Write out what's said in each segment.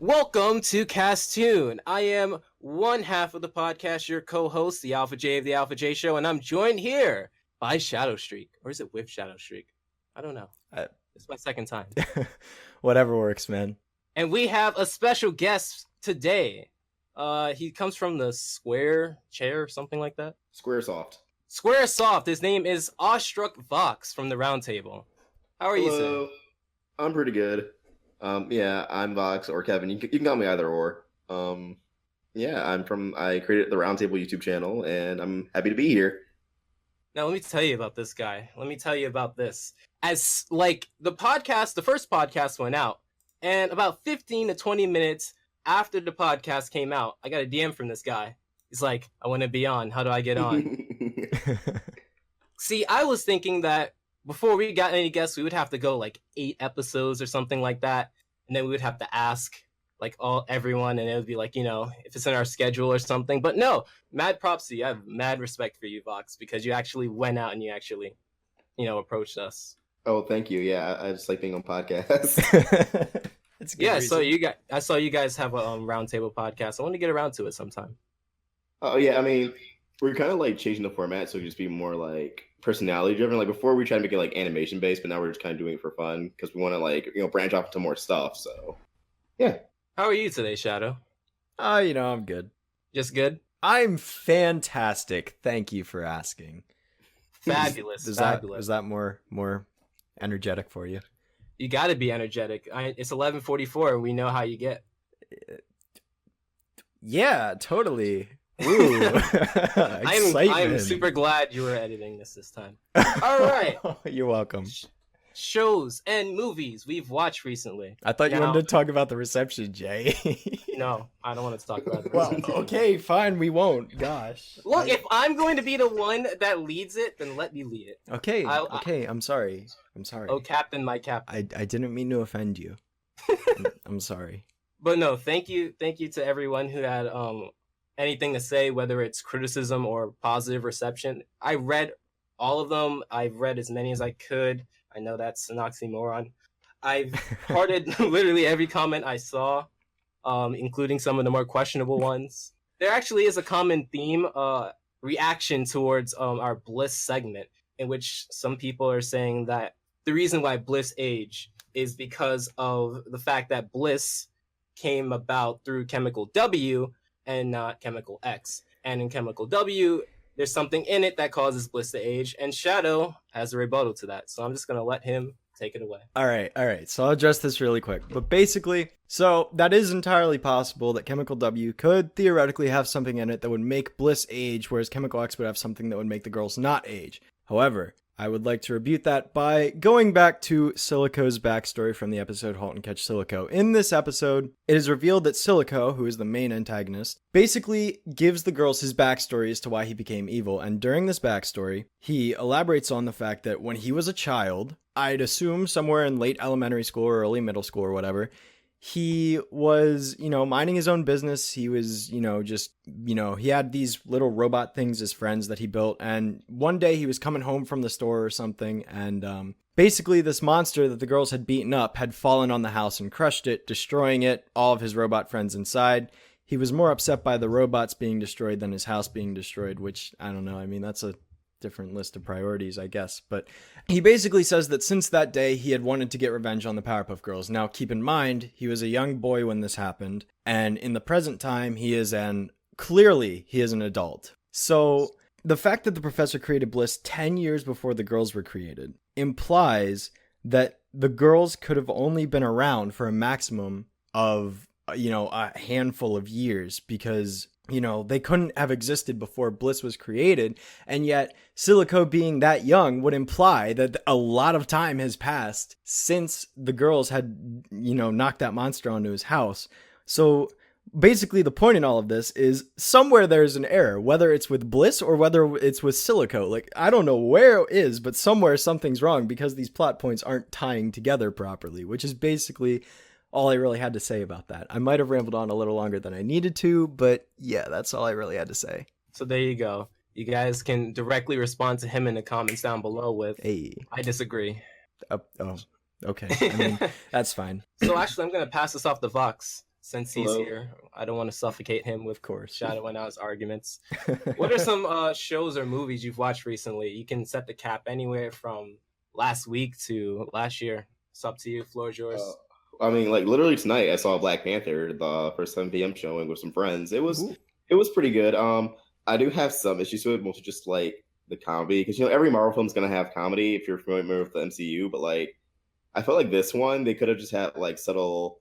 Welcome to Castoon. I am one half of the podcast, your co-host, the Alpha J of the Alpha J Show, and I'm joined here by Shadow Streak. Or is it with Shadow Streak? I don't know. It's my second time. Whatever works, man. And we have a special guest today. He comes from the Square Chair or something like that. Squaresoft. Squaresoft. His name is Awestruck Vox from the Roundtable. How are you, sir? I'm pretty good. Yeah, I'm Vox or Kevin. You can call me either or. Yeah, I created the Roundtable YouTube channel, and I'm happy to be here. Now, let me tell you about this guy. Let me tell you about this. As, like, the first podcast went out, and about 15 to 20 minutes after the podcast came out, I got a DM from this guy. He's like, I want to be on. How do I get on? See, I was thinking that before we got any guests, we would have to go, like, 8 episodes or something like that, and then we would have to ask, like, everyone, and it would be like, if it's in our schedule or something. But no, mad props to you. I have mad respect for you, Vox, because you actually went out and you actually, approached us. Oh, thank you. Yeah, I just like being on podcasts. That's a good Yeah, reason. so I saw you guys have a Roundtable podcast. I want to get around to it sometime. Oh, yeah, I mean, we're kind of, like, changing the format so it just be more, like, personality-driven. Like, before we tried to make it, like, animation-based, but now we're just kind of doing it for fun because we want to, like, branch off into more stuff, so, yeah. How are you today, Shadow? I'm good. Just good? I'm fantastic. Thank you for asking. Fabulous. Is Fabulous. that more energetic for you? You got to be energetic. It's 11:44, and we know how you get. Yeah, totally. Ooh. I am super glad you were editing this time. All right. You're welcome. Shows and movies we've watched recently. I thought you wanted to talk about the reception, Jay. No, I don't want to talk about it. Well, okay, fine, we won't. Gosh. Look, if I'm going to be the one that leads it, then let me lead it. Okay, I'm sorry. Oh, Captain, my Captain. I didn't mean to offend you. I'm sorry. But no, thank you to everyone who had anything to say, whether it's criticism or positive reception. I read all of them. I've read as many as I could. I know that's an oxymoron. I've hearted literally every comment I saw, including some of the more questionable ones. There actually is a common theme, reaction towards our Bliss segment, in which some people are saying that the reason why Bliss aged is because of the fact that Bliss came about through Chemical W and not Chemical X. And in Chemical W, there's something in it that causes Bliss to age, and Shadow has a rebuttal to that. So I'm just going to let him take it away. All right. So I'll address this really quick. But basically, so that is entirely possible that Chemical W could theoretically have something in it that would make Bliss age, whereas Chemical X would have something that would make the girls not age. However, I would like to rebut that by going back to Silico's backstory from the episode Halt and Catch Silico. In this episode, it is revealed that Silico, who is the main antagonist, basically gives the girls his backstory as to why he became evil. And during this backstory, he elaborates on the fact that when he was a child, I'd assume somewhere in late elementary school or early middle school or whatever, he was, minding his own business. He was, he had these little robot things as friends that he built. And one day he was coming home from the store or something. And basically this monster that the girls had beaten up had fallen on the house and crushed it, destroying it, all of his robot friends inside. He was more upset by the robots being destroyed than his house being destroyed, which, I don't know. I mean, that's a different list of priorities, I guess. But he basically says that since that day, he had wanted to get revenge on the Powerpuff Girls. Now, keep in mind, he was a young boy when this happened, and in the present time, clearly he is an adult. So the fact that the professor created Bliss 10 years before the girls were created implies that the girls could have only been around for a maximum of, a handful of years, because they couldn't have existed before Bliss was created, and yet Silico being that young would imply that a lot of time has passed since the girls had, knocked that monster onto his house. So basically the point in all of this is somewhere there's an error, whether it's with Bliss or whether it's with Silico. Like, I don't know where it is, but somewhere something's wrong because these plot points aren't tying together properly, which is basically all I really had to say about that. I might have rambled on a little longer than I needed to, but yeah, that's all I really had to say. So there you go. You guys can directly respond to him in the comments down below with, hey, I disagree. Oh, okay. I mean, that's fine. So actually, I'm going to pass this off to Vox since he's Hello. here. I don't want to suffocate him with Of course. Shadow and Oz arguments. What are some shows or movies you've watched recently? You can set the cap anywhere from last week to last year. It's up to you. Floor is yours. I mean, like literally tonight, I saw Black Panther, the first 7 p.m. showing with some friends. Ooh. It was pretty good. I do have some issues with it, mostly just like the comedy, because every Marvel film is gonna have comedy if you're familiar with the MCU. But like, I felt like this one they could have just had like subtle,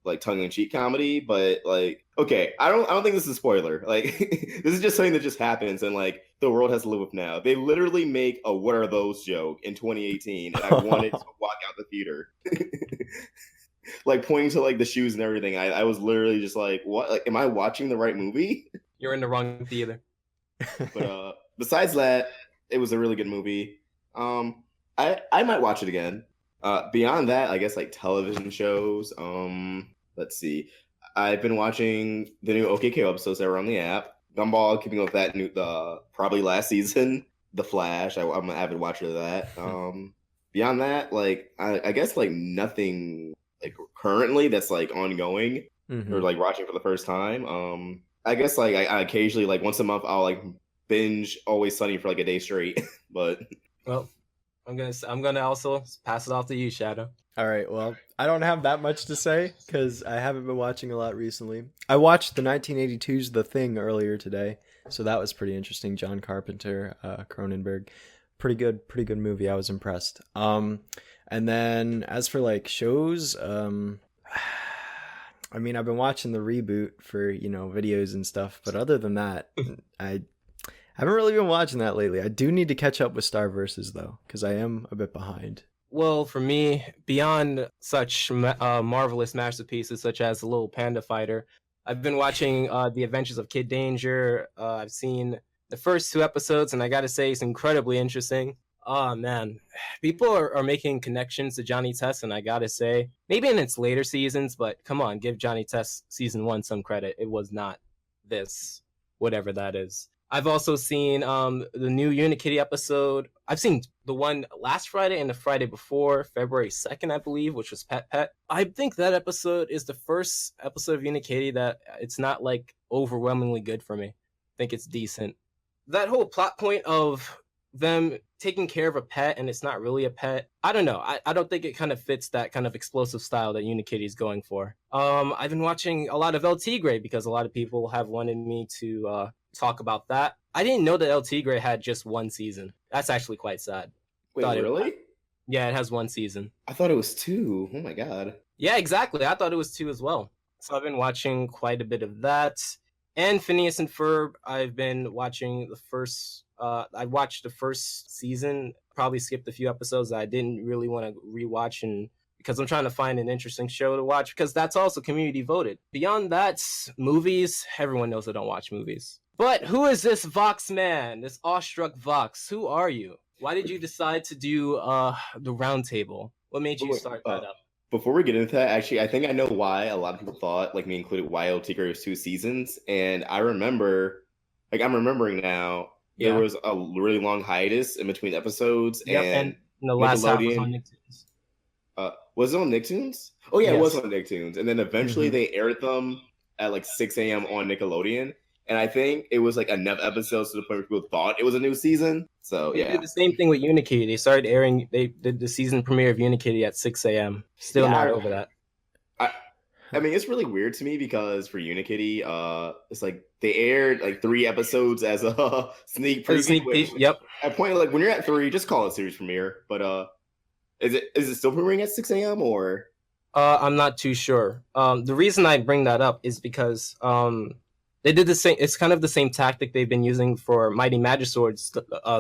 like tongue-in-cheek comedy. But like, okay, I don't think this is a spoiler. Like, this is just something that just happens, and like the world has to live with now. They literally make a "What are those?" joke in 2018, and I wanted to walk out the theater. Like pointing to like the shoes and everything. I was literally just like, what? Like, am I watching the right movie? You're in the wrong theater. But besides that, it was a really good movie. I might watch it again. Beyond that, I guess like television shows. Let's see. I've been watching the new OKKO episodes that were on the app. Gumball, keeping up with that the probably last season. The Flash. I'm an avid watcher of that. Beyond that, like I guess like nothing like currently that's like ongoing or like watching for the first time. I guess like I occasionally like once a month I'll like binge Always Sunny for like a day straight. But well, I'm gonna also pass it off to you, Shadow. All right, well, I don't have that much to say because I haven't been watching a lot recently. I watched the 1982's The Thing earlier today, so that was pretty interesting. John Carpenter, Cronenberg, pretty good movie. I was impressed. And then as for like shows, I mean, I've been watching the reboot for videos and stuff, but other than that, I haven't really been watching that lately. I do need to catch up with Star Versus though, because I am a bit behind. Well, for me, beyond such marvelous masterpieces such as The Little Panda Fighter, I've been watching The Adventures of Kid Danger. I've seen the first 2 episodes, and I gotta say, it's incredibly interesting. Oh, man. People are making connections to Johnny Test, and I gotta say, maybe in its later seasons, but come on, give Johnny Test Season 1 some credit. It was not this, whatever that is. I've also seen the new Unikitty episode. I've seen the one last Friday and the Friday before, February 2nd, I believe, which was Pet Pet. I think that episode is the first episode of Unikitty that it's not like overwhelmingly good for me. I think it's decent. That whole plot point of them taking care of a pet and it's not really a pet, I don't know. I don't think it kind of fits that kind of explosive style that Unikitty is going for. I've been watching a lot of El Tigre because a lot of people have wanted me to talk about that. I didn't know that El Tigre had just 1 season. That's actually quite sad. Wait, really? Yeah, it has 1 season. I thought it was 2. Oh my god. Yeah, exactly. I thought it was 2 as well. So I've been watching quite a bit of that. And Phineas and Ferb, I've been watching the first... I watched the first season, probably skipped a few episodes that I didn't really want to rewatch, and because I'm trying to find an interesting show to watch, because that's also community voted. Beyond that, movies, everyone knows I don't watch movies. But who is this Vox man, this awestruck Vox? Who are you? Why did you decide to do the round table? What made you start that up? Before we get into that, actually, I think I know why a lot of people thought, like me included, why El Tigre was 2 seasons. And I remember, like I'm remembering now, there was a really long hiatus in between episodes. Yep, and the last half was on Nicktoons. Was it on Nicktoons? Oh yeah, yes. It was on Nicktoons. And then eventually they aired them at like 6 a.m. on Nickelodeon. And I think it was like enough episodes to the point where people thought it was a new season. So yeah. They did the same thing with Unikitty. They started airing, they did the season premiere of Unikitty at 6 a.m. Still not over that. I mean, it's really weird to me because for Unikitty, it's like they aired like 3 episodes as a sneak preview. Yep. At point, like when you're at 3, just call it series premiere. But is it still premiering at 6 a.m. or? I'm not too sure. The reason I bring that up is because they did the same. It's kind of the same tactic they've been using for Mighty Magiswords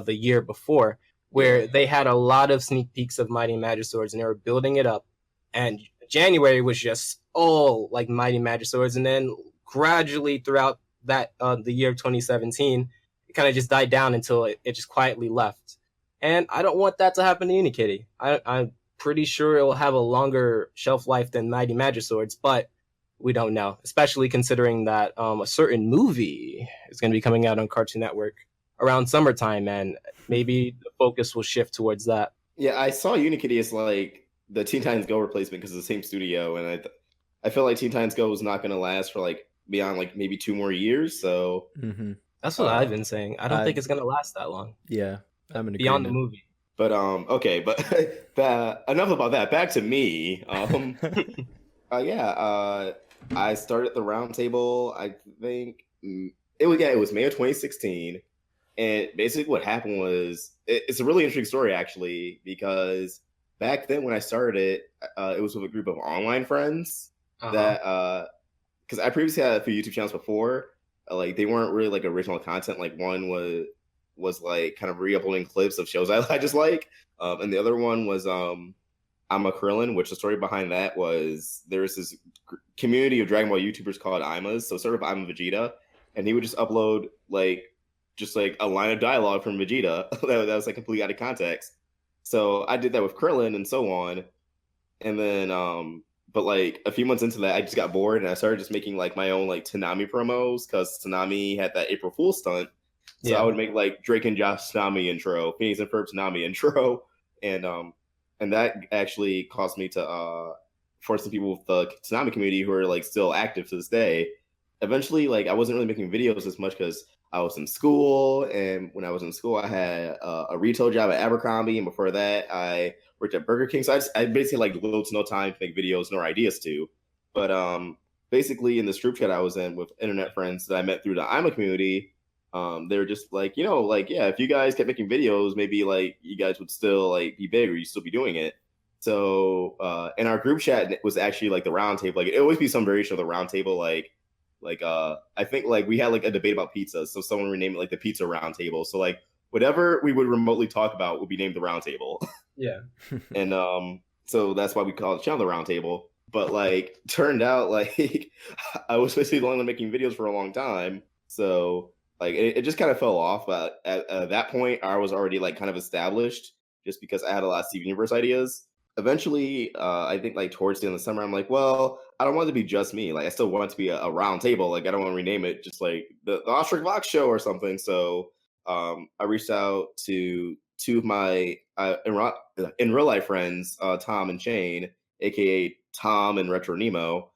the year before, where they had a lot of sneak peeks of Mighty Magiswords and they were building it up. And January was just all like Mighty Magiswords, and then gradually throughout that the year of 2017, it kind of just died down until it just quietly left. And I don't want that to happen to Unikitty. I'm pretty sure it will have a longer shelf life than Mighty Magiswords, but we don't know, especially considering that a certain movie is going to be coming out on Cartoon Network around summertime, and maybe the focus will shift towards that. Yeah, I saw Unikitty as like the Teen Titans Go replacement because it's the same studio, and I feel like Teen Titans Go is not going to last for like beyond like maybe 2 more years. So That's what I've been saying. I don't think it's gonna last that long. Yeah, I'm in Beyond agreement. the movie. But okay, but enough about that. Back to me. I started the roundtable. I think it was May of 2016, and basically what happened was it's a really interesting story actually, because back then when I started it was with a group of online friends that because I previously had a few YouTube channels before, like they weren't really like original content. Like one was like kind of re-uploading clips of shows I just like, and the other one was I'm a Krillin, which the story behind that was there's this community of Dragon Ball YouTubers called Imas, so sort of I'm Vegeta, and he would just upload like just like a line of dialogue from Vegeta that was like completely out of context. So I did that with Krillin and so on, and then but like a few months into that, I just got bored and I started just making like my own like Tanami promos because Tanami had that April Fool stunt. So I would make like Drake and Josh Tanami intro, Phoenix and Ferb Tanami intro, and that actually caused me to force some people with the Tanami community who are like still active to this day. Eventually, like I wasn't really making videos as much because I was in school, and when I was in school, I had a retail job at Abercrombie, and before that, I worked at Burger King. So I basically like little to no time to make videos nor ideas to. But basically, in this group chat I was in with internet friends that I met through the IMA community, they were just like, like, yeah, if you guys kept making videos, maybe like you guys would still like be big or you still be doing it. So in our group chat, it was actually like the round table. Like it always be some variation of the round table. Like I think like we had like a debate about pizza. So someone renamed it like the pizza round table. So like whatever we would remotely talk about would be named the round table. Yeah. And so that's why we call the channel the round table. But like turned out like I was basically the only one making videos for a long time. So like it just kind of fell off. But at that point, I was already like kind of established just because I had a lot of Steven Universe ideas. Eventually, I think like towards the end of the summer, I'm like, well, I don't want it to be just me. Like I still want it to be a round table. Like I don't want to rename it just like the Ostrich Vox Show or something. So I reached out to two of my in real life friends, Tom and Shane, aka Tom and Retro Nemo.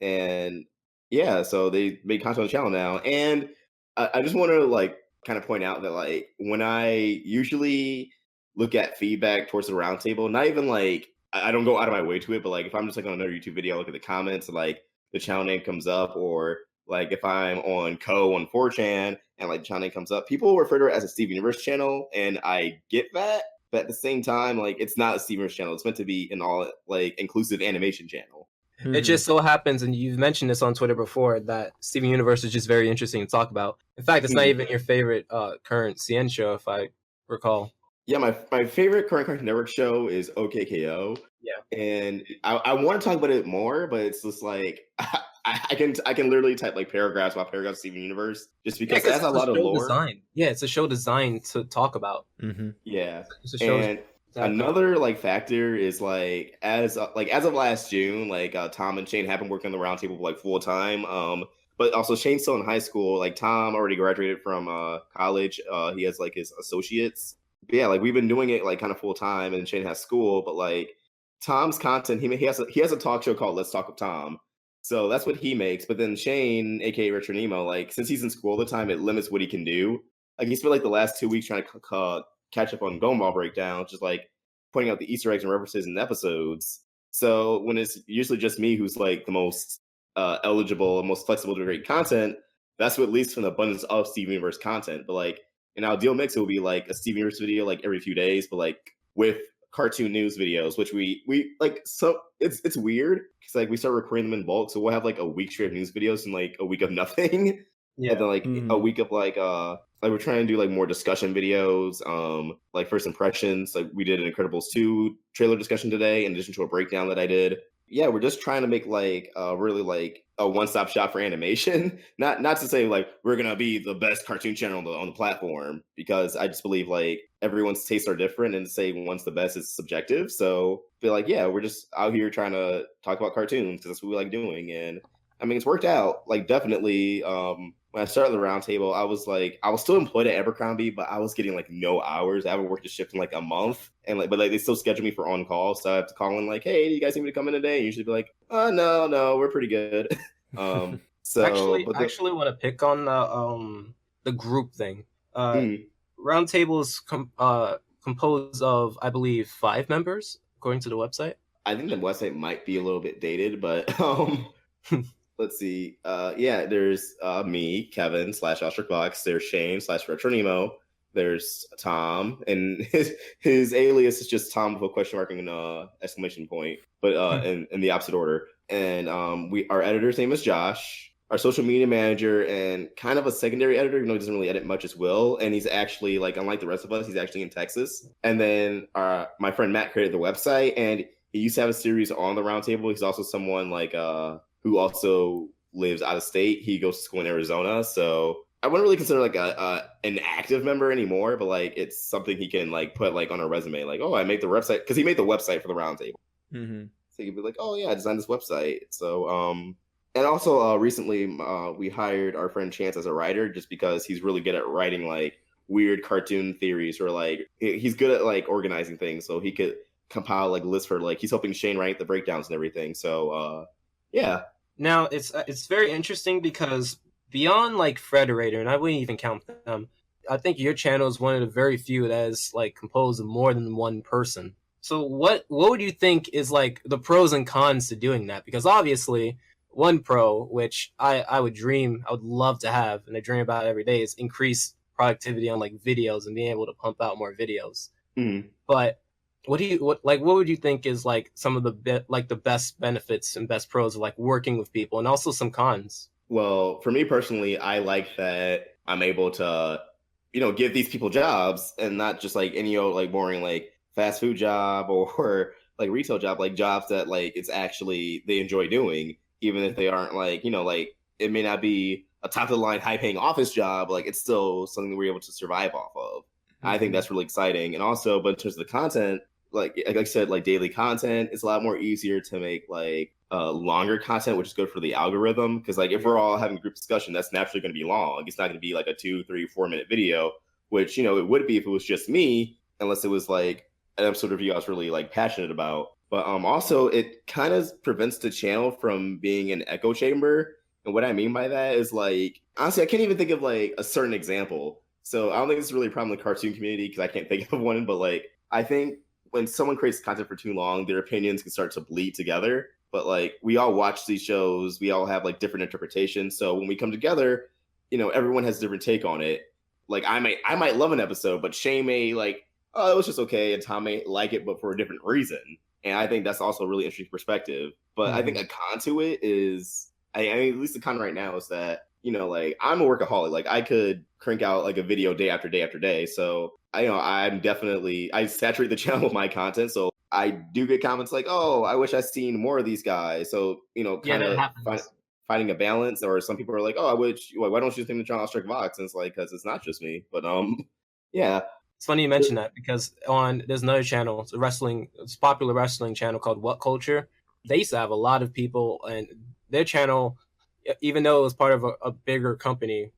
And yeah, so they made content on the channel now. And I just want to like kind of point out that like when I usually look at feedback towards the roundtable, not even like I don't go out of my way to it, but like if I'm just like on another YouTube video, I look at the comments and like the channel name comes up, or like if I'm on on 4chan and like the channel name comes up, people refer to it as a Steven Universe channel, and I get that. But at the same time, like it's not a Steven Universe channel. It's meant to be an all like inclusive animation channel. It just so happens, and you've mentioned this on Twitter before, that Steven Universe is just very interesting to talk about. In fact, it's not even your favorite current CN show, if I recall. Yeah, my favorite current Cartoon Network show is OKKO. Yeah, and I want to talk about it more, but it's just like I can literally type like paragraphs about paragraphs of Steven Universe just because it has a lot of lore. Design. Yeah, it's a show designed to talk about. Yeah, it's a show and another like factor is like as of last June, like Tom and Shane have been working on the roundtable like full time. But also Shane's still in high school. Like Tom already graduated from college. He has like his associates. But yeah, like we've been doing it like kind of full time, and Shane has school. But like Tom's content, he has a talk show called Let's Talk with Tom. So that's what he makes. But then Shane, aka Retro Nemo, like since he's in school all the time, it limits what he can do. Like he spent like the last 2 weeks trying to catch up on Golden Ball breakdown, just like pointing out the Easter eggs and references in episodes. So when it's usually just me who's like the most eligible and most flexible to create content, that's what leads to an abundance of Steven Universe content. But like in our ideal mix, it will be like a Steven Universe video like every few days, but like with cartoon news videos, which we like. So it's weird because like we start recording them in bulk, so we'll have like a week straight of news videos and like a week of nothing. Yeah. And then like a week of like we're trying to do like more discussion videos, like first impressions. Like we did an Incredibles 2 trailer discussion today in addition to a breakdown that I did. Yeah, we're just trying to make like really like a one-stop shop for animation. Not to say like we're gonna be the best cartoon channel on the platform, because I just believe like everyone's tastes are different, and to say one's the best is subjective. So feel like yeah, we're just out here trying to talk about cartoons because that's what we like doing. And I mean, it's worked out. Like definitely, when I started the roundtable, I was still employed at Abercrombie, but I was getting like no hours. I haven't worked a shift in like a month, and but they still schedule me for on call, so I have to call in like, hey, do you guys need me to come in today? And usually be like, no, we're pretty good. I actually want to pick on the group thing. Roundtable is composed of, I believe, 5 members according to the website. I think the website might be a little bit dated, but let's see. There's me, Kevin / Vox. There's Shane / Retro Nemo. There's Tom, and his alias is just Tom with a question mark and an exclamation point, but in the opposite order. And our editor's name is Josh. Our social media manager and kind of a secondary editor, even though he doesn't really edit much, is Will. And he's actually, like, unlike the rest of us, he's actually in Texas. And then my friend Matt created the website, and he used to have a series on the roundtable. He's also someone like who also lives out of state. He goes to school in Arizona, so I wouldn't really consider like an active member anymore. But like it's something he can like put like on a resume, like, oh, I made the website, because he made the website for the roundtable. Mm-hmm. So you could be like, oh yeah, I designed this website. So and also recently we hired our friend Chance as a writer, just because he's really good at writing like weird cartoon theories, or like he's good at like organizing things, so he could compile like lists for like he's helping Shane write the breakdowns and everything. So yeah. Now it's very interesting because beyond like Frederator, and I wouldn't even count them, I think your channel is one of the very few that is like composed of more than one person. So what would you think is like the pros and cons to doing that? Because obviously one pro, which I would love to have, and I dream about every day, is increase productivity on like videos and being able to pump out more videos. Mm-hmm. But what would you think is like some of the best benefits and best pros of like working with people, and also some cons? Well, for me personally, I like that I'm able to, give these people jobs, and not just like any old like boring like fast food job or like retail job, like jobs that like it's actually they enjoy doing, even if they aren't like, like it may not be a top of the line high paying office job, like it's still something that we're able to survive off of. Mm-hmm. I think that's really exciting. And also, but in terms of the content, like I said, like daily content, it's a lot more easier to make like longer content, which is good for the algorithm. Because like if we're all having group discussion, that's naturally going to be long. It's not going to be like a 2, 3, 4 minute video, which it would be if it was just me, unless it was like an episode review I was really like passionate about. But also it kind of prevents the channel from being an echo chamber. And what I mean by that is like honestly, I can't even think of like a certain example. So I don't think it's really a problem in the cartoon community because I can't think of one. But like I think when someone creates content for too long, their opinions can start to bleed together. But like we all watch these shows, we all have like different interpretations. So when we come together, everyone has a different take on it. Like I might love an episode, but Shane may like, oh, it was just okay, and Tom may like it, but for a different reason. And I think that's also a really interesting perspective. But I think a con to it is, I mean, at least the con right now is that, like I'm a workaholic. Like I could crank out like a video day after day after day. So I saturate the channel with my content. So I do get comments like, oh, I wish I'd seen more of these guys. So, kind of finding a balance. Or some people are like, oh, why don't you think the channel Strike Vox? And it's like, because it's not just me. But yeah. It's funny you mention that because there's another channel, it's a popular wrestling channel called What Culture. They used to have a lot of people, and their channel, even though it was part of a bigger company,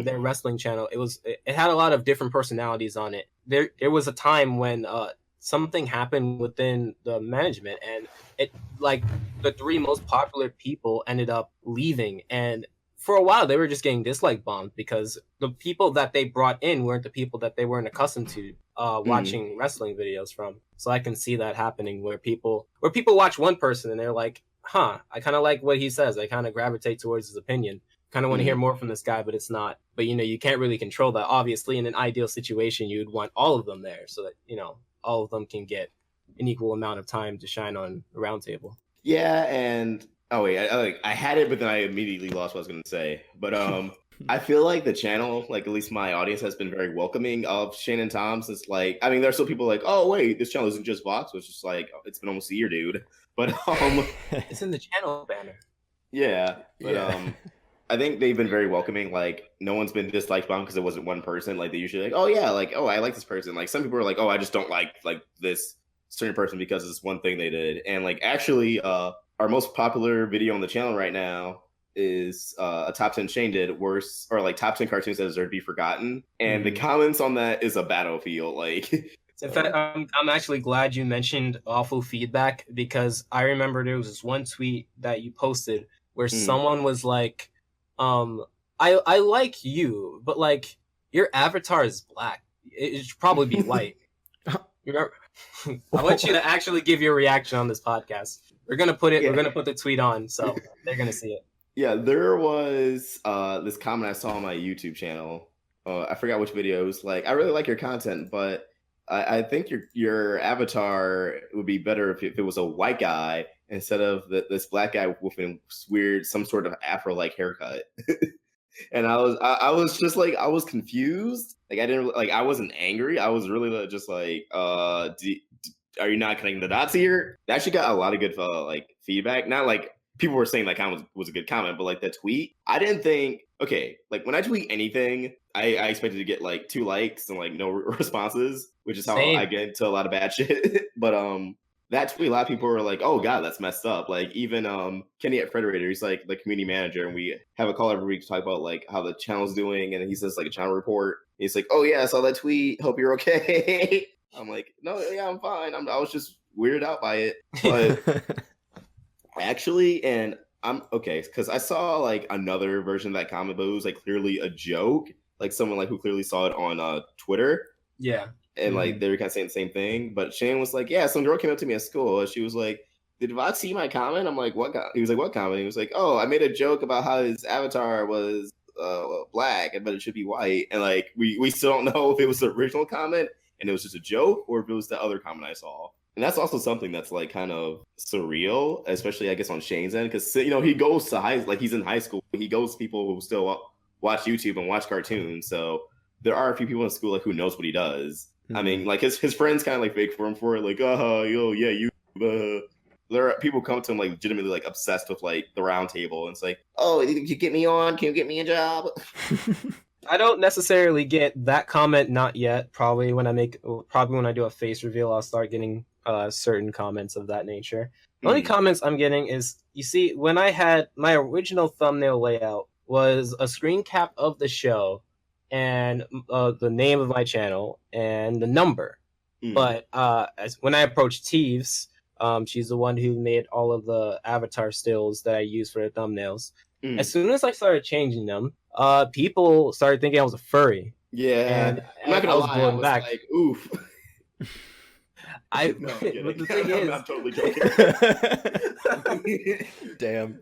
their wrestling channel, it had a lot of different personalities on it. There was a time when something happened within the management, and it like the 3 most popular people ended up leaving, and for a while they were just getting dislike bombed because the people that they brought in weren't the people that they weren't accustomed to watching wrestling videos from. So I can see that happening where people watch one person and they're like, I kind of like what he says. I kind of gravitate towards his opinion. Kind of want to hear more from this guy, but it's not. But, you can't really control that. Obviously, in an ideal situation, you'd want all of them there so that, all of them can get an equal amount of time to shine on a roundtable. Yeah, and oh wait, I had it, but then I immediately lost what I was going to say. But I feel like the channel, like at least my audience, has been very welcoming of Shane and Tom. Since like, I mean, there are still people like, oh wait, this channel isn't just Vox, which is just like, it's been almost a year, dude. But it's in the channel banner. Yeah, but I think they've been very welcoming. Like, no one's been disliked by them because it wasn't one person. Like, they usually like, oh yeah, like, oh, I like this person. Like, some people are like, oh, I just don't like this certain person because of this one thing they did. And like, actually, our most popular video on the channel right now is a top 10 Shane did worse, or like top 10 cartoons that deserve to be forgotten. And the Mhm. comments on that is a battlefield. Like, In fact, I'm actually glad you mentioned awful feedback, because I remember there was this one tweet that you posted where someone was like, I like you, but like your avatar is black. It should probably be white. Remember, I want you to actually give your reaction on this podcast. We're gonna put it. Yeah. We're gonna put the tweet on, so they're gonna see it. Yeah, there was this comment I saw on my YouTube channel. I forgot which video. It was like, I really like your content, but I think your avatar would be better if it was a white guy instead of this black guy with a weird, some sort of afro-like haircut. And I was just like, I was confused. Like, I didn't like, I wasn't angry. I was really just like, are you not connecting the dots here? That actually got a lot of good like feedback. Not like people were saying like comment was a good comment, but like the tweet, I didn't think, okay, like when I tweet anything, I expected to get like 2 likes and like no responses, which is how Same. I get into a lot of bad shit. But that tweet, a lot of people were like, oh god, that's messed up. Like even Kenny at Frederator, he's like the community manager, and we have a call every week to talk about like how the channel's doing, and he says like a channel report. He's like, oh yeah, I saw that tweet, hope you're okay. I'm like, no, yeah, I'm fine. I was just weirded out by it. But actually, and I'm okay, because I saw like another version of that comment, but it was like clearly a joke. Like someone like who clearly saw it on Twitter. Yeah. And like they were kind of saying the same thing. But Shane was like, yeah, some girl came up to me at school and she was like, did Vox see my comment? I'm like, what? He was like, what comment? He was like, oh, I made a joke about how his avatar was black, but it should be white. And like we still don't know if it was the original comment and it was just a joke, or if it was the other comment I saw. And that's also something that's like kind of surreal, especially I guess on Shane's end, because you know he goes to he's in high school. He goes to people who still watch YouTube and watch cartoons. So there are a few people in school like who knows what he does. I mean, like his friends kind of like fake for him for it, like, yo, yeah, you. There are people come to him like legitimately like obsessed with like the round table, and it's like, oh, you get me on? Can you get me a job? I don't necessarily get that comment, not yet. Probably when I do a face reveal, I'll start getting certain comments of that nature. The only comments I'm getting is, you see, when I had my original thumbnail layout was a screen cap of the show and the name of my channel and the number. But when I approached Teves, she's the one who made all of the avatar stills that I use for the thumbnails. As soon as I started changing them, people started thinking I was a furry. Yeah, and I'm not gonna lie, I was back. like, oof. But the thing is, I'm totally joking. Damn.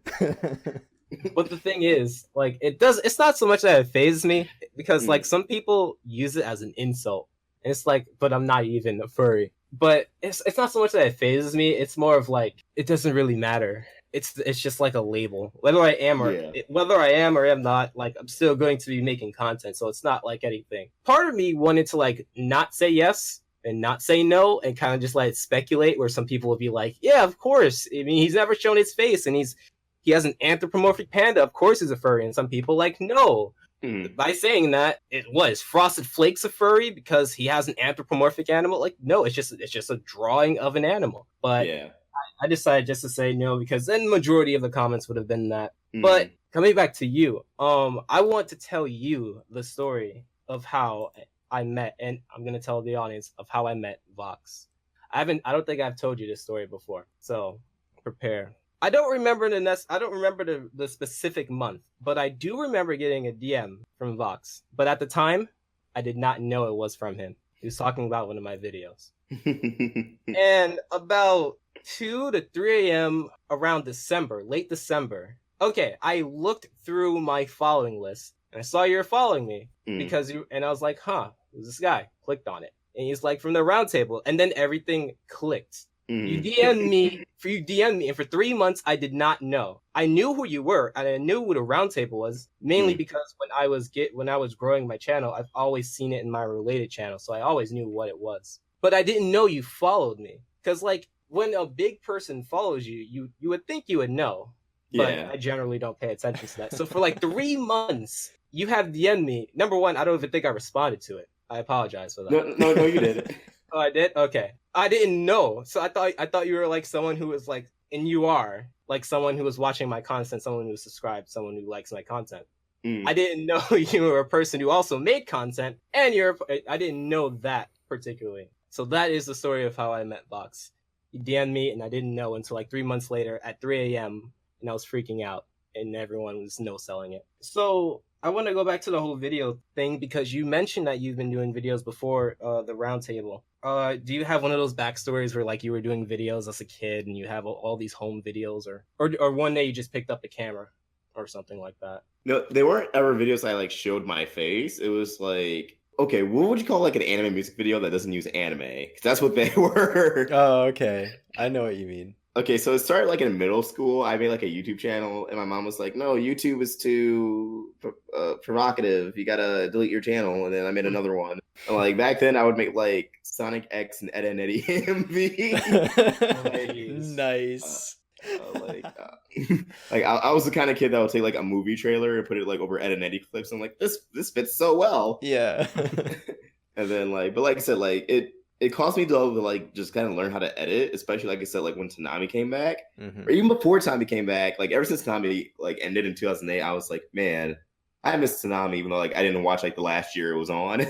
But the thing is, like, it's not so much that it phases me, because like some people use it as an insult. And it's like, but I'm not even a furry. But it's not so much that it phases me, it's more of like, it doesn't really matter. It's just like a label. Whether I am or am not, like, I'm still going to be making content, so it's not like anything. Part of me wanted to like not say yes and not say no and kind of just like speculate, where some people will be like, yeah, of course. I mean, he's never shown his face and he has an anthropomorphic panda, of course he's a furry. And some people like, no. By saying that, it was Frosted Flakes a furry because he has an anthropomorphic animal? Like, no, it's just a drawing of an animal. But yeah. I decided just to say no, because then the majority of the comments would have been that. But coming back to you, I want to tell you the story of how I met, and I'm gonna tell the audience of how I met Vox. I don't think I've told you this story before, so prepare. I don't remember the specific month, but I do remember getting a DM from Vox. But at the time, I did not know it was from him. He was talking about one of my videos. And about 2 to 3 a.m. around late December. Okay, I looked through my following list and I saw you were following me and I was like, huh, who's this guy? Clicked on it. And he's like, from the round table. And then everything clicked. You DM'd me, and for 3 months I did not know. I knew who you were, and I knew who the round table was, mainly because when I was growing my channel, I've always seen it in my related channel, so I always knew what it was. But I didn't know you followed me, because like when a big person follows you, you would think you would know, but I generally don't pay attention to that. So for like 3 months, you have DM'd me. Number one, I don't even think I responded to it. I apologize for that. No, you didn't. Oh, I did? Okay. I didn't know. So I thought you were like someone who was like, and you are like someone who was watching my content, someone who was subscribed, someone who likes my content. Mm. I didn't know you were a person who also made content, and I didn't know that particularly. So that is the story of how I met Vox. He DM'd me, and I didn't know until like 3 months later at 3 a.m., and I was freaking out, and everyone was no-selling it. So I want to go back to the whole video thing, because you mentioned that you've been doing videos before the roundtable. Do you have one of those backstories where like you were doing videos as a kid and you have all these home videos, or one day you just picked up the camera or something like that? No, they weren't ever videos I like showed my face. It was like, okay, what would you call like an anime music video that doesn't use anime? 'Cause that's what they were. Oh, okay. I know what you mean. Okay, so it started like in middle school. I made like a YouTube channel, and my mom was like, "No, YouTube is too provocative. You gotta delete your channel." And then I made another one. And, like back then, I would make like Sonic X and Ed and Eddie MV. Nice. Like I was the kind of kid that would take like a movie trailer and put it like over Ed and Eddie clips. I'm like, this fits so well. Yeah. And then like, but like I said, like it caused me to like just kind of learn how to edit, especially like I said, like when Toonami came back, or even before Toonami came back. Like ever since Toonami like ended in 2008, I was like, man, I miss Toonami, even though like I didn't watch like the last year it was on.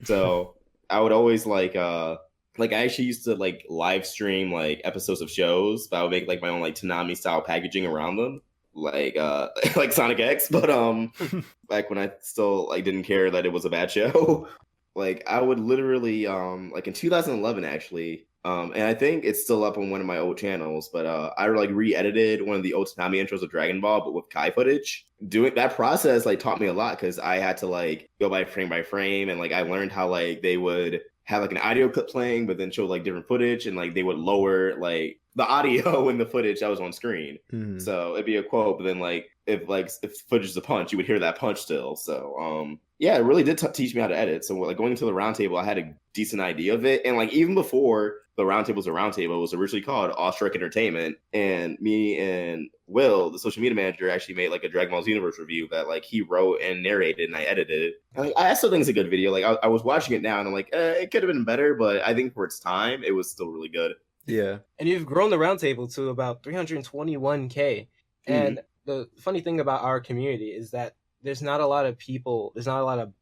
So I would always like I actually used to like live stream like episodes of shows, but I would make like my own like Toonami style packaging around them, like like Sonic X. But back when I still like didn't care that it was a bad show. Like I would literally like in 2011 actually, and I think it's still up on one of my old channels, but I like re-edited one of the old Toonami intros of Dragon Ball, but with Kai footage. Doing that process like taught me a lot, because I had to like go by frame, and like I learned how like they would have like an audio clip playing, but then show like different footage, and like they would lower like the audio in the footage that was on screen. So it'd be a quote, but then like if footage is a punch, you would hear that punch still. So yeah, it really did teach me how to edit. So like going into the roundtable, I had a decent idea of it, and like even before the roundtable was a roundtable, it was originally called Awestruck Entertainment, and me and Will, the social media manager, actually made like a Dragon Ball Z Universe review that like he wrote and narrated, and I edited it. And, like, I still think it's a good video. Like I was watching it now, and I'm like, it could have been better, but I think for its time, it was still really good. Yeah. And you've grown the roundtable to about 321K. And the funny thing about our community is that there's not a lot of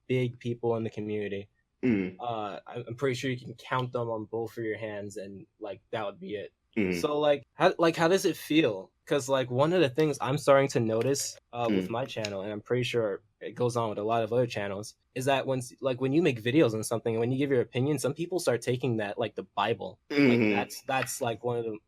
big people in the community. I'm pretty sure you can count them on both of your hands, and like that would be it. So like how does it feel? Because like one of the things I'm starting to notice with my channel, and I'm pretty sure it goes on with a lot of other channels, is that when you make videos on something and when you give your opinion, some people start taking that like the Bible. Like that's like one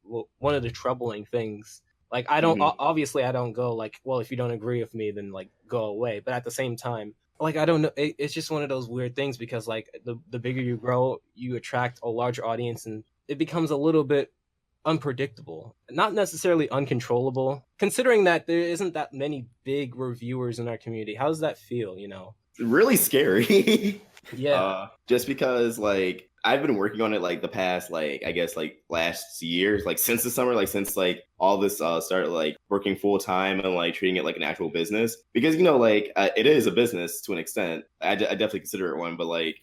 of the troubling things. Like I don't obviously I don't go like, well, if you don't agree with me, then like go away. But at the same time, like I don't know, it's just one of those weird things, because like the bigger you grow, you attract a larger audience, and it becomes a little bit unpredictable, not necessarily uncontrollable, considering that there isn't that many big reviewers in our community. How does that feel, you know? Really scary. Yeah. Just because like I've been working on it like the past like I guess like last years, like since the summer, like since like all this started like working full time and like treating it like an actual business, because you know like it is a business to an extent. I definitely consider it one, but like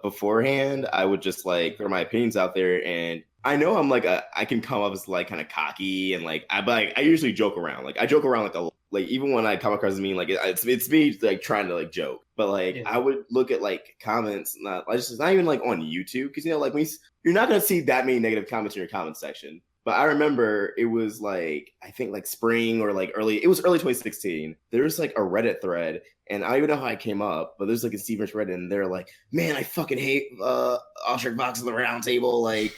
beforehand I would just like throw my opinions out there, and I know I'm like I can come up as like kind of cocky, and like I usually joke around. Like I joke around like even when I come across as mean, like it's me like trying to like joke. But like I would look at like comments, not even like on YouTube, because you know like you're not gonna see that many negative comments in your comment section. But I remember it was like I think like spring or like early 2016. There was like a Reddit thread, and I don't even know how I came up, but there's like a Steven's Reddit, and they're like, man, I fucking hate Awestruck Vox on the round table. Like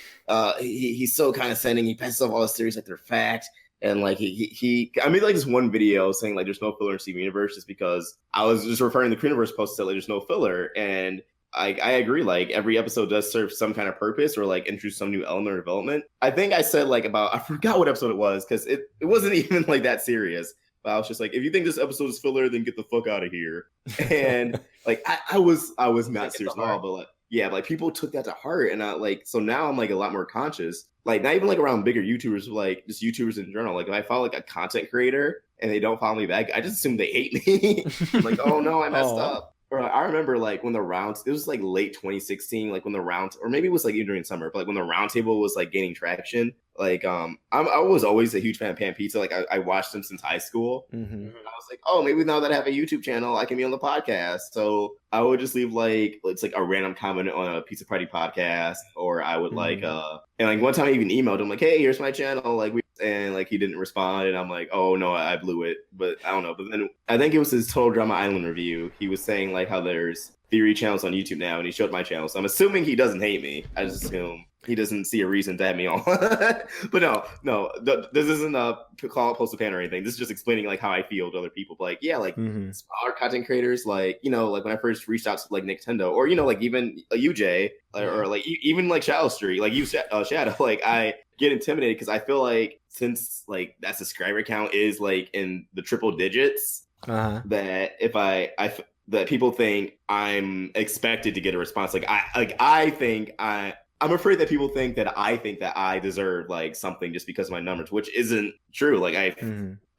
he's so condescending. He passes off all his theories like they're fact. And like I made like this one video saying like there's no filler in Steven Universe, just because I was just referring to the Universe post that like there's no filler, and I agree. Like every episode does serve some kind of purpose or like introduce some new element or development. I think I said like I forgot what episode it was, because it wasn't even like that serious. But I was just like, if you think this episode is filler, then get the fuck out of here. And like I was not serious at all, but like yeah, like people took that to heart, and so now I'm like a lot more conscious. Like not even like around bigger YouTubers, like just YouTubers in general. Like if I follow like a content creator and they don't follow me back, I just assume they hate me. I'm like, oh no, I messed up. Or I remember like when the rounds, it was like late 2016, like when the round, or maybe it was like even during summer, but like when the roundtable was like gaining traction. Like I was always a huge fan of Pan Pizza. Like I watched them since high school. Mm-hmm. I was like, oh, maybe now that I have a YouTube channel, I can be on the podcast. So I would just leave like it's like a random comment on a Pizza Party podcast, or I would like and like one time I even emailed him like, hey, here's my channel, like and like he didn't respond, and I'm like, oh no, I blew it. But I don't know. But then I think it was his Total Drama Island review. He was saying like how there's theory channels on YouTube now, and he showed my channel. So I'm assuming he doesn't hate me. I just assume he doesn't see a reason to have me on. But no, this isn't a call post a pan or anything. This is just explaining like how I feel to other people. But, like, yeah, like smaller content creators, like, you know, like when I first reached out to like Nintendo, or, you know, like even UJ, or like even like Shadow Street, like you Shadow, like I get intimidated because I feel like since like that subscriber count is like in the triple digits, that if that people think I'm expected to get a response. I'm afraid that people think that I deserve like something just because of my numbers, which isn't true. Like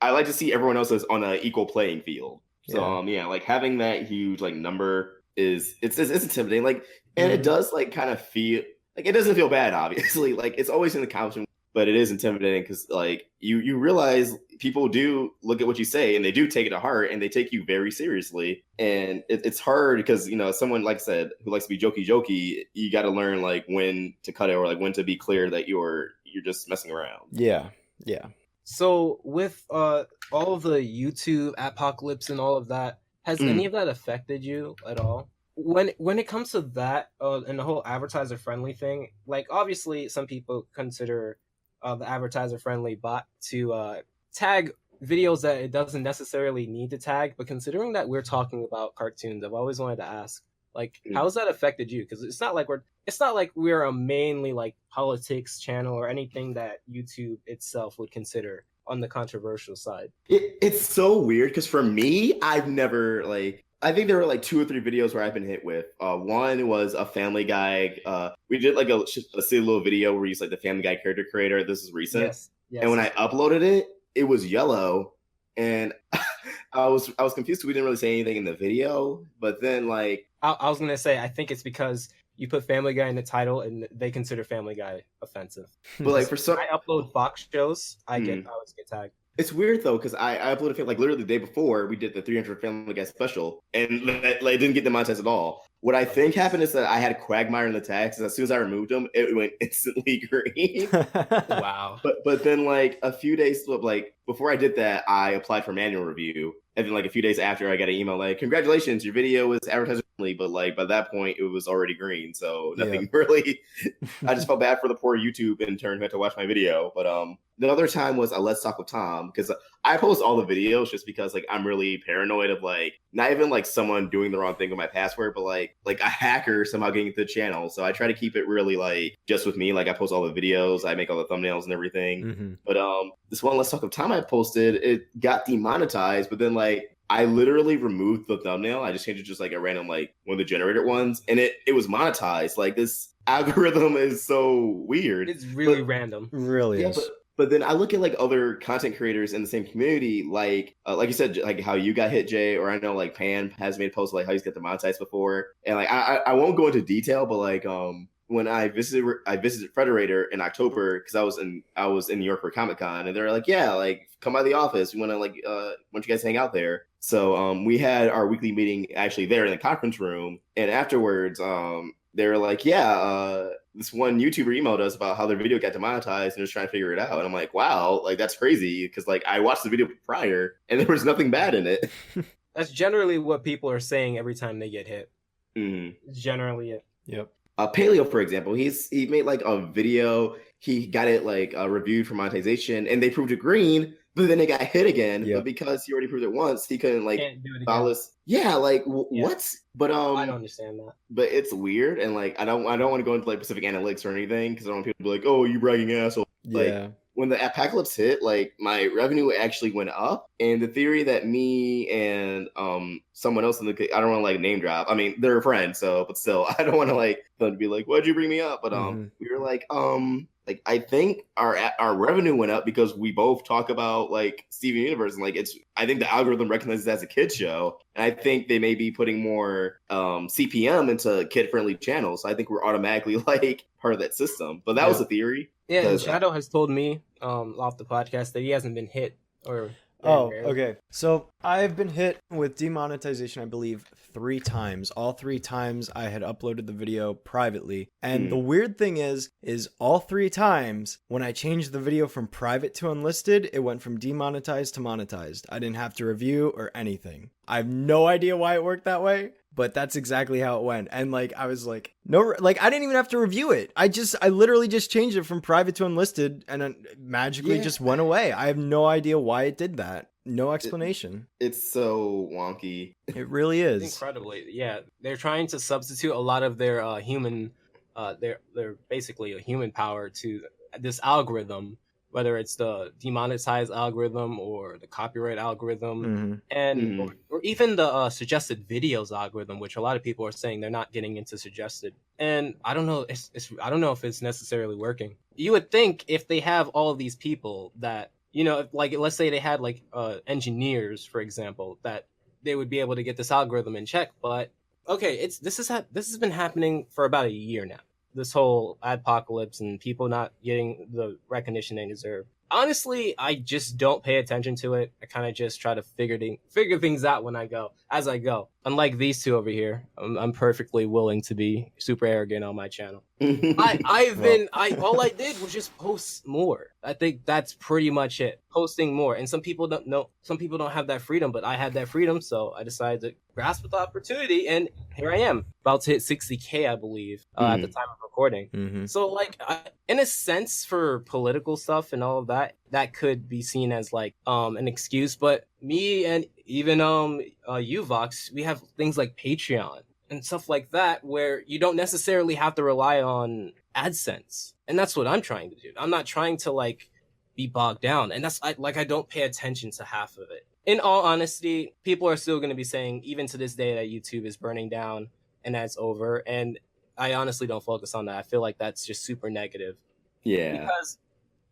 I like to see everyone else as on an equal playing field. So yeah, like having that huge like number it's intimidating. Like, and it does like kind of feel like it doesn't feel bad, obviously. Like it's always in the couch, but it is intimidating because like you realize people do look at what you say and they do take it to heart and they take you very seriously. And it's hard because, you know, someone, like I said, who likes to be jokey, you got to learn like when to cut it or like when to be clear that you're just messing around. Yeah. So with all of the YouTube apocalypse and all of that, has any of that affected you at all? When it comes to that and the whole advertiser friendly thing, like obviously some people consider the advertiser friendly bot to tag videos that it doesn't necessarily need to tag, but considering that we're talking about cartoons, I've always wanted to ask, like, how's that affected you? Because it's not like we're a mainly like politics channel or anything that YouTube itself would consider on the controversial side. It's so weird because for me, I've never like. I think there were like 2 or 3 videos where I've been hit with. One was a Family Guy. We did like a silly little video where he's like the Family Guy character creator. This is recent. Yes. And when I uploaded it, it was yellow, and I was confused because we didn't really say anything in the video. But then like I was gonna say, I think it's because you put Family Guy in the title and they consider Family Guy offensive. But like for some, I upload Fox shows, I always get tagged. It's weird though, because I uploaded like literally the day before we did the 300 Family Guy special, and like didn't get demonetized at all. What I think happened is that I had Quagmire in the tags, and as soon as I removed them, it went instantly green. Wow. But then like a few days, like before I did that, I applied for manual review, and then like a few days after, I got an email like, "Congratulations, your video was advertiser friendly," but like by that point, it was already green, so nothing really. I just felt bad for the poor YouTube intern who had to watch my video. But the other time was a Let's Talk with Tom, because I post all the videos just because like I'm really paranoid of like not even like someone doing the wrong thing with my password, but like a hacker somehow getting into the channel. So I try to keep it really like just with me. Like I post all the videos, I make all the thumbnails and everything. But this one Let's Talk with Tom I posted, it got demonetized, but then like I literally removed the thumbnail. I just changed it just like a random like one of the generated ones, and it was monetized. Like this algorithm is so weird. It's really random. Really is. But then I look at like other content creators in the same community, like you said, like how you got hit, Jay, or I know like Pan has made posts like how he's got demonetized before, and like I won't go into detail, but like when I visited Frederator in October because I was in New York for Comic-Con, and they're like, yeah, like come by the office, we want to like want you guys to hang out there. So we had our weekly meeting actually there in the conference room, and afterwards they were like, yeah, this one YouTuber emailed us about how their video got demonetized and was trying to figure it out. And I'm like, wow, like that's crazy. Because like I watched the video prior and there was nothing bad in it. That's generally what people are saying every time they get hit. It's generally it. Yep. Paleo, for example, he made like a video. He got it like reviewed for monetization and they proved it green. But then it got hit again. But because he already proved it once, he couldn't like follow this. Yeah, like what? But I don't understand that. But it's weird, and like I don't want to go into like specific analytics or anything because I don't want people to be like, "Oh, you bragging asshole." Like when the apocalypse hit, like my revenue actually went up, and the theory that me and someone else in the I don't want to like name drop. I mean, they're friends, so but still, I don't want to like them to be like, "Why'd you bring me up?" But we were like, like I think our revenue went up because we both talk about like Steven Universe, and like I think the algorithm recognizes it as a kid show, and I think they may be putting more CPM into kid friendly channels. So I think we're automatically like part of that system. But that was a theory. Yeah, and Shadow has told me off the podcast that he hasn't been hit or. Oh, okay. So I've been hit with demonetization, I believe, 3 times. All 3 times I had uploaded the video privately. And the weird thing is all 3 times when I changed the video from private to unlisted, it went from demonetized to monetized. I didn't have to review or anything. I have no idea why it worked that way, but that's exactly how it went. And like, I was like, no, like I didn't even have to review it. I literally just changed it from private to unlisted, and it magically just went away. I have no idea why it did that. No explanation. It's so wonky. It really is. Incredibly. Yeah. They're trying to substitute a lot of their human, they're basically a human power to this algorithm, whether it's the demonetized algorithm or the copyright algorithm, and or even the suggested videos algorithm, which a lot of people are saying they're not getting into suggested. And I don't know, I don't know if it's necessarily working. You would think if they have all of these people that, you know, like let's say they had like engineers, for example, that they would be able to get this algorithm in check. But okay, this has been happening for about a year now. This whole adpocalypse and people not getting the recognition they deserve. Honestly, I just don't pay attention to it. I kind of just try to figure things out as I go. Unlike these two over here, I'm perfectly willing to be super arrogant on my channel. All I did was just post more. I think that's pretty much it. Posting more. And some people don't have that freedom, but I had that freedom, so I decided to grasp the opportunity, and here I am, about to hit 60K, I believe, at the time of recording. So like, in a sense, for political stuff and all of that, that could be seen as like an excuse, but me and even you, Vox, we have things like Patreon and stuff like that where you don't necessarily have to rely on AdSense, and that's what I'm trying to do. I'm not trying to like be bogged down, and I don't pay attention to half of it. In all honesty, people are still going to be saying, even to this day, that YouTube is burning down and that's over, and I honestly don't focus on that. I feel like that's just super negative. Yeah.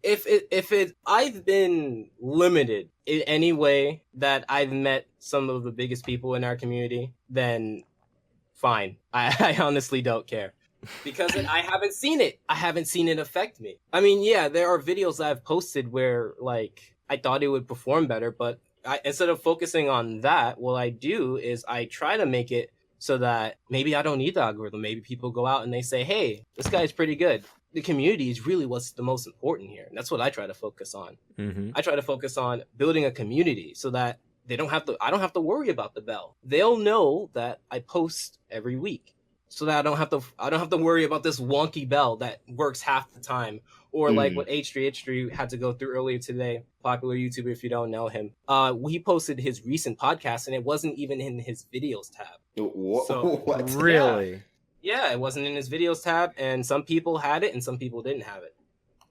Because I've been limited in any way that I've met some of the biggest people in our community, then fine. I honestly don't care. Because I haven't seen it. I haven't seen it affect me. I mean, yeah, there are videos I've posted where, like, I thought it would perform better, but instead of focusing on that, what I do is I try to make it so that maybe I don't need the algorithm. Maybe people go out and they say, hey, this guy's pretty good. The community is really what's the most important here. And that's what I try to focus on. I try to focus on building a community so that I don't have to worry about the bell. They'll know that I post every week. So that I don't have to worry about this wonky bell that works half the time, or like what H3 had to go through earlier today. Popular YouTuber, if you don't know him, he posted his recent podcast, and it wasn't even in his videos tab. What? Really? Yeah, it wasn't in his videos tab, and some people had it, and some people didn't have it.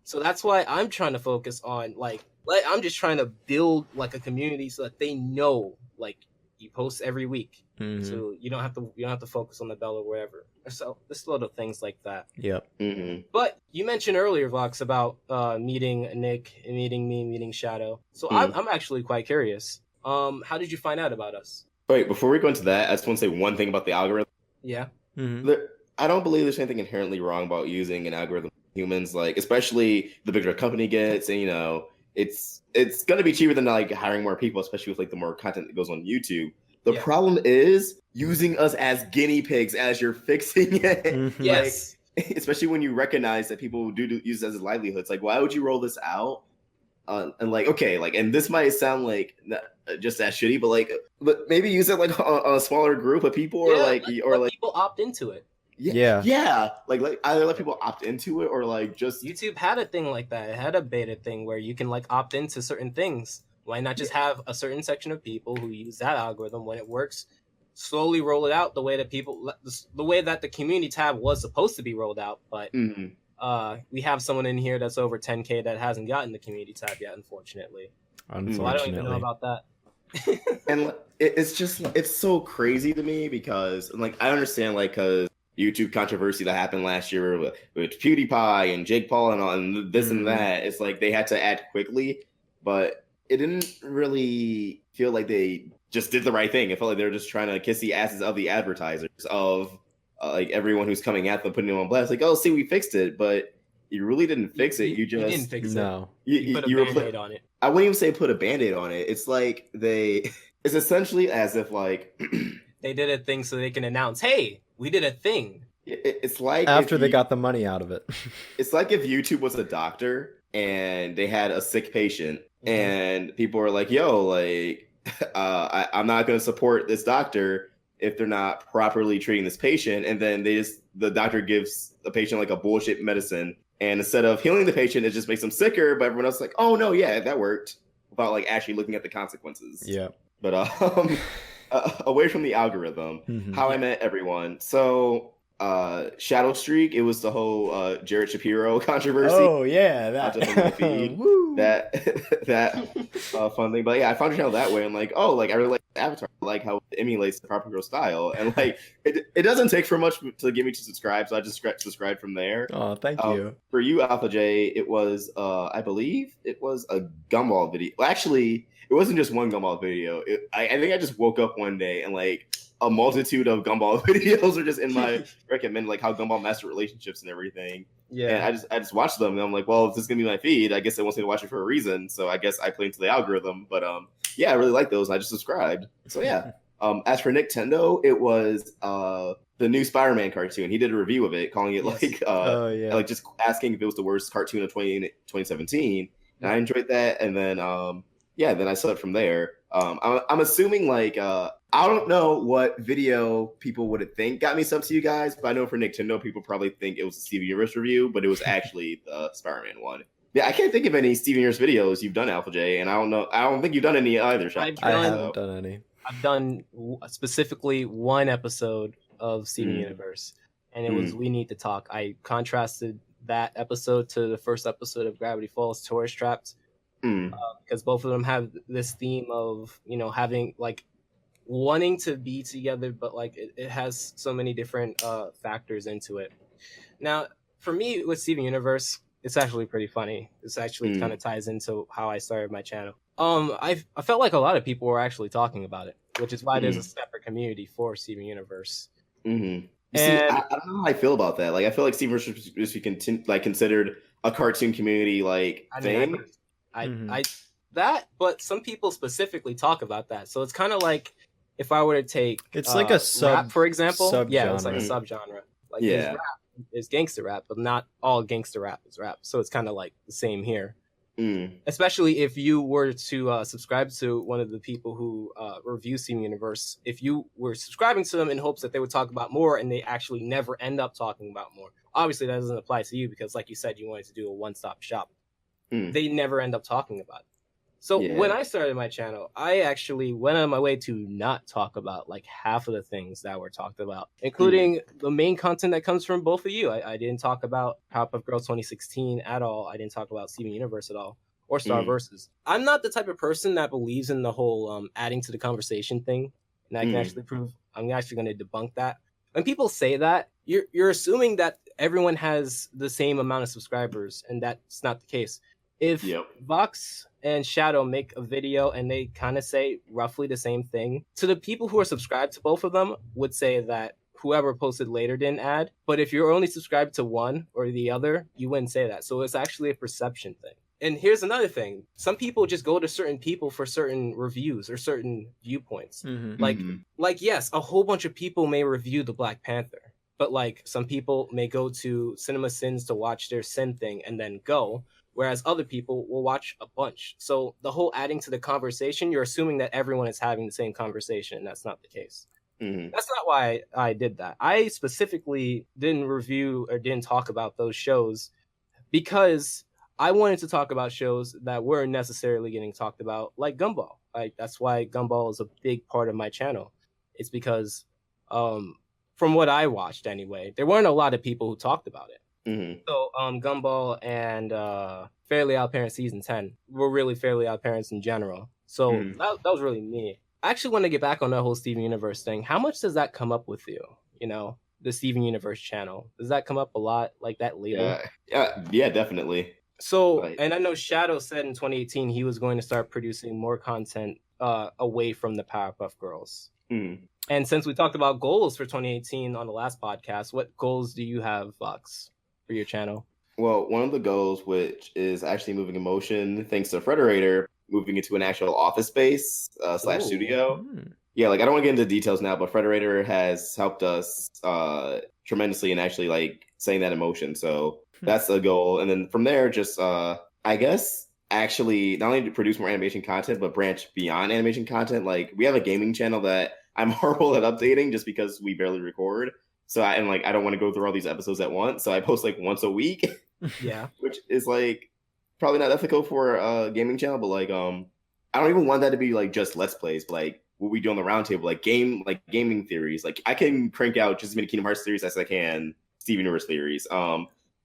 So that's why I'm trying to focus on I'm just trying to build like a community so that they know like you post every week. So you don't have to focus on the bell or whatever. So just little things like that. Yep. But you mentioned earlier, Vox, about meeting Nick, meeting me, meeting Shadow. So I'm actually quite curious. How did you find out about us? Wait, before we go into that, I just want to say one thing about the algorithm. Yeah. I don't believe there's anything inherently wrong about using an algorithm for humans, like especially the bigger a company gets, and you know, it's gonna be cheaper than like hiring more people, especially with like the more content that goes on YouTube. The problem is using us as guinea pigs as you're fixing it. Yes. Like, especially when you recognize that people do use it as livelihoods. Like, why would you roll this out? And like, okay, like, and this might sound like just as shitty, but maybe use it like on a smaller group of people, or let people opt into it. Yeah. Like either let people opt into it, or like just YouTube had a thing like that. It had a beta thing where you can like opt into certain things. Why not just have a certain section of people who use that algorithm when it works, slowly roll it out the way that the community tab was supposed to be rolled out. But we have someone in here that's over 10K that hasn't gotten the community tab yet, unfortunately. So I don't even know about that. And it's so crazy to me because like I understand, like, because YouTube controversy that happened last year with PewDiePie and Jake Paul and all, and this and that. It's like they had to act quickly, but it didn't really feel like they just did the right thing. It felt like they were just trying to kiss the asses of the advertisers, of like everyone who's coming at them, putting them on blast. Like, oh, see, we fixed it, but you really didn't fix it. You just didn't fix no. it. You put a Band-Aid on it. I wouldn't even say put a Band-Aid on it. It's like it's essentially as if like they did a thing so they can announce, hey, we did a thing. It's like after they got the money out of it. It's like if YouTube was a doctor and they had a sick patient and people were like, yo, like, I'm not going to support this doctor if they're not properly treating this patient. And then the doctor gives the patient like a bullshit medicine. And instead of healing the patient, it just makes them sicker. But everyone else is like, oh, no, yeah, that worked. Without like actually looking at the consequences. Yeah. But away from the algorithm, How I Met Everyone. So Shadow Streak, it was the whole Jared Shapiro controversy. Oh yeah, that fun thing. But yeah, I found your channel that way. I'm like, oh, like I really like Avatar. I like how it emulates the proper girl style, and like it doesn't take for much to get me to subscribe, so I just subscribed from there. Oh, thank you. For you, Alpha J, it was I believe it was a Gumball video. Well, actually, it wasn't just one Gumball video. I think I just woke up one day and like a multitude of Gumball videos are just in my recommend, like how Gumball master relationships and everything. Yeah, and I just watched them and I'm like, well, if this is gonna be my feed, I guess it wants me to watch it for a reason. So I guess I play into the algorithm. But yeah, I really like those. And I just subscribed. So yeah. As for Nintendo, it was the new Spider-Man cartoon. He did a review of it, calling it like just asking if it was the worst cartoon of 2017. And I enjoyed that. And then then I saw it from there. I'm assuming like I don't know what video people would think got me subbed to you guys, but I know for Nintendo people probably think it was a Steven Universe review, but it was actually the Spider-Man one. Yeah, I can't think of any Steven Universe videos you've done, Alpha J, and I don't think you've done any either. I haven't done any. I've done specifically one episode of Steven Universe, and it was We Need to Talk. I contrasted that episode to the first episode of Gravity Falls, Tourist Trapped, because both of them have this theme of, you know, having like wanting to be together, but like it has so many different factors into it. Now, for me with Steven Universe, it's actually pretty funny. This actually kind of ties into how I started my channel. I felt like a lot of people were actually talking about it, which is why there's a separate community for Steven Universe. And see, I don't know how I feel about that. Like, I feel like Steven Universe should be considered a cartoon community like thing. But some people specifically talk about that. So it's kind of like if I were to take like a rap, for example. Sub-genre. It's like a subgenre. Like rap is gangster rap, but not all gangster rap is rap. So it's kind of like the same here. Especially if you were to subscribe to one of the people who review Steven Universe, if you were subscribing to them in hopes that they would talk about more and they actually never end up talking about more. Obviously, that doesn't apply to you because, like you said, you wanted to do a one-stop shop. They never end up talking about it. So when I started my channel, I actually went on my way to not talk about like half of the things that were talked about, including the main content that comes from both of you. I didn't talk about Powerpuff Girls 2016 at all. I didn't talk about Steven Universe at all, or Star Versus. I'm not the type of person that believes in the whole adding to the conversation thing, and I can actually prove. I'm actually going to debunk that. When people say that, you're assuming that everyone has the same amount of subscribers, and that's not the case. If Vox and Shadow make a video and they kind of say roughly the same thing, to the people who are subscribed to both of them would say that whoever posted later didn't add. But if you're only subscribed to one or the other, you wouldn't say that. So it's actually a perception thing. And here's another thing. Some people just go to certain people for certain reviews or certain viewpoints. Like, yes, a whole bunch of people may review the Black Panther, but like some people may go to Cinema Sins to watch their Sin thing and then go, whereas other people will watch a bunch. So the whole adding to the conversation, you're assuming that everyone is having the same conversation, and that's not the case. That's not why I did that. I specifically didn't review or didn't talk about those shows because I wanted to talk about shows that weren't necessarily getting talked about, like Gumball. That's why Gumball is a big part of my channel. It's because, from what I watched anyway, there weren't a lot of people who talked about it. So Gumball and Fairly Odd Parents Season 10 were really Fairly Odd Parents in general. So that was really me. I actually want to get back on that whole Steven Universe thing. How much does that come up with you? You know, the Steven Universe channel. Does that come up a lot, like that label? Yeah, definitely. So, Like, and I know Shadow said in 2018 he was going to start producing more content away from the Powerpuff Girls. And since we talked about goals for 2018 on the last podcast, what goals do you have, Vox, for your channel? well, one of the goals, which is actually moving in motion, thanks to Frederator, moving into an actual office space / studio. Yeah, like I don't want to get into details now, but Frederator has helped us tremendously in actually like setting that in motion. So that's a goal. And then from there, just I guess actually not only to produce more animation content, but branch beyond animation content. Like we have a gaming channel that I'm horrible at updating just because we barely record. So I don't want to go through all these episodes at once. So I post like once a week. Yeah. Which is like probably not ethical for a gaming channel, but like I don't even want that to be like just let's plays, but like what we do on the roundtable, like gaming theories. Like I can crank out just as many Kingdom Hearts theories as I can Steven Universe theories.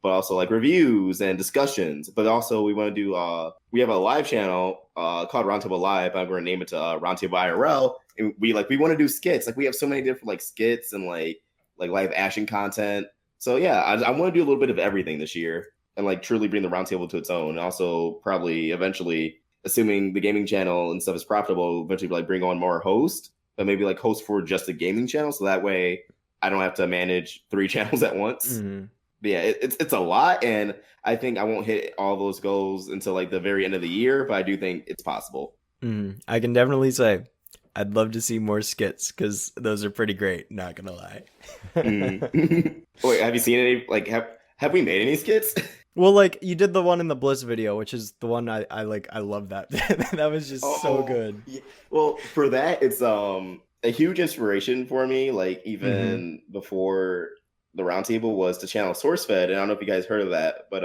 But also like reviews and discussions. But also we want to do we have a live channel called Roundtable Live. I'm going to name it to Roundtable IRL. And we want to do skits. Like we have so many different like skits and like live action content. So yeah, I want to do a little bit of everything this year and like truly bring the roundtable to its own. And also probably eventually, assuming the gaming channel and stuff is profitable, eventually like bring on more hosts, but maybe like host for just the gaming channel. So that way I don't have to manage 3 channels at once. But yeah, it's a lot. And I think I won't hit all those goals until like the very end of the year, but I do think it's possible. I can definitely say I'd love to see more skits because those are pretty great. Not gonna lie. Wait, have you seen any? Like, have we made any skits? Well, like you did the one in the Bliss video, which is the one I like. I love that. That was just so good. Yeah. Well, for that, it's a huge inspiration for me. Like even before the roundtable was the channel SourceFed, and I don't know if you guys heard of that, but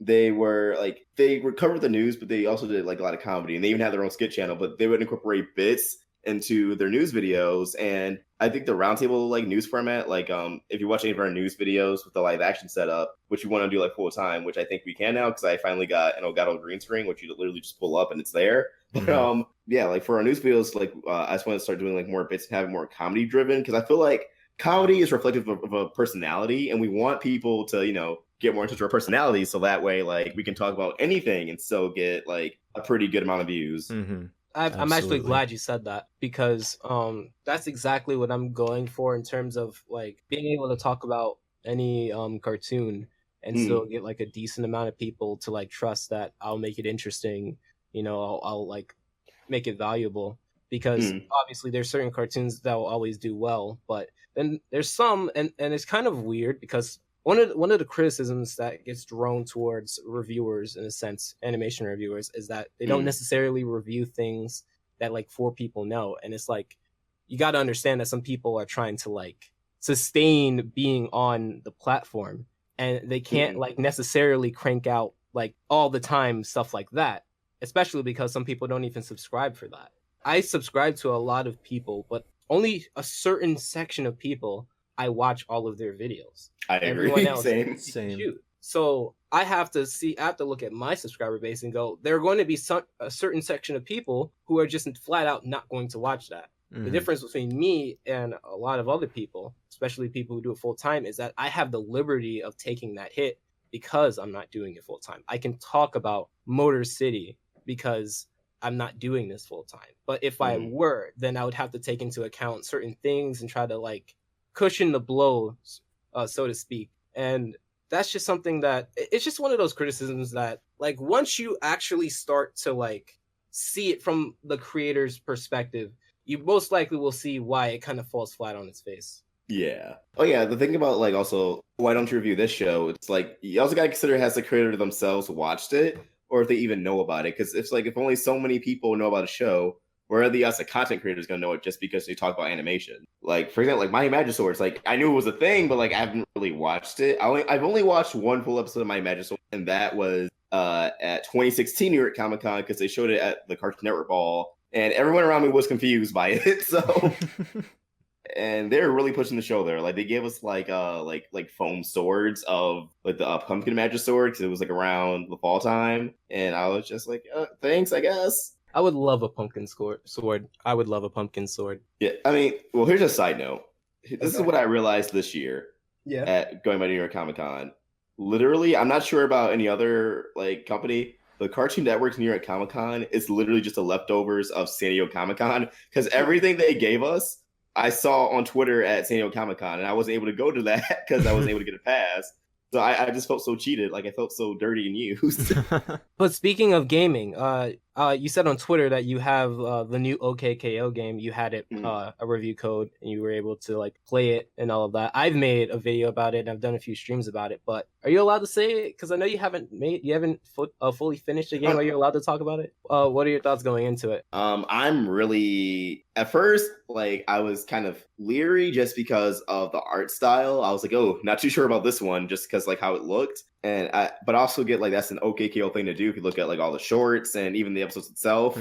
they covered the news, but they also did like a lot of comedy, and they even had their own skit channel, but they would incorporate bits into their news videos. And I think the roundtable like news format, like if you watch any of our news videos with the live action setup, which we want to do like full time, which I think we can now because I finally got an Elgato green screen, which you literally just pull up and it's there. But yeah, like for our news videos, like I just want to start doing like more bits and having more comedy driven, because I feel like comedy is reflective of a personality, and we want people to get more in touch with our personalities, so that way like we can talk about anything and still get like a pretty good amount of views. I'm actually glad you said that, because that's exactly what I'm going for in terms of like being able to talk about any cartoon and still get like a decent amount of people to like trust that I'll make it interesting, I'll like make it valuable, because obviously there's certain cartoons that will always do well, but then there's some, and it's kind of weird because one of the criticisms that gets thrown towards reviewers, in a sense, animation reviewers, is that they don't necessarily review things that like 4 people know. And it's like, you got to understand that some people are trying to like sustain being on the platform, and they can't like necessarily crank out like all the time stuff like that, especially because some people don't even subscribe for that. I subscribe to a lot of people, but only a certain section of people I watch all of their videos. I agree. Everyone else, Same. shoot. So I have to look at my subscriber base and go, there are going to be a certain section of people who are just flat out not going to watch that. The difference between me and a lot of other people, especially people who do it full time, is that I have the liberty of taking that hit because I'm not doing it full time. I can talk about Motor City because I'm not doing this full time. But if I were, then I would have to take into account certain things and try to like cushion the blow, so to speak. And that's just something that it's just one of those criticisms that like once you actually start to like see it from the creator's perspective, you most likely will see why it kind of falls flat on its face. Yeah. Oh yeah, the thing about like also why don't you review this show, it's like you also gotta consider, has the creator themselves watched it, or if they even know about it. Because it's like if only so many people know about a show, where are the us, the content creators, gonna know it just because they talk about animation? Like for example, like My Magiswords, like I knew it was a thing, but like I haven't really watched it. I've only watched one full episode of My Magiswords, and that was at 2016 New York Comic Con, because they showed it at the Cartoon Network ball, and everyone around me was confused by it. So and they're really pushing the show there. Like they gave us like foam swords of like the Pumpkin Magisword, because it was like around the fall time, and I was just like, thanks, I guess. I would love a pumpkin sword. I would love a pumpkin sword. Yeah, I mean, well, here's a side note. This is what I realized this year Yeah. at going by New York Comic Con. Literally, I'm not sure about any other like company, but Cartoon Network's New York Comic Con is literally just the leftovers of San Diego Comic Con because everything they gave us, I saw on Twitter at San Diego Comic Con, and I wasn't able to go to that because I wasn't able to get a pass. So I just felt so cheated, like I felt so dirty and used. But speaking of gaming, you said on Twitter that you have the new OKKO game. You had it a review code, and you were able to like play it and all of that. I've made a video about it, and I've done a few streams about it. But are you allowed to say it? Because I know you haven't fully finished the game. Are you allowed to talk about it? What are your thoughts going into it? I'm really at first like I was kind of leery just because of the art style. I was like, oh, not too sure about this one, just because like how it looked. But I also get like that's an OKKO thing to do if you look at like all the shorts and even the episodes itself.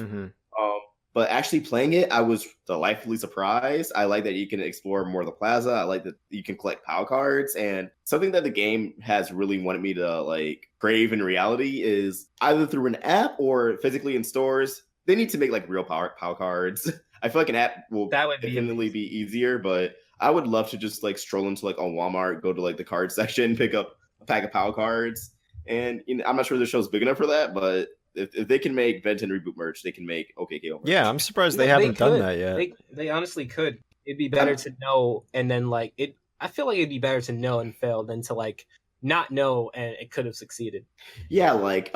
But actually playing it, I was delightfully surprised. I like that you can explore more of the plaza. I like that you can collect POW cards. And something that the game has really wanted me to like crave in reality is either through an app or physically in stores. They need to make like real POW cards. I feel like an app will definitely be easier, but I would love to just like stroll into like a Walmart, go to like the card section, pick up a pack of POW cards. And I'm not sure the show's big enough for that, but if they can make Benton Reboot merch, they can make OKKO merch. Yeah, I'm surprised they haven't done that yet. They honestly could. It'd be better to know and then like it. I feel like it'd be better to know and fail than to like not know and it could have succeeded. Yeah, like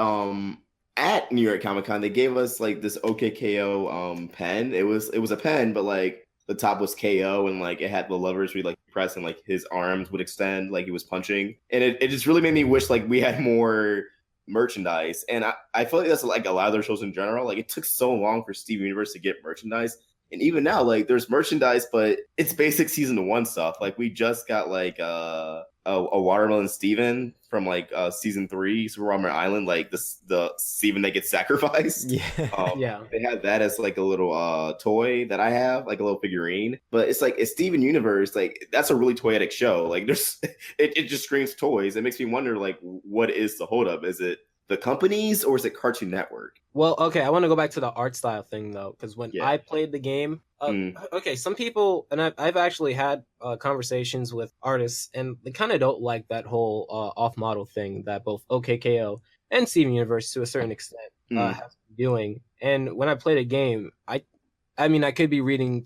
at New York Comic Con, they gave us like this OKKO pen. It was a pen, but like the top was KO and like it had the levers we like press and like his arms would extend like he was punching. And it just really made me wish like we had more merchandise. And I feel like that's like a lot of their shows in general. Like it took so long for Steven Universe to get merchandise. And even now, like there's merchandise, but it's basic season 1 stuff. Like we just got like a Watermelon Steven from like season 3, Super Watermelon Island, like the Steven that gets sacrificed. Yeah. They had that as like a little toy that I have, like a little figurine. But it's like it's Steven Universe, like that's a really toyetic show. Like there's it just screams toys. It makes me wonder like what is the holdup? Is it the companies or is it Cartoon Network? Well, okay, I want to go back to the art style thing though, because when I played the game, okay, some people, and I've actually had conversations with artists, and they kind of don't like that whole off-model thing that both OKKO and Steven Universe, to a certain extent, have been doing. And when I played a game, I mean, I could be reading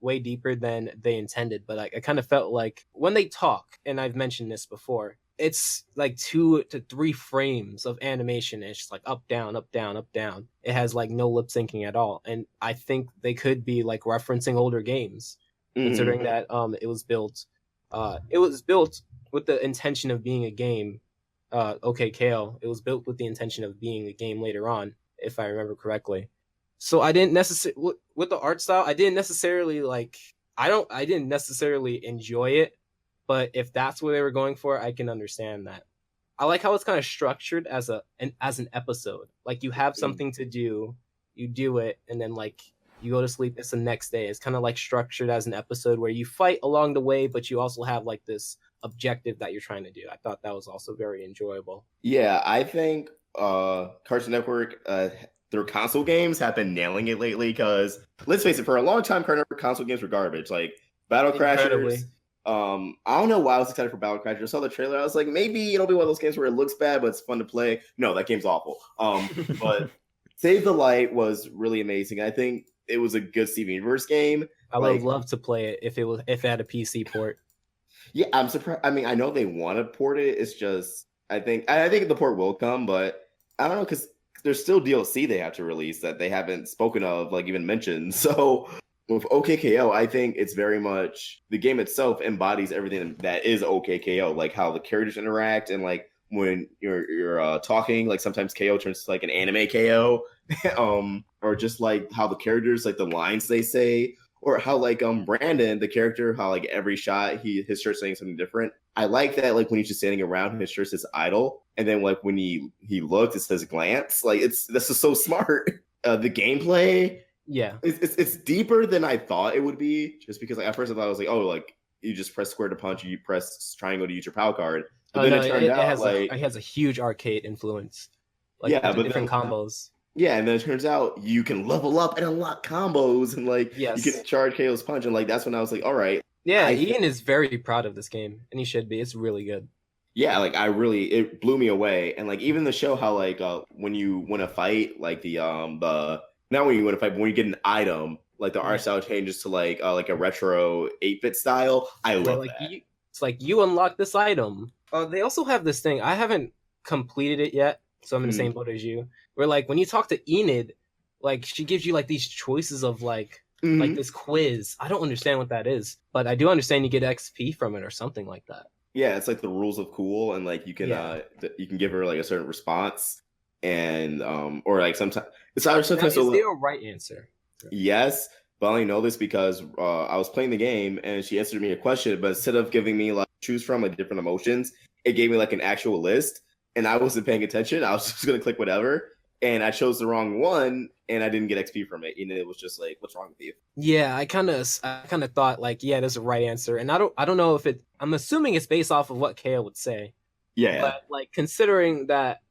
way deeper than they intended, but I kind of felt like when they talk, and I've mentioned this before, it's like 2 to 3 frames of animation. And it's just like up, down, up, down, up, down. It has like no lip syncing at all. And I think they could be like referencing older games, considering that it was built with the intention of being a game. OKKO, it was built with the intention of being a game later on, if I remember correctly. So I didn't necessarily with the art style. I didn't necessarily enjoy it. But if that's what they were going for, I can understand that. I like how it's kind of structured as an episode. Like you have something to do, you do it, and then like you go to sleep. It's the next day. It's kind of like structured as an episode where you fight along the way, but you also have like this objective that you're trying to do. I thought that was also very enjoyable. Yeah, I think Cartoon Network their console games have been nailing it lately because let's face it, for a long time, Cartoon Network console games were garbage. Like Battle Crashers. I don't know why I was excited for Battle Crashers. I saw the trailer. I was like, maybe it'll be one of those games where it looks bad, but it's fun to play. No, that game's awful. But Save the Light was really amazing. I think it was a good Steven Universe game. I would love to play it if it had a PC port. Yeah, I'm surprised. I mean, I know they want to port it. It's just I think the port will come, but I don't know because there's still DLC they have to release that they haven't spoken of, like even mentioned. So with OKKO, I think it's very much the game itself embodies everything that is OKKO, like how the characters interact and like when you're talking, like sometimes KO turns to like an anime KO, or just like how the characters, like the lines they say, or how like Brandon, the character, how like every shot his shirt's saying something different. I like that, like when he's just standing around, his shirt says idle, and then like when he looks, it says glance. Like this is so smart. The gameplay. Yeah, it's deeper than I thought it would be. Just because like, at first I thought it was like, oh, like you just press square to punch, you press triangle to use your POW card. But then it turned out it has a huge arcade influence. Like different combos. Yeah, and then it turns out you can level up and unlock combos, and like you can charge KO's punch, and like that's when I was like, all right, Yeah, Ian is very proud of this game, and he should be. It's really good. Yeah, like it blew me away. And like even the show how like when you win a fight, like the not when you win a fight, but when you get an item, like the art style changes to like a retro 8-bit style. I love like that. It's like you unlock this item. They also have this thing. I haven't completed it yet, so I'm in the same boat as you. Where like when you talk to Enid, like she gives you like these choices of like this quiz. I don't understand what that is, but I do understand you get XP from it or something like that. Yeah, it's like the rules of cool, and like you can give her like a certain response, and or like sometimes it's either sometimes is there a right answer? Yes, but I only know this because I was playing the game and she answered me a question, but instead of giving me like choose from like different emotions, it gave me like an actual list, and I wasn't paying attention. I was just gonna click whatever, and I chose the wrong one, and I didn't get XP from it, and it was just like, what's wrong with you? Yeah, I kind of thought like, yeah, there's a right answer, and I don't know if it. I'm assuming it's based off of what KO would say. Yeah, but like considering that,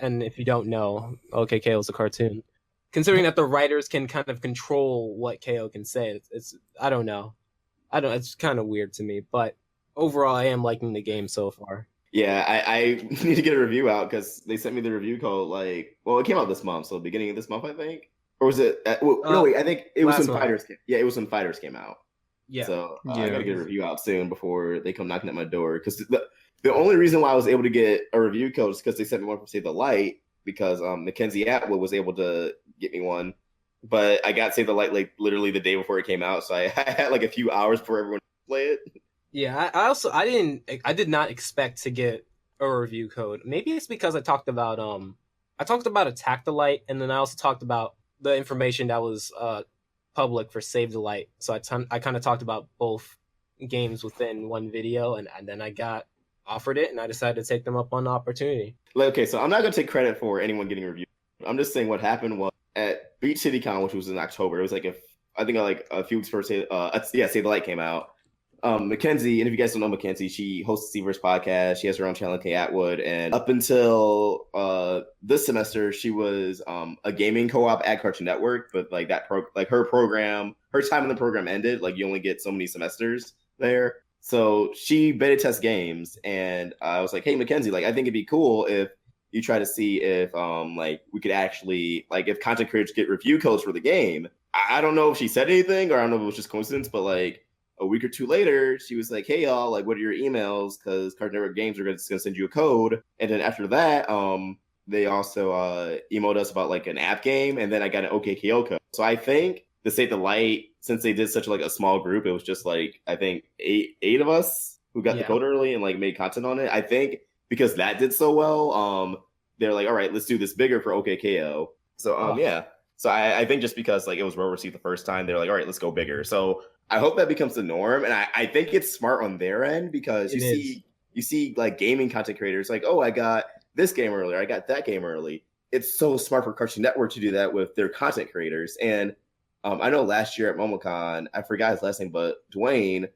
and if you don't know, OK KO is a cartoon. Considering that the writers can kind of control what KO can say, it's I don't know, it's kind of weird to me, but overall, I am liking the game so far. Yeah, I need to get a review out because they sent me the review code like, well, it came out this month, so beginning of this month, I think. Or was it? No, wait, I think it was when Fighters came. Yeah, it was when Fighters came out. Yeah. So I gotta get a review out soon before they come knocking at my door. Because the only reason why I was able to get a review code is because they sent me one from Save the Light. Because Mackenzie Atwood was able to get me one, but I got Save the Light like literally the day before it came out, so I had like a few hours before everyone could play it. Yeah, I did not expect to get a review code. Maybe it's because I talked about Attack the Light, and then I also talked about the information that was public for Save the Light. So I kind of talked about both games within one video, and then I got offered it, and I decided to take them up on the opportunity. Okay, so I'm not gonna take credit for anyone getting a review. I'm just saying what happened was at Beach City Con, which was in October. It was like I think like a few weeks before Save the Light came out. Mackenzie, and if you guys don't know Mackenzie, she hosts the Seaverse podcast. She has her own channel, K Atwood, and up until this semester, she was a gaming co-op at Cartoon Network. But like her time in the program ended. Like you only get so many semesters there. So she beta test games, and I was like, "Hey, Mackenzie, like I think it'd be cool if you try to see if like we could actually like if content creators get review codes for the game." I don't know if she said anything, or I don't know if it was just coincidence, but like a week or two later, she was like, "Hey, y'all, like what are your emails? Because Cartoon Network Games are gonna send you a code." And then after that, they also emailed us about like an app game, and then I got an OKKO code. So I think the Save the Light, since they did such like a small group, it was just like I think eight of us who got the code early and like made content on it. I think because that did so well, they're like, all right, let's do this bigger for OKKO. So yeah. So I think just because like it was well received the first time, they're like, all right, let's go bigger. So I hope that becomes the norm, and I think it's smart on their end because you see like gaming content creators like, oh, I got this game earlier, I got that game early. It's so smart for Cartoon Network to do that with their content creators. And I know last year at MomoCon, I forgot his last name, but Dwayne,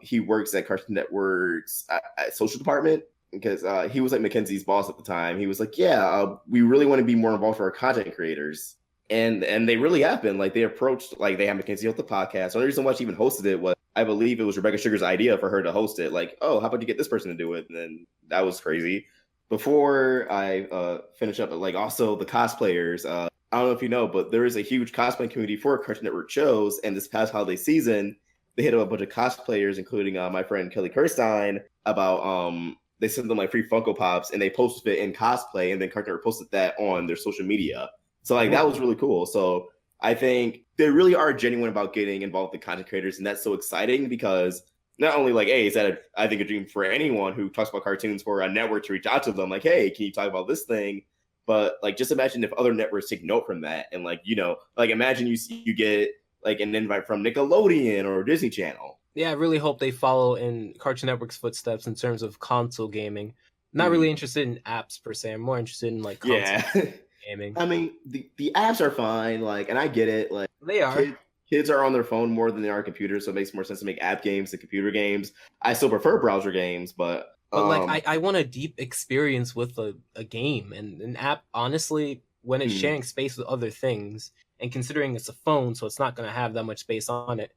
he works at Cartoon Network's social department because he was like Mackenzie's boss at the time. He was like, yeah, we really want to be more involved for our content creators. And they really have been. Like they approached, like they had Mackenzie host the podcast. The only reason why she even hosted it was, I believe it was Rebecca Sugar's idea for her to host it. Like, oh, how about you get this person to do it? And then that was crazy. Before I finish up, like also the cosplayers, I don't know if you know, but there is a huge cosplay community for Cartoon Network shows. And this past holiday season, they hit up a bunch of cosplayers, including my friend Kelly Kirstein, about they sent them like free Funko Pops, and they posted it in cosplay, and then Cartoon Network posted that on their social media. So like that was really cool. So I think they really are genuine about getting involved with the content creators, and that's so exciting because not only like, hey, is that I think a dream for anyone who talks about cartoons for a network to reach out to them, like, hey, can you talk about this thing? But like, just imagine if other networks take note from that, and like, you know, like imagine you get like an invite from Nickelodeon or Disney Channel. Yeah, I really hope they follow in Cartoon Network's footsteps in terms of console gaming. I'm not really interested in apps per se. I'm more interested in like console gaming. I mean, the apps are fine, like, and I get it. Like they are. Kids are on their phone more than they are computers, so it makes more sense to make app games than computer games. I still prefer browser games, but like I want a deep experience with a game, and an app, honestly, when it's sharing space with other things, and considering it's a phone, so it's not going to have that much space on it,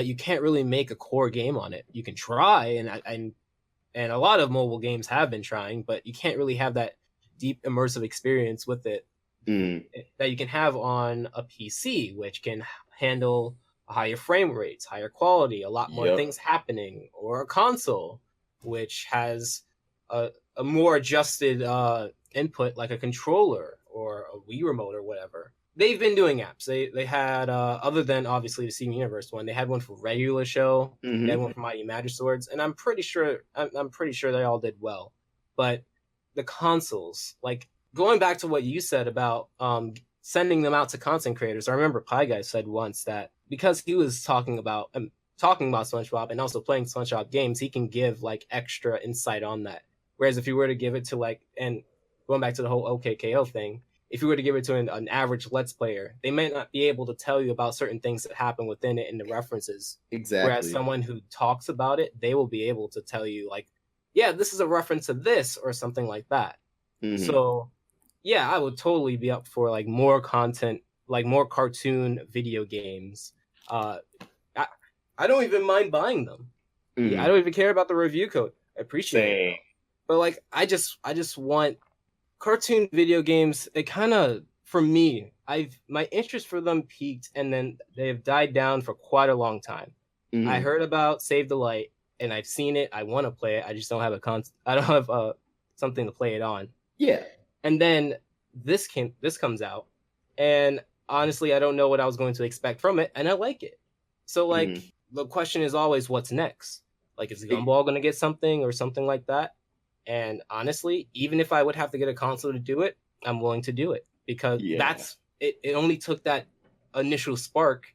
you can't really make a core game on it. You can try, and a lot of mobile games have been trying, but you can't really have that deep immersive experience with it that you can have on a PC, which can handle higher frame rates, higher quality, a lot more things happening, or a console, which has a more adjusted input, like a controller or a Wii remote or whatever. They've been doing apps. They had other than obviously the Steam Universe one, they had one for regular show. They had one for Mighty Magic Swords, and I'm pretty sure they all did well. But the consoles, like going back to what you said about sending them out to content creators, I remember Pie Guy said once that because he was talking about SpongeBob and also playing SpongeBob games, he can give like extra insight on that. Whereas if you were to give it to and going back to the whole OKKO thing, if you were to give it to an average Let's Player, they might not be able to tell you about certain things that happen within it and the references. Exactly. Whereas someone who talks about it, they will be able to tell you like, yeah, this is a reference to this or something like that. So yeah, I would totally be up for like more content, like more cartoon video games. I don't even mind buying them. I don't even care about the review code. I appreciate it. But like, I just want cartoon video games. It kind of, for me, my interest for them peaked and then they've died down for quite a long time. I heard about Save the Light and I've seen it. I want to play it. I just don't have I don't have something to play it on. Yeah. And then this comes out, and honestly, I don't know what I was going to expect from it, and I like it. So like, the question is always, what's next? Like, is Gumball going to get something or something like that? And honestly, even if I would have to get a console to do it, I'm willing to do it because that's it. It only took that initial spark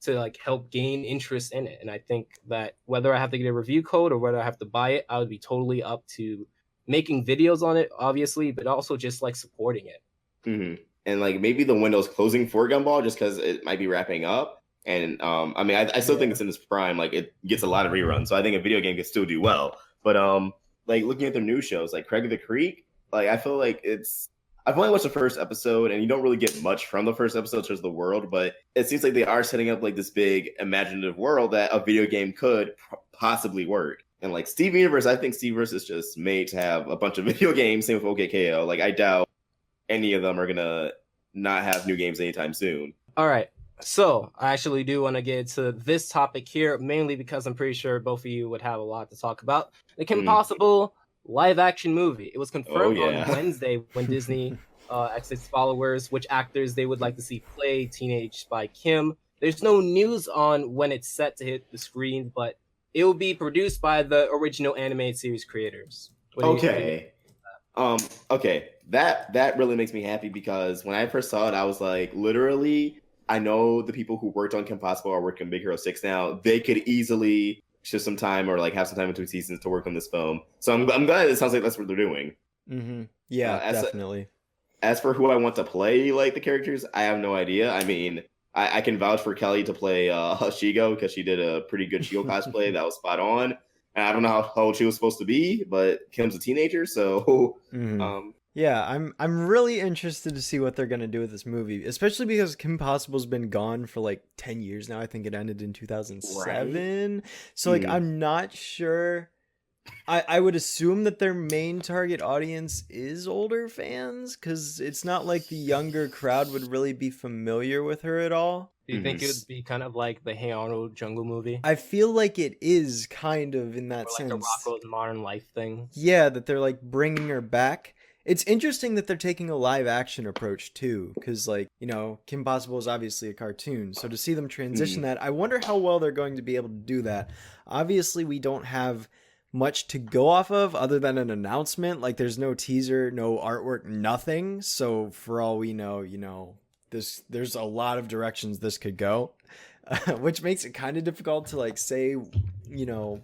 to like help gain interest in it. And I think that whether I have to get a review code or whether I have to buy it, I would be totally up to making videos on it, obviously, but also just like supporting it. And like maybe the window's closing for Gumball just because it might be wrapping up. And I mean, I still think it's in its prime. Like it gets a lot of reruns, so I think a video game can still do well. But like looking at their new shows, like Craig of the Creek, like I feel like I've only watched the first episode, and you don't really get much from the first episode towards the world, but it seems like they are setting up like this big imaginative world that a video game could possibly work. And like Steven Universe, I think Steveverse is just made to have a bunch of video games. Same with OKKO. Like I doubt any of them are gonna not have new games anytime soon. All right. So I actually do want to get into this topic here, mainly because I'm pretty sure both of you would have a lot to talk about. The Kim Possible live action movie. It was confirmed on Wednesday when Disney asked its followers which actors they would like to see play Teenage Spy Kim. There's no news on when it's set to hit the screen, but it will be produced by the original animated series creators. Okay. That really makes me happy because when I first saw it, I was like, literally, I know the people who worked on Kim Possible are working on Big Hero 6 now. They could easily shift some time or like have some time between seasons to work on this film. So I'm glad it sounds like that's what they're doing. Yeah, definitely. As for who I want to play like the characters, I have no idea. I mean, I can vouch for Kelly to play Shigo because she did a pretty good Shigo cosplay that was spot on. And I don't know how old she was supposed to be, but Kim's a teenager, so yeah, I'm really interested to see what they're gonna do with this movie, especially because Kim Possible's been gone for like 10 years now. I think it ended in 2007. Right? So like I'm not sure. I would assume that their main target audience is older fans, because it's not like the younger crowd would really be familiar with her at all. Do you think it would be kind of like the Hey Arnold Jungle movie? I feel like it is kind of in that sense. Like the Rocko's Modern Life thing. Yeah, that they're like bringing her back. It's interesting that they're taking a live action approach too, because like, you know, Kim Possible is obviously a cartoon. So to see them transition that, I wonder how well they're going to be able to do that. Obviously, we don't have much to go off of other than an announcement. Like there's no teaser, no artwork, nothing. So for all we know, you know, there's a lot of directions this could go, which makes it kind of difficult to like say, you know,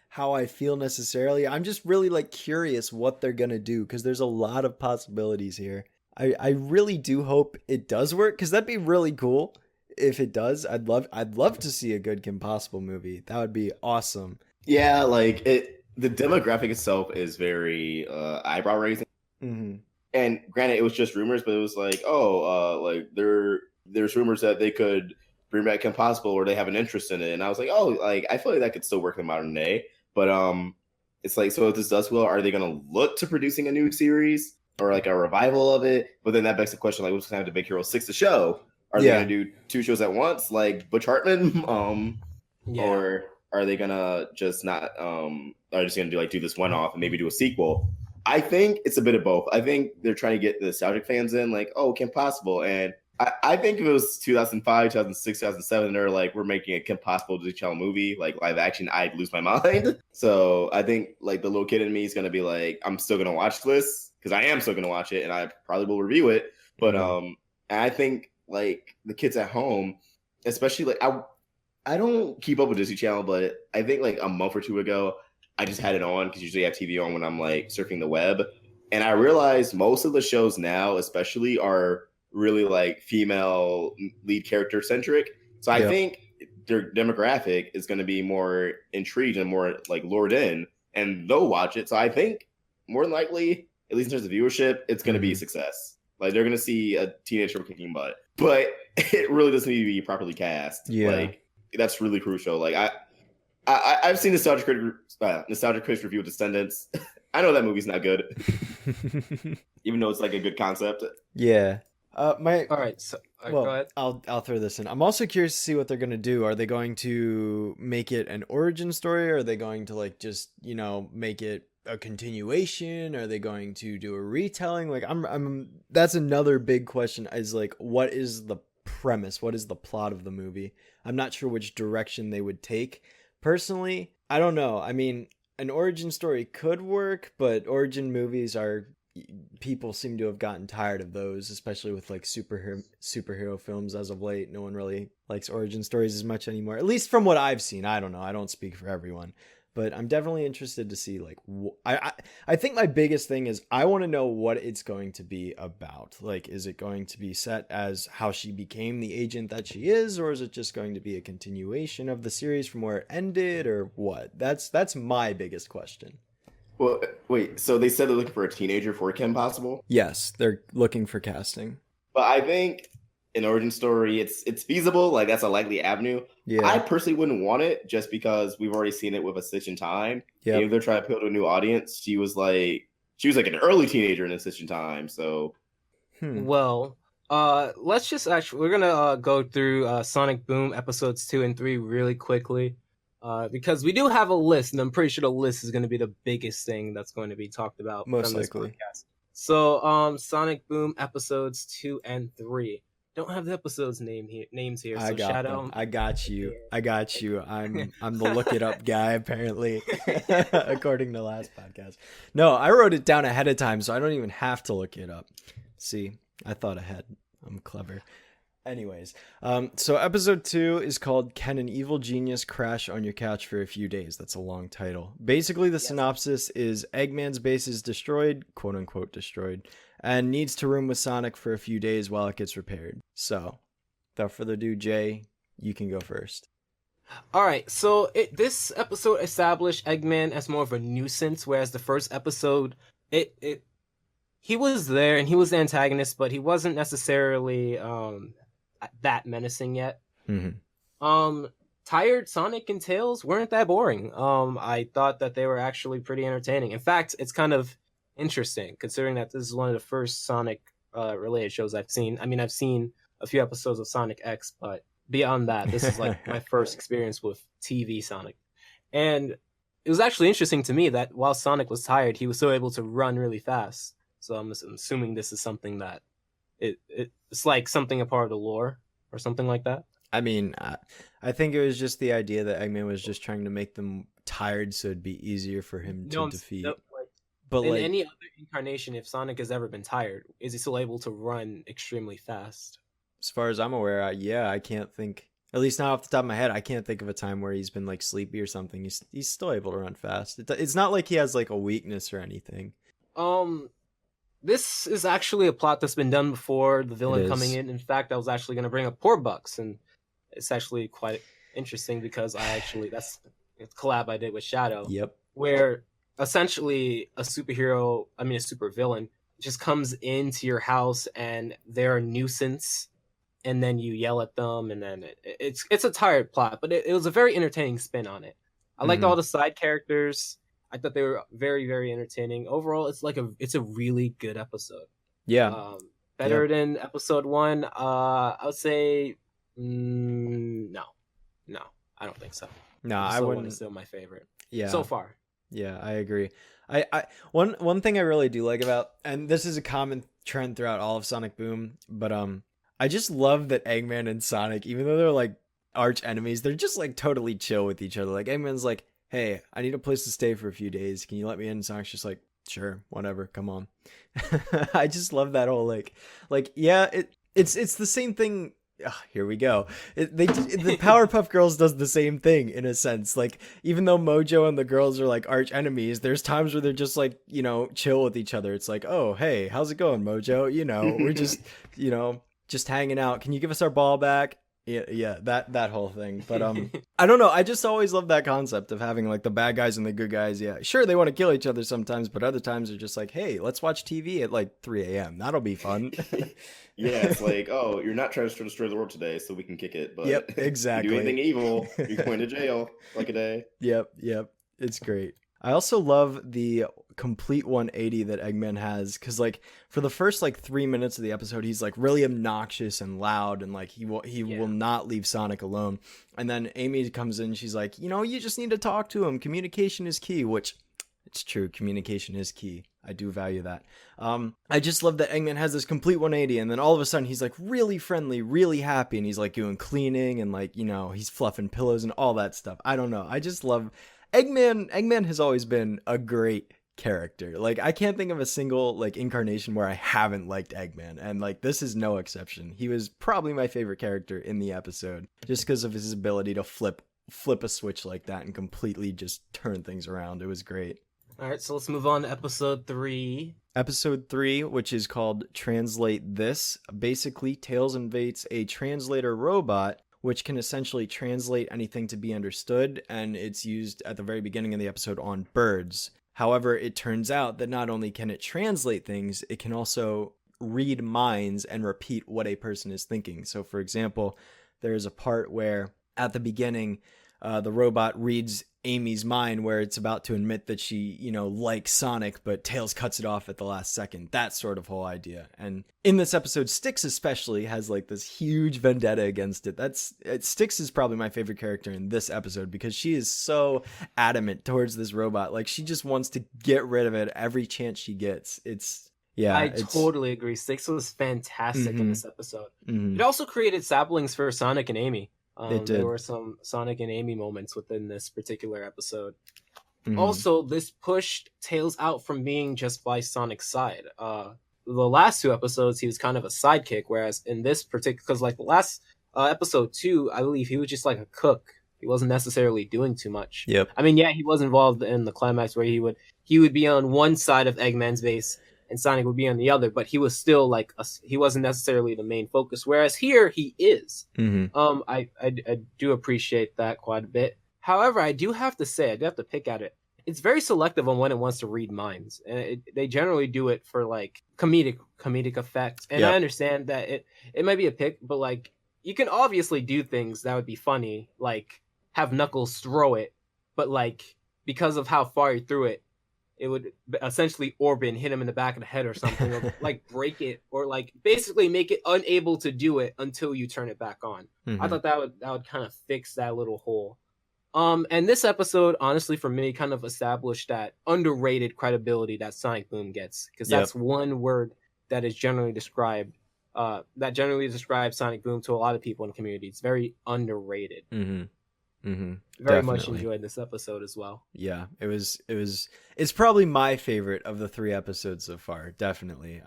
how I feel necessarily. I'm just really like curious what they're gonna do, because there's a lot of possibilities here. I really do hope it does work, because that'd be really cool if it does. I'd love to see a good Kim Possible movie. That would be awesome. Yeah, like the demographic itself is very eyebrow raising. And granted, it was just rumors, but it was like, like there's rumors that they could bring back Kim Possible, or they have an interest in it. And I was like, oh, like I feel like that could still work in the modern day. But it's like, so if this does well, are they gonna look to producing a new series or like a revival of it? But then that begs the question, like, what's gonna have to Big Hero 6 to show? Are they gonna do 2 shows at once, like Butch Hartman? Or are they gonna just not are just gonna do this one off and maybe do a sequel? I think it's a bit of both. I think they're trying to get the nostalgic fans in, like, oh, Kim Possible. And I think if it was 2005, 2006, 2007, they're like, we're making a Kim Possible Disney Channel movie, like live action, I'd lose my mind. So I think like the little kid in me is gonna be like, I'm still gonna watch this because I am still gonna watch it and I probably will review it. But and I think like the kids at home, especially like I don't keep up with Disney Channel, but I think like a month or two ago, I just had it on because usually I have TV on when I'm like surfing the web. And I realized most of the shows now, especially, are really like female lead character centric. So I think their demographic is going to be more intrigued and more like lured in, and they'll watch it. So I think more than likely, at least in terms of viewership, it's going to be a success. Like they're going to see a teenager kicking butt, but it really doesn't need to be properly cast. Yeah. Like that's really crucial. Like I've seen Nostalgic Critics review of Descendants. I know that movie's not good, even though it's like a good concept. Yeah. All right. So go ahead. I'll throw this in. I'm also curious to see what they're gonna do. Are they going to make it an origin story? Or are they going to like just make it a continuation? Are they going to do a retelling? Like I'm. That's another big question. Is like, what is the premise? What is the plot of the movie? I'm not sure which direction they would take. Personally, I don't know. I mean, an origin story could work, but origin movies people seem to have gotten tired of those, especially with like superhero films as of late. No one really likes origin stories as much anymore, at least from what I've seen. I don't know. I don't speak for everyone, but I'm definitely interested to see like I think my biggest thing is I want to know what it's going to be about. Like, is it going to be set as how she became the agent that she is, or is it just going to be a continuation of the series from where it ended, or what? That's my biggest question. Well, wait, so they said they're looking for a teenager for Kim Possible? Yes, they're looking for casting. But I think an origin story, it's feasible. Like, that's a likely avenue. Yeah. I personally wouldn't want it just because we've already seen it with A Stitch in Time. Yeah. If they're trying to appeal to a new audience, she was like an early teenager in A Stitch in Time. So, Well, let's just we're gonna go through Sonic Boom episodes 2 and 3 really quickly. Because we do have a list, and I'm pretty sure the list is going to be the biggest thing that's going to be talked about most from this likely. podcast. So, Sonic Boom episodes 2 and 3. Don't have the episodes names here. So Shadow, I got you. I'm the look it up guy apparently, according to last podcast. No, I wrote it down ahead of time, so I don't even have to look it up. See, I thought ahead. I'm clever. Anyways, so episode 2 is called Can an Evil Genius Crash on Your Couch for a Few Days? That's a long title. Basically, the synopsis is Eggman's base is destroyed, quote unquote destroyed, and needs to room with Sonic for a few days while it gets repaired. So, without further ado, Jay, you can go first. All right, so this episode established Eggman as more of a nuisance, whereas the first episode, he was there and he was the antagonist, but he wasn't necessarily that menacing yet. Tired Sonic and Tails weren't that boring. I thought that they were actually pretty entertaining. In fact, it's kind of interesting considering that this is one of the first Sonic related shows I've seen. I mean, I've seen a few episodes of Sonic X, but beyond that, this is like my first experience with TV Sonic. And it was actually interesting to me that while Sonic was tired, he was still able to run really fast. So I'm assuming this is something that it's like something a part of the lore or something like that. I mean, I think it was just the idea that Eggman was just trying to make them tired so it'd be easier for him to defeat. But in any other incarnation, if Sonic has ever been tired, is he still able to run extremely fast? As far as I'm aware, I can't think, at least not off the top of my head, I can't think of a time where he's been like sleepy or something. He's still able to run fast. It's not like he has like a weakness or anything. This is actually a plot that's been done before, the villain coming in. In fact, I was actually going to bring up Poor Bucks, and it's actually quite interesting because that's a collab I did with Shadow. Yep. Where essentially a super villain just comes into your house and they're a nuisance and then you yell at them, and then it's a tired plot, but it was a very entertaining spin on it. I liked all the side characters. I thought they were very, very entertaining. Overall, it's a really good episode. Yeah. Better than episode 1. I would say no, I don't think so. No, episode I 1 wouldn't. is still my favorite. Yeah. So far. Yeah, I agree. One thing I really do like about, and this is a common trend throughout all of Sonic Boom, but I just love that Eggman and Sonic, even though they're like arch enemies, they're just like totally chill with each other. Like Eggman's like, "Hey, I need a place to stay for a few days. Can you let me in?" And Sonic's just like, "Sure, whatever, come on." I just love that whole yeah, it's the same thing. Here we go. The Powerpuff Girls does the same thing in a sense. Like, even though Mojo and the girls are like arch enemies, there's times where they're just like, chill with each other. It's like, "Oh, hey, how's it going, Mojo? We're just, just hanging out. Can you give us our ball back?" Yeah, that whole thing. But I don't know. I just always love that concept of having like the bad guys and the good guys. Yeah, sure, they want to kill each other sometimes, but other times they're just like, "Hey, let's watch TV at like 3 a.m. That'll be fun." Yeah, it's like, "Oh, you're not trying to destroy the world today, so we can kick it." But yep, exactly. If you do anything evil, you're going to jail like a day. Yep. It's great. I also love the complete 180 that Eggman has, because like for the first like 3 minutes of the episode, he's like really obnoxious and loud, and like he will not leave Sonic alone. And then Amy comes in, she's like, "You just need to talk to him. Communication is key," which it's true. Communication is key. I do value that. I just love that Eggman has this complete 180, and then all of a sudden he's like really friendly, really happy, and he's like doing cleaning and like, he's fluffing pillows and all that stuff. I don't know. I just love Eggman. Eggman has always been a great character. Like, I can't think of a single like incarnation where I haven't liked Eggman, and like this is no exception. He was probably my favorite character in the episode just because of his ability to flip a switch like that and completely just turn things around. It was great. All right, so let's move on to episode 3. Episode 3, which is called Translate This. Basically, Tails invades a translator robot, which can essentially translate anything to be understood, and it's used at the very beginning of the episode on birds. However, it turns out that not only can it translate things, it can also read minds and repeat what a person is thinking. So, for example, there is a part where at the beginning, the robot reads Amy's mind where it's about to admit that she, likes Sonic, but Tails cuts it off at the last second. That sort of whole idea. And in this episode, Styx especially has like this huge vendetta against it. Styx is probably my favorite character in this episode because she is so adamant towards this robot. Like, she just wants to get rid of it every chance she gets. I totally agree. Styx was fantastic in this episode. It also created saplings for Sonic and Amy. It did. There were some Sonic and Amy moments within this particular episode. Also, this pushed Tails out from being just by Sonic's side. The last 2 episodes, he was kind of a sidekick, whereas in this particular, because like the last episode 2, I believe he was just like a cook. He wasn't necessarily doing too much. Yep. I mean, yeah, he was involved in the climax where he would be on one side of Eggman's base and Sonic would be on the other, but he was still like he wasn't necessarily the main focus. Whereas here he is. I do appreciate that quite a bit. However, I do have to say, I do have to pick at it. It's very selective on when it wants to read minds, and they generally do it for like comedic effect. And I understand that it might be a pick, but like you can obviously do things that would be funny, like have Knuckles throw it, but like because of how far he threw it, it would essentially Orban hit him in the back of the head or something, or like break it, or like basically make it unable to do it until you turn it back on. I thought that would kind of fix that little hole. And this episode, honestly, for me, kind of established that underrated credibility that Sonic Boom gets, because that's one word that is generally described. That generally describes Sonic Boom to a lot of people in the community. It's very underrated. Very much enjoyed this episode as well. Yeah, it's probably my favorite of the 3 episodes so far. Definitely.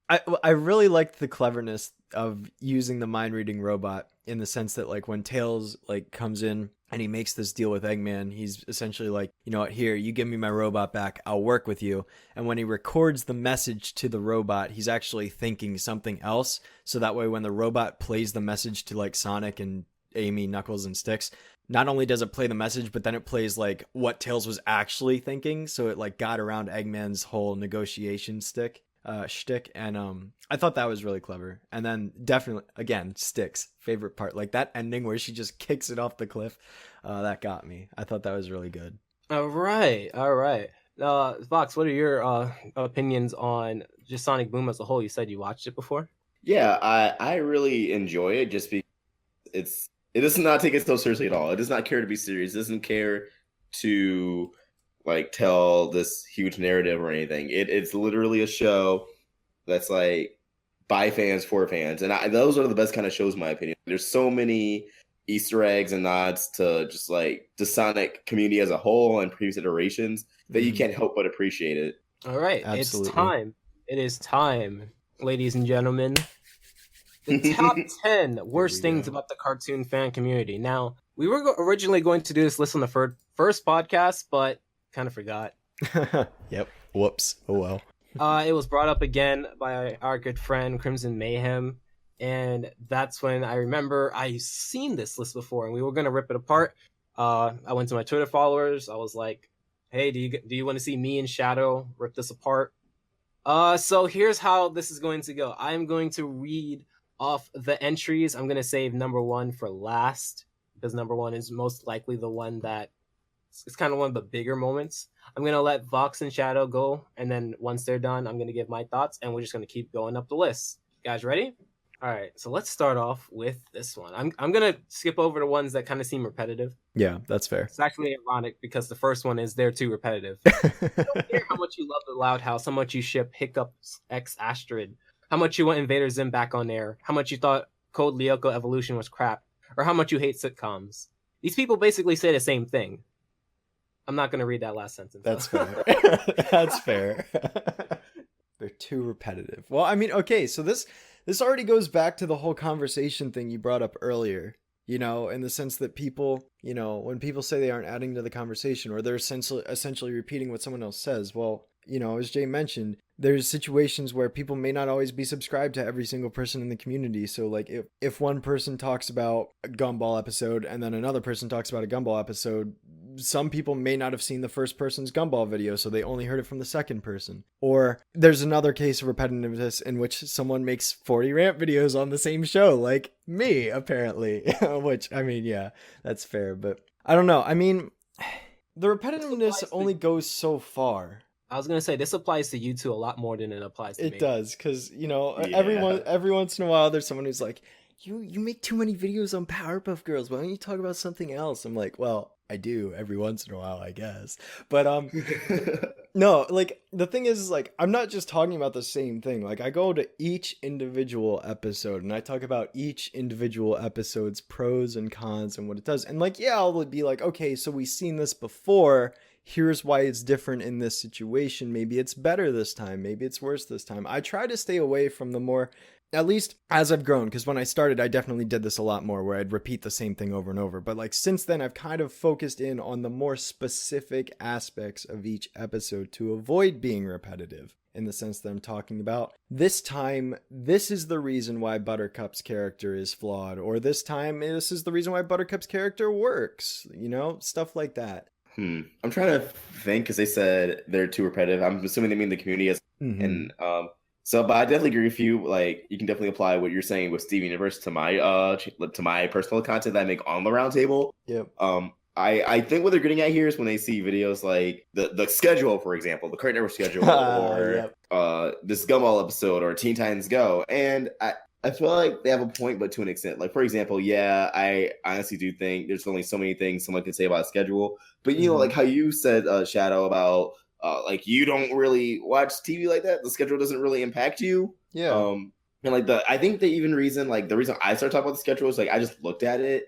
I really liked the cleverness of using the mind reading robot, in the sense that like when Tails like comes in and he makes this deal with Eggman, he's essentially like, "You know what, here, you give me my robot back, I'll work with you." And when he records the message to the robot, he's actually thinking something else. So that way when the robot plays the message to like Sonic and Amy, Knuckles, and Styx, not only does it play the message, but then it plays like what Tails was actually thinking. So it like got around Eggman's whole negotiation stick. shtick, and I thought that was really clever. And then definitely, again, Sticks' favorite part, like that ending where she just kicks it off the cliff, that got me. I thought that was really good. All right. Vox, what are your opinions on just Sonic Boom as a whole? You said you watched it before. Yeah, I really enjoy it just because it does not take itself seriously at all. It does not care to be serious. It doesn't care to like tell this huge narrative or anything. It's literally a show that's like by fans for fans, and those are the best kind of shows, in my opinion. There's so many Easter eggs and nods to just like the Sonic community as a whole and previous iterations that you can't help but appreciate it. All right, Absolutely. It's time. It is time, ladies and gentlemen. The top 10 worst things about the cartoon fan community. Now, we were originally going to do this list on the first podcast, but kind of forgot. Yep. Whoops. Oh well. It was brought up again by our good friend Crimson Mayhem, and that's when I remember I seen this list before, and we were gonna rip it apart. I went to my Twitter followers. I was like, "Hey, do you want to see me and Shadow rip this apart?" So here's how this is going to go. I'm going to read off the entries. I'm gonna save number 1 for last because number 1 is most likely the one that it's kind of one of the bigger moments. I'm going to let Vox and Shadow go, and then once they're done, I'm going to give my thoughts, and we're just going to keep going up the list. You guys ready? All right, so let's start off with this one. I'm going to skip over the ones that kind of seem repetitive. Yeah, that's fair. It's actually ironic because the first one is they're too repetitive. I don't care how much you love the Loud House, how much you ship Hiccups X Astrid, how much you want Invader Zim back on air, how much you thought Code Lyoko Evolution was crap, or how much you hate sitcoms. These people basically say the same thing. I'm not going to read that last sentence. That's fair. That's fair. They're too repetitive. Well, I mean, okay, so this already goes back to the whole conversation thing you brought up earlier, you know, in the sense that people, you know, when people say they aren't adding to the conversation or they're essentially repeating what someone else says, well, you know, as Jay mentioned, there's situations where people may not always be subscribed to every single person in the community. So like if one person talks about a Gumball episode and then another person talks about a Gumball episode, some people may not have seen the first person's Gumball video, so they only heard it from the second person. Or there's another case of repetitiveness in which someone makes 40 rant videos on the same show, like me, apparently. Which, I mean, yeah, that's fair. But I don't know. I mean, the repetitiveness only goes so far. I was going to say, this applies to you two a lot more than it applies to me. It does, because, you know, every once in a while, there's someone who's like, you make too many videos on Powerpuff Girls. Why don't you talk about something else? I'm like, well, I do every once in a while, I guess. But, no, like, the thing is, like, I'm not just talking about the same thing. Like, I go to each individual episode, and I talk about each individual episode's pros and cons and what it does. And, like, yeah, I'll be like, okay, so we've seen this before. Here's why it's different in this situation. Maybe it's better this time. Maybe it's worse this time. I try to stay away from the more, at least as I've grown, because when I started, I definitely did this a lot more where I'd repeat the same thing over and over. But like since then, I've kind of focused in on the more specific aspects of each episode to avoid being repetitive. In the sense that I'm talking about, this time, this is the reason why Buttercup's character is flawed. Or this time, this is the reason why Buttercup's character works. You know, stuff like that. I'm trying to think because they said they're too repetitive. I'm assuming they mean the community as and but I definitely agree with you. Like you can definitely apply what you're saying with Steven Universe to my personal content that I make on the roundtable. Yep. I think what they're getting at here is when they see videos like the schedule, for example, the Cartoon Network schedule, or this Gumball episode, or Teen Titans Go, and I feel like they have a point, but to an extent. Like, for example, yeah, I honestly do think there's only so many things someone can say about a schedule. But, you know, like how you said, Shadow, about, like, you don't really watch TV like that. The schedule doesn't really impact you. Yeah. And, like, I think the reason I started talking about the schedule is, like, I just looked at it.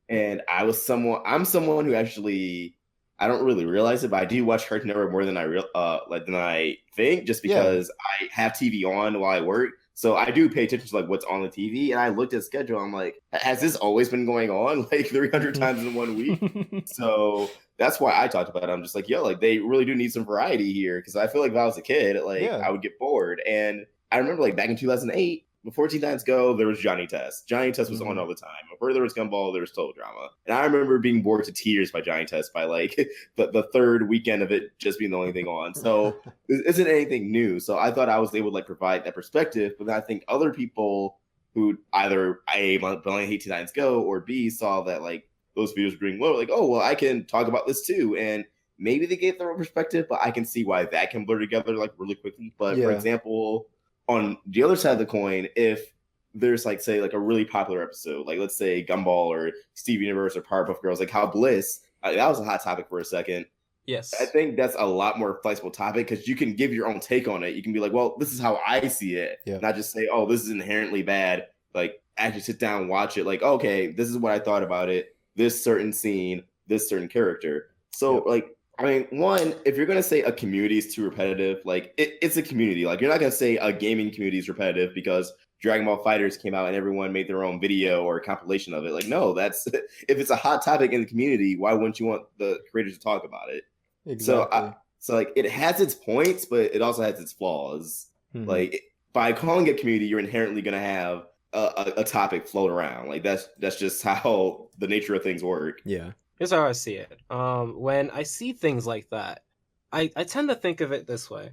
And I'm someone who actually, I don't really realize it, but I do watch Cartoon Network more than I think, just because I have TV on while I work. So I do pay attention to like what's on the TV, and I looked at the schedule. I'm like, has this always been going on like 300 times in 1 week? So that's why I talked about it. I'm just like, yo, like they really do need some variety here, because I feel like if I was a kid, like I would get bored. And I remember like back in 2008, before Teen Titans Go, there was Johnny Test. Johnny Test was on all the time. Before there was Gumball, there was Total Drama. And I remember being bored to tears by Johnny Test by like the third weekend of it just being the only thing on. So this isn't anything new. So I thought I was able to like provide that perspective, but I think other people who either A, only hate Teen Titans Go, or B, saw that like those videos were doing well, like, oh well, I can talk about this too. And maybe they gave their own perspective, but I can see why that can blur together like really quickly. But for example, on the other side of the coin, if there's like, say, like a really popular episode, like let's say Gumball or Steve Universe or Powerpuff Girls, like how Bliss, that was a hot topic for a second. Yes. I think that's a lot more flexible topic because you can give your own take on it. You can be like, well, this is how I see it. Not just say, oh, this is inherently bad. Like actually sit down, watch it. Like, okay, this is what I thought about it. This certain scene, this certain character. So like, I mean, one, if you're going to say a community is too repetitive, like it's a community. Like you're not going to say a gaming community is repetitive because Dragon Ball FighterZ came out and everyone made their own video or compilation of it. Like, no, that's if it's a hot topic in the community, why wouldn't you want the creators to talk about it? Exactly. So like it has its points, but it also has its flaws. Like by calling it community, you're inherently going to have a topic float around. Like that's just how the nature of things work. Yeah. Here's how I see it. When I see things like that, I tend to think of it this way.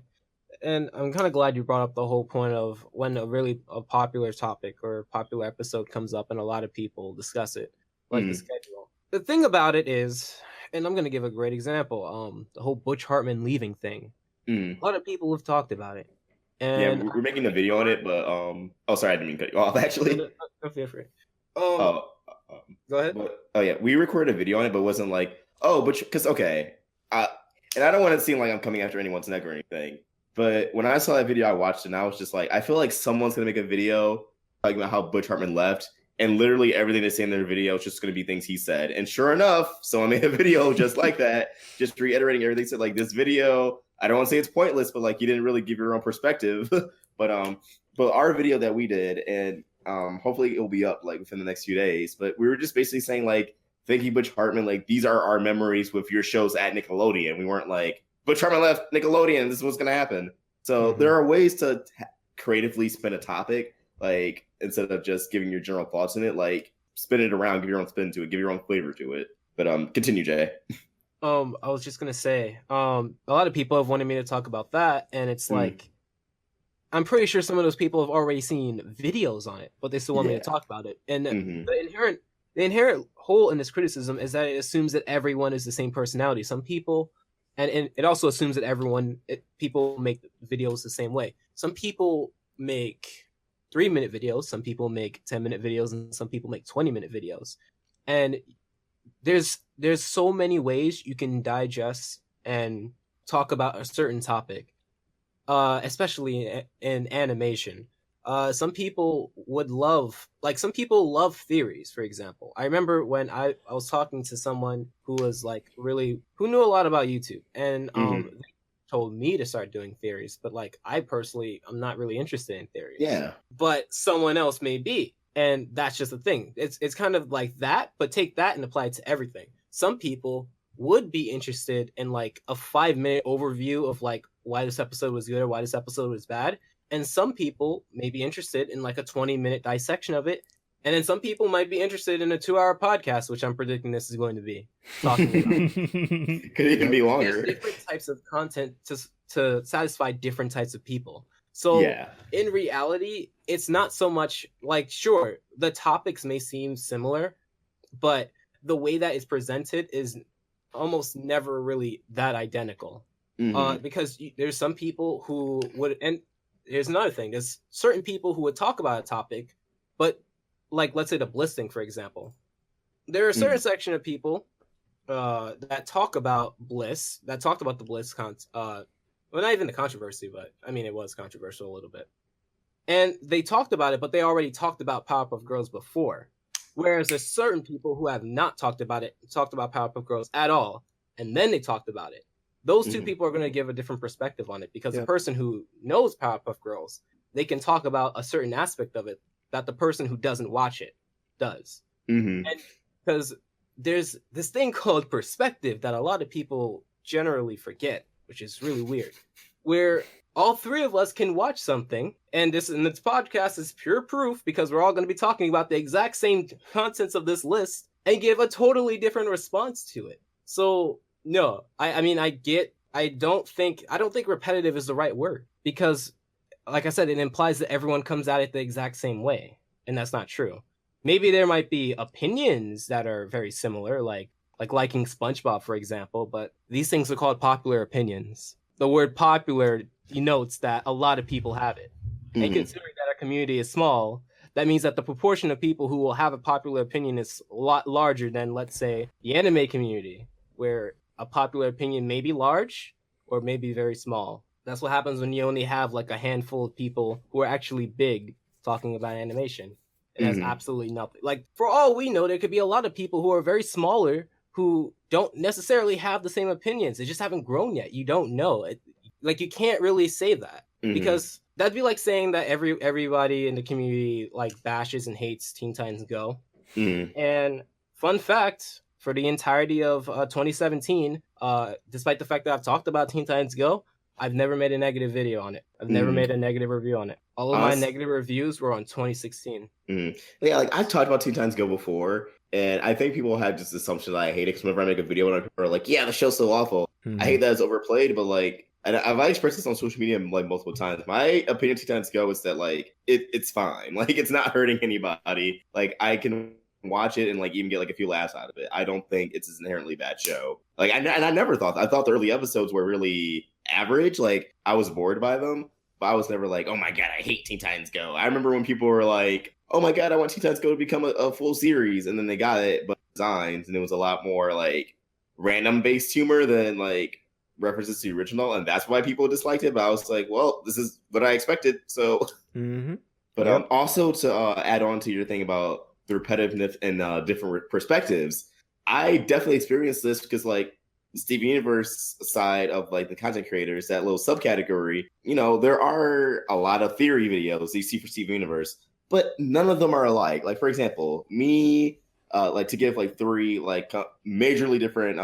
And I'm kind of glad you brought up the whole point of when a popular topic or popular episode comes up and a lot of people discuss it, like the schedule. The thing about it is, and I'm going to give a great example, the whole Butch Hartman leaving thing. A lot of people have talked about it. And we're making a video on it, but oh, sorry, I didn't mean to cut you off, actually. No, feel free. Go ahead. But, we recorded a video on it, but it wasn't like, oh, but because and I don't want to seem like I'm coming after anyone's neck or anything, but when I saw that video, I watched it and I was just like, I feel like someone's gonna make a video talking about how Butch Hartman left, and literally everything they say in their video is just gonna be things he said. And sure enough, someone made a video just like that, just reiterating everything he said. Like this video, I don't want to say it's pointless, but like you didn't really give your own perspective. but our video that we did, and hopefully it will be up like within the next few days. But we were just basically saying like, thank you, Butch Hartman. Like these are our memories with your shows at Nickelodeon. We weren't like Butch Hartman left Nickelodeon. This is what's gonna happen. So there are ways to creatively spin a topic, like instead of just giving your general thoughts in it. Like spin it around, give your own spin to it, give your own flavor to it. But continue, Jay. I was just gonna say, a lot of people have wanted me to talk about that, and it's like, I'm pretty sure some of those people have already seen videos on it, but they still want me to talk about it. And the inherent hole in this criticism is that it assumes that everyone is the same personality. Some people, and it also assumes that people make videos the same way. Some people make 3-minute videos, some people make 10-minute videos, and some people make 20-minute videos. And there's so many ways you can digest and talk about a certain topic, especially in animation. Some people love theories, for example. I remember when I was talking to someone who was like who knew a lot about YouTube, and they told me to start doing theories, but like I personally, I'm not really interested in theories. Yeah. But someone else may be. And that's just the thing. It's kind of like that, but take that and apply it to everything. Some people would be interested in like a 5-minute overview of like why this episode was good or why this episode was bad. And some people may be interested in like a 20-minute dissection of it. And then some people might be interested in a 2-hour podcast, which I'm predicting this is going to be talking about. Could even be longer. There's different types of content to satisfy different types of people. So in reality, it's not so much like, sure, the topics may seem similar, but the way that it's presented is almost never really that identical. Because there's some people who would, and here's another thing, there's certain people who would talk about a topic, but like, let's say the Bliss thing, for example. There are a certain section of people that talk about Bliss, that talked about the Bliss well, not even the controversy, but I mean, it was controversial a little bit. And they talked about it, but they already talked about Powerpuff Girls before. Whereas there's certain people who have not talked about Powerpuff Girls at all, and then they talked about it. Those two people are going to give a different perspective on it, because the person who knows Powerpuff Girls, they can talk about a certain aspect of it that the person who doesn't watch it does. And because there's this thing called perspective that a lot of people generally forget, which is really weird, where all three of us can watch something, and this podcast is pure proof because we're all going to be talking about the exact same contents of this list and give a totally different response to it. So no, I mean I don't think repetitive is the right word, because like I said, it implies that everyone comes at it the exact same way, and that's not true. Maybe there might be opinions that are very similar, like liking SpongeBob, for example, but these things are called popular opinions. The word popular denotes that a lot of people have it. Mm-hmm. And considering that our community is small, that means that the proportion of people who will have a popular opinion is a lot larger than, let's say, the anime community, where a popular opinion may be large or may be very small. That's what happens when you only have like a handful of people who are actually big talking about animation. It has absolutely nothing. Like, for all we know, there could be a lot of people who are very smaller who don't necessarily have the same opinions. They just haven't grown yet. You don't know. Like, you can't really say that, because that'd be like saying that everybody in the community like bashes and hates Teen Titans Go. And fun fact, for the entirety of 2017, despite the fact that I've talked about Teen Titans Go, I've never made a negative video on it. I've never made a negative review on it. All of my negative reviews were on 2016. Yeah, like I've talked about Teen Titans Go before, and I think people have just the assumption that I hate it, because whenever I make a video and people are like, yeah, the show's so awful. I hate that it's overplayed, but like, and I've expressed this on social media like multiple times. My opinion of Teen Titans Go is that like it's fine. Like, it's not hurting anybody. Like, I can watch it and like even get like a few laughs out of it. I don't think it's an inherently bad show. Like, and I never thought that. I thought the early episodes were really average. Like, I was bored by them, but I was never like, oh my god, I hate Teen Titans Go. I remember when people were like, oh my god, I want Teen Titans Go to become a full series, and then they got it, but designs, and it was a lot more like random based humor than like references to the original, and that's why people disliked it. But I was like, well, this is what I expected. So, but also to add on to your thing about the repetitiveness and different perspectives, I definitely experienced this because like Steven Universe side of like the content creators, that little subcategory, you know, there are a lot of theory videos you see for Steven Universe, but none of them are alike. Like, for example, me, like to give like three like majorly different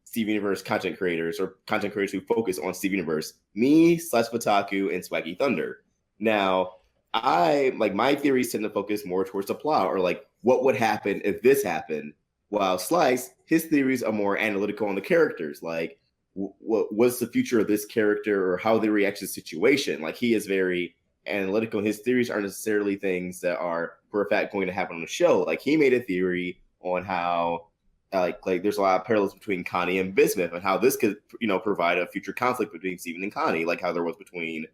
Steven Universe content creators, or content creators who focus on Steven Universe, me, /Fataku, and Swaggy Thunder. Now, I like my theories tend to focus more towards the plot, or like what would happen if this happened. While Slice, his theories are more analytical on the characters, like what's the future of this character, or how they react to the situation. Like, he is very analytical. His theories aren't necessarily things that are for a fact going to happen on the show. Like, he made a theory on how like there's a lot of parallels between Connie and Bismuth, and how this could, you know, provide a future conflict between Steven and Connie, like how there was between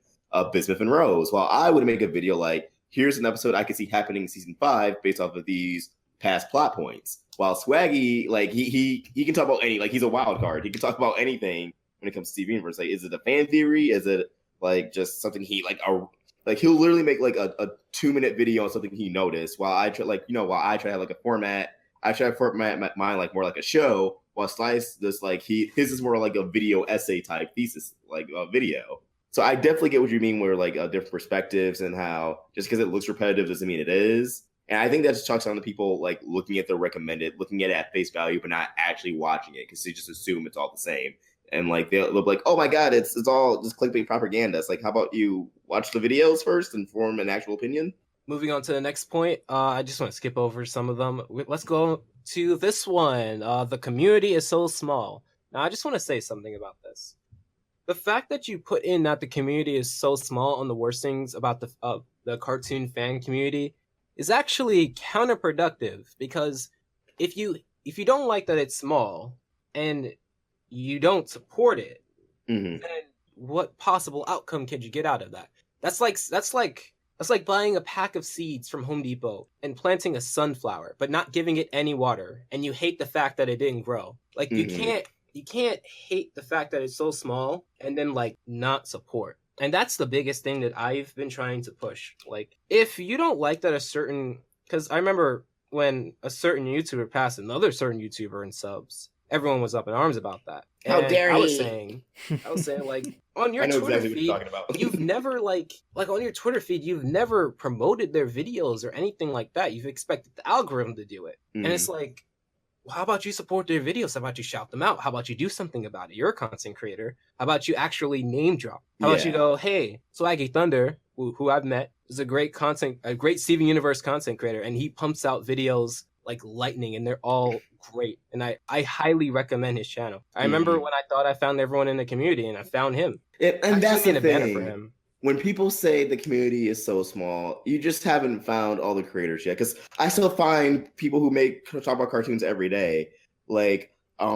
Bismuth and Rose. While I would make a video like, here's an episode I could see happening in season 5 based off of these past plot points. While Swaggy, like he can talk about any, like, he's a wild card. He can talk about anything when it comes to Steven Universe. Like, is it a fan theory? Is it like just something he like he'll literally make like a 2-minute video on something he noticed. While I try to have like a format, I try to format mine like more like a show. While Slice, this like his is more like a video essay type thesis, like a video. So I definitely get what you mean, where like different perspectives, and how just because it looks repetitive doesn't mean it is. And I think that just talks on the people like looking at the recommended, looking at it at face value, but not actually watching it, because they just assume it's all the same. And like they'll be like, oh my god, it's all just clickbait propaganda. It's like, how about you watch the videos first and form an actual opinion? Moving on to the next point, I just want to skip over some of them. Let's go to this one. The community is so small. Now, I just want to say something about this. The fact that you put in that the community is so small on the worst things about the cartoon fan community is actually counterproductive, because if you don't like that it's small and you don't support it, then what possible outcome could you get out of that? That's like buying a pack of seeds from Home Depot and planting a sunflower, but not giving it any water, and you hate the fact that it didn't grow. Like, you can't hate the fact that it's so small and then like not support. And that's the biggest thing that I've been trying to push. Like, if you don't like that because I remember when a certain YouTuber passed another certain YouTuber in subs, everyone was up in arms about that. How dare he? I was saying like, on your Twitter feed, you've never like on your Twitter feed, you've never promoted their videos or anything like that. You've expected the algorithm to do it. And it's like, well, how about you support their videos? How about you shout them out? How about you do something about it? You're a content creator. How about you actually name drop? How about you Yeah. go, hey, Swaggy Thunder, who I've met, is a great Steven Universe content creator, and he pumps out videos like lightning, and they're all great. And I highly recommend his channel. I remember when I thought I found everyone in the community, and I found him. And that's Actually the made a banner for thing. him. When people say the community is so small, you just haven't found all the creators yet. Because I still find people who talk about cartoons every day. Like,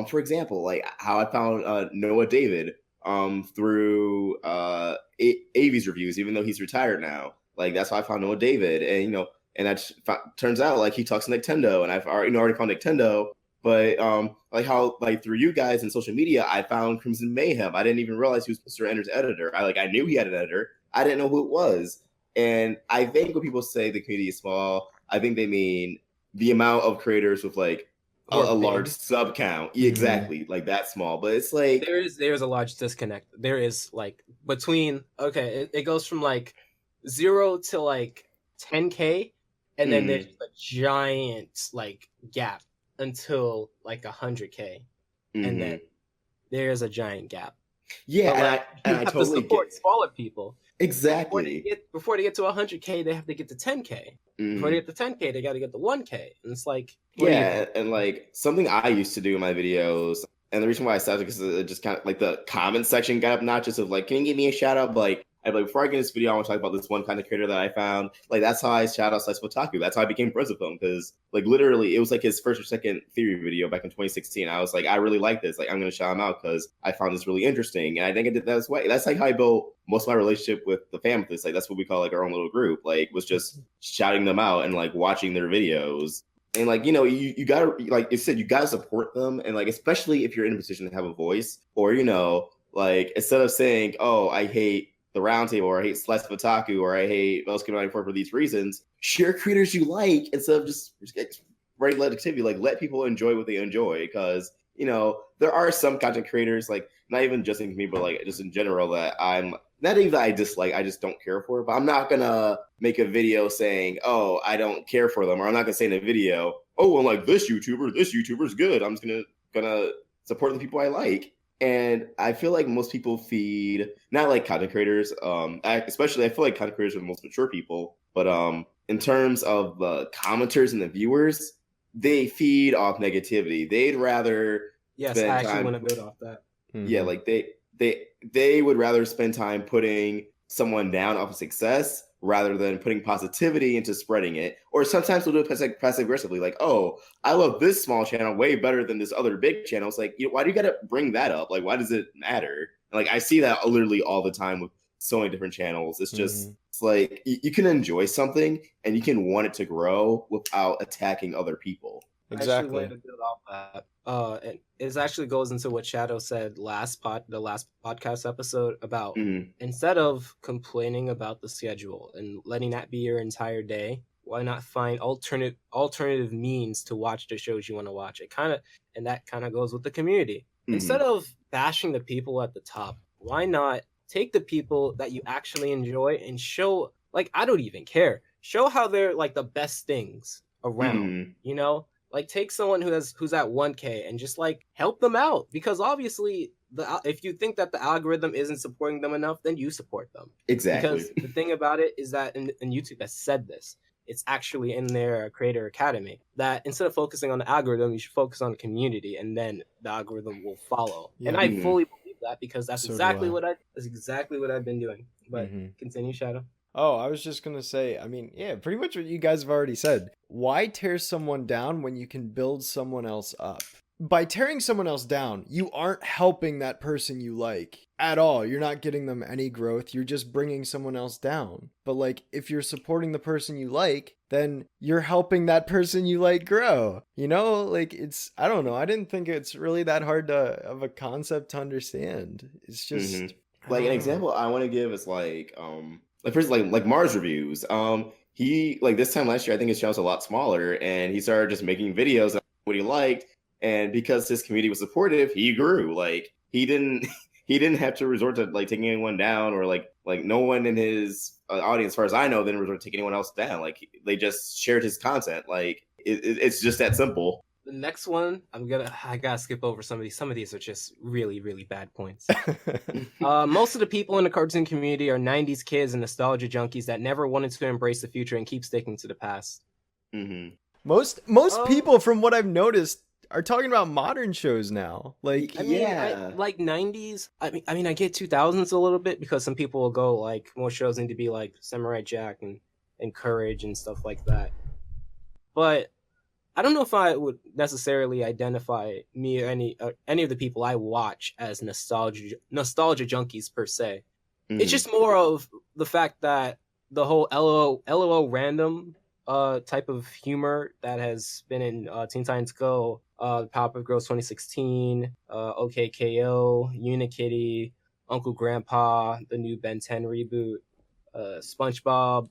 for example, like how I found Noah David through Avi's reviews, even though he's retired now. Like that's how I found Noah David, and and that turns out like he talks Nintendo, and I've already found Nintendo. But like how like through you guys and social media, I found Crimson Mayhem. I didn't even realize he was Mr. Ender's editor. I knew he had an editor. I didn't know who it was. And I think when people say the community is small, I think they mean the amount of creators with like a large sub count. Yeah, exactly, like that small. But it's like there's a large disconnect. There is like between it goes from like 0 to like 10K, and then there's a giant like gap until like 100K, and then there's a giant gap. Yeah, but, like, and you I have totally to support get smaller people. exactly. Before they get to 100K, they have to get to 10K. Before they get to 10K, they got to get to 1K, and it's like and like something I used to do in my videos, and the reason why I stopped because it just kind of like the comment section got obnoxious of like, can you give me a shout out? But, like, I'd be like, before I get in this video, I want to talk about this one kind of creator that I found. Like that's how I shout out Slice Otaku. That's how I became friends with him, because like literally it was like his first or second theory video back in 2016. I was like, I really like this. Like I'm gonna shout him out because I found this really interesting, and I think I did that this way. That's like how I built most of my relationship with the fam. Like that's what we call like our own little group. Like was just shouting them out and like watching their videos. And like, you gotta, like you said, you gotta support them. And like, especially if you're in a position to have a voice, or, like instead of saying, oh, I hate the roundtable, or I hate Slice of Otaku, or I hate Velocity 94 for these reasons, share creators you like instead of just regular activity. Like let people enjoy what they enjoy, because, there are some content creators, like not even just in me, but like just in general, that I'm not even that I dislike, I just don't care for. But I'm not gonna make a video saying, "Oh, I don't care for them," or I'm not gonna say in a video, "Oh, well, like this YouTuber's good. I'm just gonna support the people I like." And I feel like most people feed, not like content creators, especially I feel like content creators are the most mature people. But in terms of the commenters and the viewers, they feed off negativity. They'd rather I actually want to build off that. Yeah, like they would rather spend time putting someone down off of success rather than putting positivity into spreading it. Or sometimes they'll do it passive aggressively, like, oh, I love this small channel way better than this other big channel. It's like, why do you gotta bring that up? Like, why does it matter? And like I see that literally all the time with so many different channels. It's just it's like you can enjoy something and you can want it to grow without attacking other people. Exactly. I actually wanted to build off that. And it actually goes into what Shadow said the last podcast episode about instead of complaining about the schedule and letting that be your entire day, why not find alternative means to watch the shows you want to watch? That kind of goes with the community. Instead of bashing the people at the top, why not take the people that you actually enjoy and show, like, I don't even care. Show how they're like the best things around, Like take someone who's at 1K and just like help them out, because obviously if you think that the algorithm isn't supporting them enough, then you support them. Exactly. Because the thing about it is that and YouTube has said this. It's actually in their Creator Academy that instead of focusing on the algorithm, you should focus on the community, and then the algorithm will follow. Yeah. And I fully believe that, because that's exactly what I've been doing. But continue, Shadow. Oh, I was just going to say, I mean, yeah, pretty much what you guys have already said. Why tear someone down when you can build someone else up? By tearing someone else down, you aren't helping that person you like at all. You're not getting them any growth. You're just bringing someone else down. But like, if you're supporting the person you like, then you're helping that person you like grow. Like it's, I don't know. I didn't think it's really that hard of a concept to understand. It's just like an example I want to give is like first, like Mars reviews. He like this time last year, I think his channel was a lot smaller, and he started just making videos of what he liked. And because his community was supportive, he grew. Like he didn't have to resort to like taking anyone down, or like no one in his audience, as far as I know, didn't resort to taking anyone else down. Like they just shared his content. Like it's just that simple. the next one, I gotta skip over some of these. Some of these are just really, really bad points. Most of the people in the cartoon community are 90s kids and nostalgia junkies that never wanted to embrace the future and keep sticking to the past. Mm-hmm. Most people, from what I've noticed, are talking about modern shows now. Like, I mean, like 90s. I mean, I get 2000s a little bit because some people will go like more shows need to be like Samurai Jack and Courage and stuff like that. But I don't know if I would necessarily identify me or any of the people I watch as nostalgia junkies per se. Mm-hmm. It's just more of the fact that the whole LOL random type of humor that has been in Teen Titans Go, Powerpuff Girls 2016, OKKO, Unikitty, Uncle Grandpa, the new Ben 10 reboot, SpongeBob,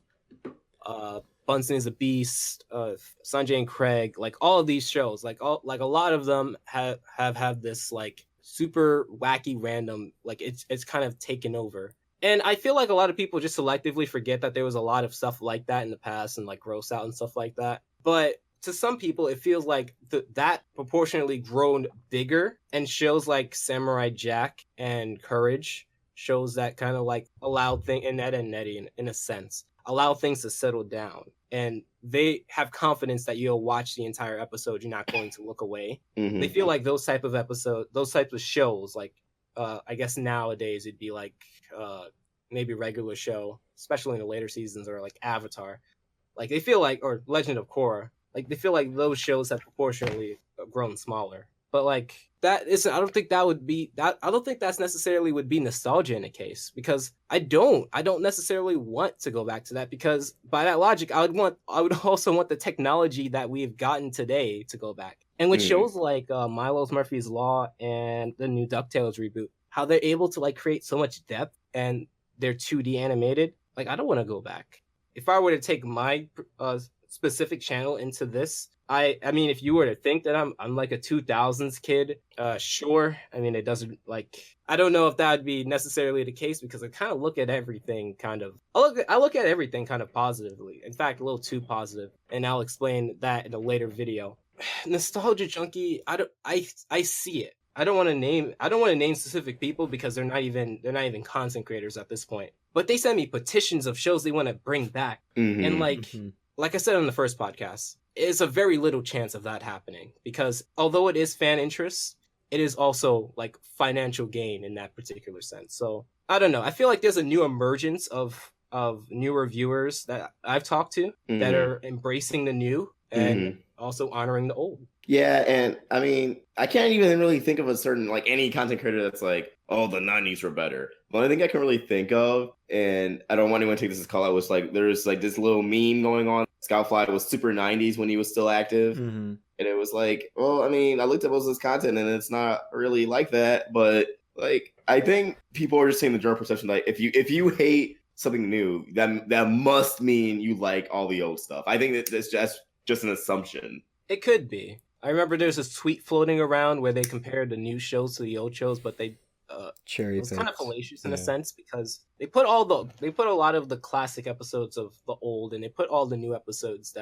Bunsen is a Beast, Sanjay and Craig, like all of these shows, like a lot of them have this like super wacky random, like it's kind of taken over. And I feel like a lot of people just selectively forget that there was a lot of stuff like that in the past and like gross out and stuff like that. But to some people, it feels like that proportionately grown bigger, and shows like Samurai Jack and Courage, shows that kind of like allow things, and Ed and Nettie in a sense, allow things to settle down. And they have confidence that you'll watch the entire episode. You're not going to look away. Mm-hmm. They feel like those types of shows, like I guess nowadays it'd be like maybe a regular show, especially in the later seasons, or like Avatar. Like they feel like, or Legend of Korra, like they feel like those shows have proportionally grown smaller. But like that isn't. I don't think that's necessarily would be nostalgia in a case, because I don't necessarily want to go back to that, because by that logic, I would also want the technology that we've gotten today to go back. And with shows like Milo's Murphy's Law and the new DuckTales reboot, how they're able to like create so much depth and they're 2D animated, like I don't want to go back. If I were to take my specific channel into this, I mean, if you were to think that I'm like a 2000s kid, sure. I mean, it doesn't, like, I don't know if that would be necessarily the case, because I kind of look at everything kind of, I look at everything kind of positively. In fact, a little too positive, and I'll explain that in a later video. Nostalgia junkie, I see it. I don't want to name specific people, because they're not even content creators at this point. But they send me petitions of shows they want to bring back, and like I said on the first podcast, it's a very little chance of that happening, because although it is fan interest, it is also like financial gain in that particular sense. So I don't know. I feel like there's a new emergence of newer viewers that I've talked to that are embracing the new and also honoring the old. Yeah, and I mean, I can't even really think of a certain, like, any content creator that's like, oh, the 90s were better. The only thing I can really think of, and I don't want anyone to take this as a call out, was like, there's like this little meme going on. Scoutfly was super 90s when he was still active. And it was like, well, I mean, I looked at most of his content and it's not really like that. But like, I think people are just saying the general perception, like, if you hate something new, that must mean you like all the old stuff. I think that's just an assumption. It could be. I remember there's this tweet floating around where they compared the new shows to the old shows, but they cherry it was kind of fallacious in a sense, because they put a lot of the classic episodes of the old, and they put all the new episodes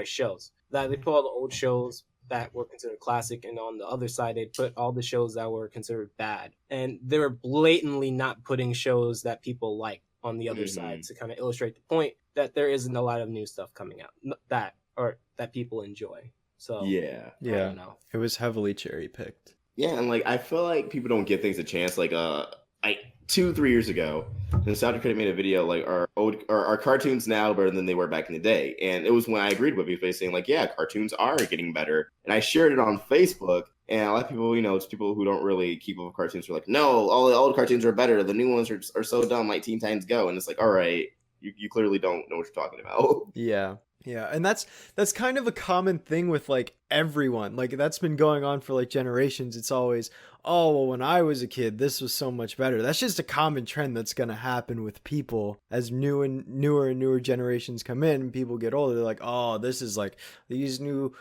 shows that they put all the old shows that were considered classic, and on the other side they put all the shows that were considered bad, and they were blatantly not putting shows that people like on the other side to kind of illustrate the point that there isn't a lot of new stuff coming out that people enjoy. So yeah, I don't know. It was heavily cherry picked. Yeah, and like I feel like people don't give things a chance. Like 2-3 years ago, Nostalgia Critic made a video like our cartoons now better than they were back in the day, and it was when I agreed with you, saying like, yeah, cartoons are getting better, and I shared it on Facebook, and a lot of people, it's people who don't really keep up with cartoons, were like, no, all the old cartoons are better, the new ones are so dumb, like Teen Titans Go, and it's like, all right, you clearly don't know what you're talking about. Yeah, and that's kind of a common thing with like everyone. Like that's been going on for like generations. It's always, oh, well, when I was a kid, this was so much better. That's just a common trend that's going to happen with people as newer generations come in and people get older. They're like, oh, this is like these new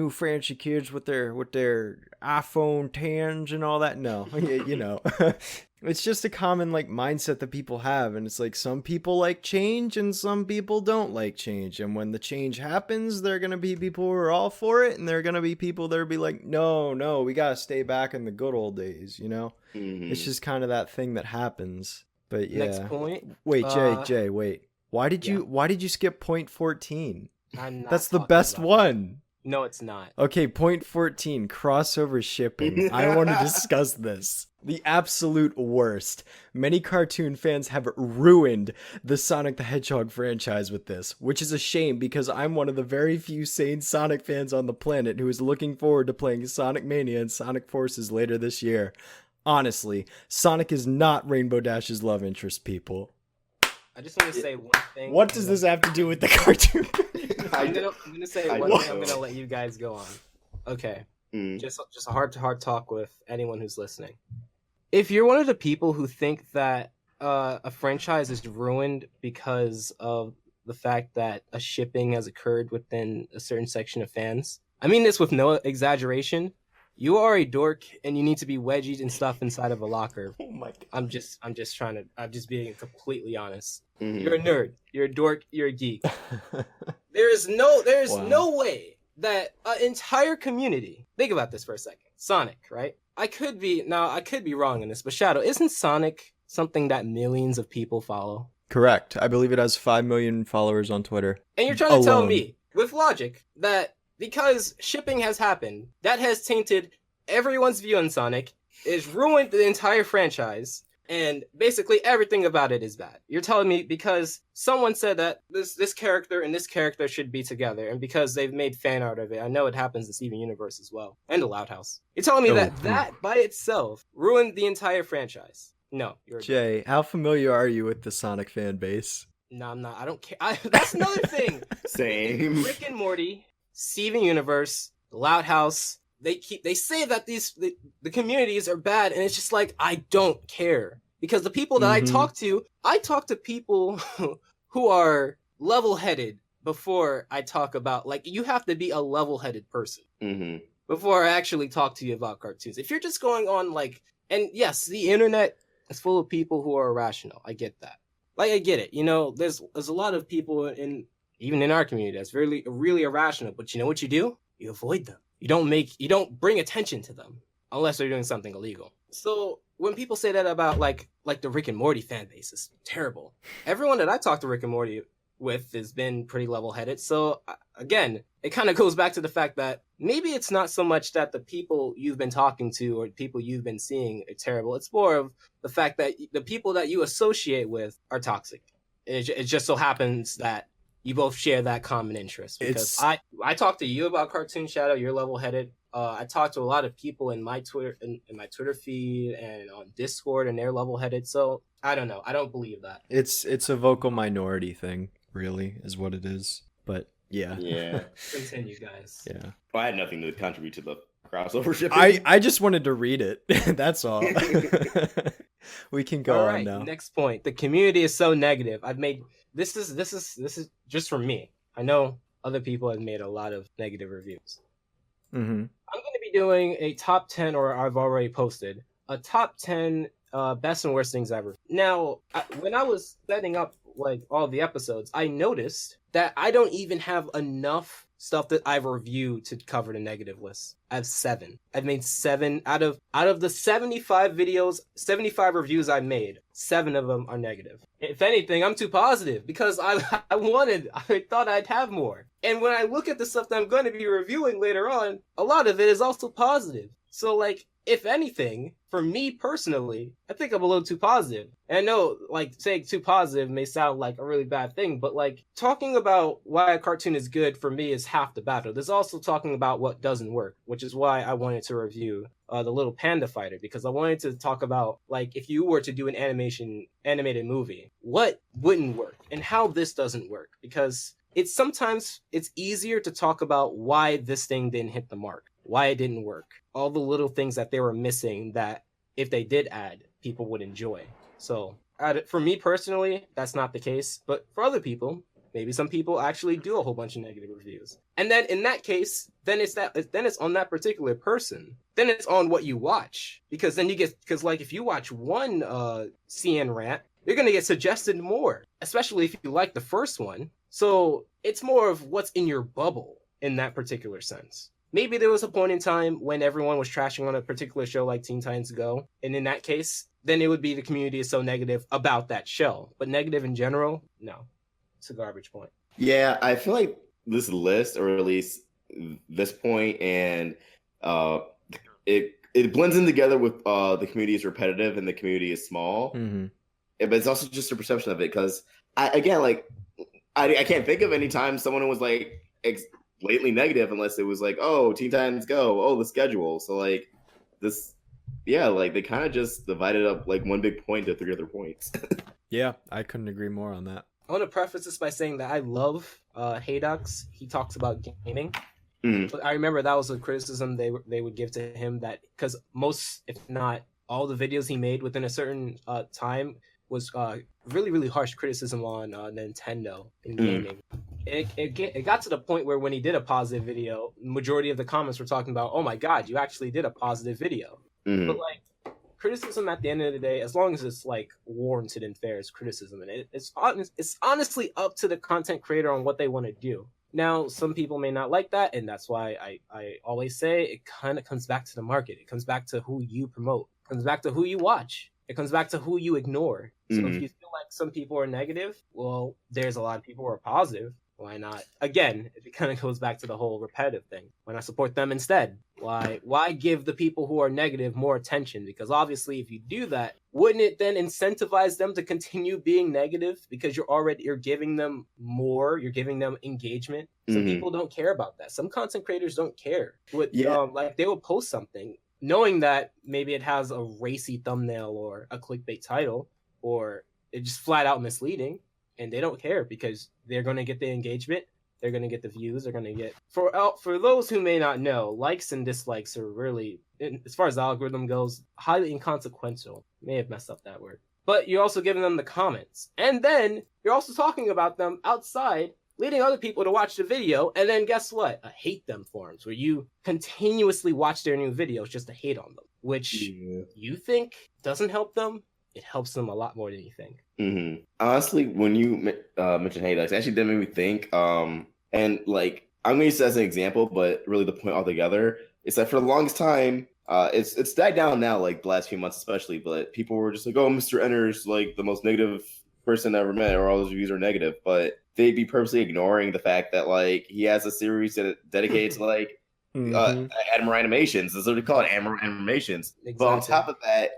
fancy kids with their iPhone 10s and all that. No, It's just a common like mindset that people have, and it's like some people like change and some people don't like change. And when the change happens, there are gonna be people who are all for it, and there are gonna be people that will be like, no, we gotta stay back in the good old days, you know? Mm-hmm. It's just kind of that thing that happens. But yeah. Next point. Wait, Jay, wait. Why did you skip point 14? I'm not That's the talking best about one. that. No, it's not. Okay, point 14, crossover shipping. I want to discuss this. The absolute worst. Many cartoon fans have ruined the Sonic the Hedgehog franchise with this, which is a shame because I'm one of the very few sane Sonic fans on the planet who is looking forward to playing Sonic Mania and Sonic Forces later this year. Honestly, Sonic is not Rainbow Dash's love interest, people. I just want to say one thing. What does this have to do with the cartoon? I'm gonna say one thing. I'm gonna let you guys go on. Okay. Just a heart-to-heart talk with anyone who's listening. If you're one of the people who think that a franchise is ruined because of the fact that a shipping has occurred within a certain section of fans, I mean this with no exaggeration. You are a dork, and you need to be wedgied and stuff inside of a locker. Oh my God. I'm just being completely honest. Mm-hmm. You're a nerd. You're a dork. You're a geek. There's no way that an entire community. Think about this for a second. Sonic, right? I could be wrong in this, but Shadow, isn't Sonic something that millions of people follow? Correct. I believe it has 5 million followers on Twitter. And you're trying to tell me, with logic, that because shipping has happened, that has tainted everyone's view on Sonic, it's ruined the entire franchise, and basically everything about it is bad. You're telling me because someone said that this character and this character should be together, and because they've made fan art of it, I know it happens in Steven Universe as well, and the Loud House. You're telling me that by itself ruined the entire franchise? No. Jay, how familiar are you with the Sonic fan base? No, I'm not. I don't care. That's another thing. Same. Rick and Morty, Steven Universe, the Loud House, they say that the communities are bad, and it's just like, I don't care. Because the people that I talk to people who are level-headed before I talk about, like, you have to be a level-headed person before I actually talk to you about cartoons. If you're just going on, like, and yes, the internet is full of people who are irrational. I get that. Like, I get it. You know, there's a lot of people even in our community that's really, really irrational. But you know what you do? You avoid them. You don't bring attention to them unless they're doing something illegal. So when people say that about like the Rick and Morty fan base is terrible. Everyone that I talk to Rick and Morty with has been pretty level-headed. So again, it kind of goes back to the fact that maybe it's not so much that the people you've been talking to or people you've been seeing are terrible. It's more of the fact that the people that you associate with are toxic. It just so happens that you both share that common interest. Because I talk to you about Cartoon Shadow, you're level-headed. I talk to a lot of people in my Twitter in my Twitter feed and on Discord, and they're level-headed. So I don't know. I don't believe that. It's a vocal minority thing, really, is what it is. But yeah. Continue, guys. Yeah. Well, I had nothing to contribute to the crossover shipping. I just wanted to read it. That's all. We can go on now. Next point. The community is so negative. I've made this is just from me. I know other people have made a lot of negative reviews. I'm going to be doing a top 10, or I've already posted a top 10 best and worst things ever. Now, when I was setting up like all the episodes, I noticed that I don't even have enough stuff that I've reviewed to cover the negative list. I have 7. I've made 7 out of the 75 videos, 75 reviews I made. 7 of them are negative. If anything, I'm too positive because I thought I'd have more. And when I look at the stuff that I'm going to be reviewing later on, a lot of it is also positive. So like, if anything, for me personally, I think I'm a little too positive. And I know, like, saying too positive may sound like a really bad thing, but, like, talking about why a cartoon is good for me is half the battle. There's also talking about what doesn't work, which is why I wanted to review the Little Panda Fighter, because I wanted to talk about, like, if you were to do an animated movie, what wouldn't work and how this doesn't work. Because sometimes it's easier to talk about why this thing didn't hit the mark, why it didn't work, all the little things that they were missing that if they did add, people would enjoy. So for me personally, that's not the case. But for other people, Maybe some people actually do a whole bunch of negative reviews. And then in that case, then it's on that particular person. Then it's on what you watch. Because then like if you watch one CN rant, you're going to get suggested more, especially if you like the first one. So it's more of what's in your bubble in that particular sense. Maybe there was a point in time when everyone was trashing on a particular show like Teen Titans Go. And in that case, then it would be the community is so negative about that show. But negative in general, no. It's a garbage point. Yeah, I feel like this list, or at least this point, and it blends in together with the community is repetitive and the community is small. Mm-hmm. But it's also just a perception of it, because I can't think of any time someone was like blatantly negative unless it was like, oh, Teen Titans Go, oh, the schedule. So like this, yeah, like they kind of just divided up like one big point to 3 other points. Yeah, I couldn't agree more on that. I want to preface this by saying that I love Haydux. He talks about gaming. But I remember that was a criticism they would give to him, that because most, if not all, the videos he made within a certain time was really, really harsh criticism on Nintendo in gaming. It got to the point where when he did a positive video, majority of the comments were talking about, oh my god, you actually did a positive video. But like, criticism at the end of the day, as long as it's like warranted and fair, is criticism, and it's honestly up to the content creator on what they want to do. Now, some people may not like that, and that's why I always say it kind of comes back to the market. It comes back to who you promote. It comes back to who you watch. It comes back to who you ignore. So if you feel like some people are negative, well, there's a lot of people who are positive. Why not? Again, it kind of goes back to the whole repetitive thing. Why not support them instead? Why give the people who are negative more attention? Because obviously, if you do that, wouldn't it then incentivize them to continue being negative? Because you're giving them more, you're giving them engagement. Some people don't care about that. Some content creators don't care. Like they will post something knowing that maybe it has a racy thumbnail or a clickbait title, or it's just flat out misleading. And they don't care because they're going to get the engagement, they're going to get the views, they're going to get... For those who may not know, likes and dislikes are really, as far as the algorithm goes, highly inconsequential. May have messed up that word. But you're also giving them the comments. And then you're also talking about them outside, leading other people to watch the video. And then guess what? A hate them forums where you continuously watch their new videos just to hate on them, which you think doesn't help them. It helps them a lot more than you think. Honestly, when you mentioned Haydux, it actually did make me think. And like, I'm going to use that as an example, but really the point altogether is that for the longest time, it's died down now, like the last few months especially, but people were just like, oh, Mr. Enter's like the most negative person I ever met, or all those reviews are negative. But they'd be purposely ignoring the fact that like he has a series that dedicates to like Admiral Animations. That's what they call it, Admiral Animations. Exactly. But on top of that,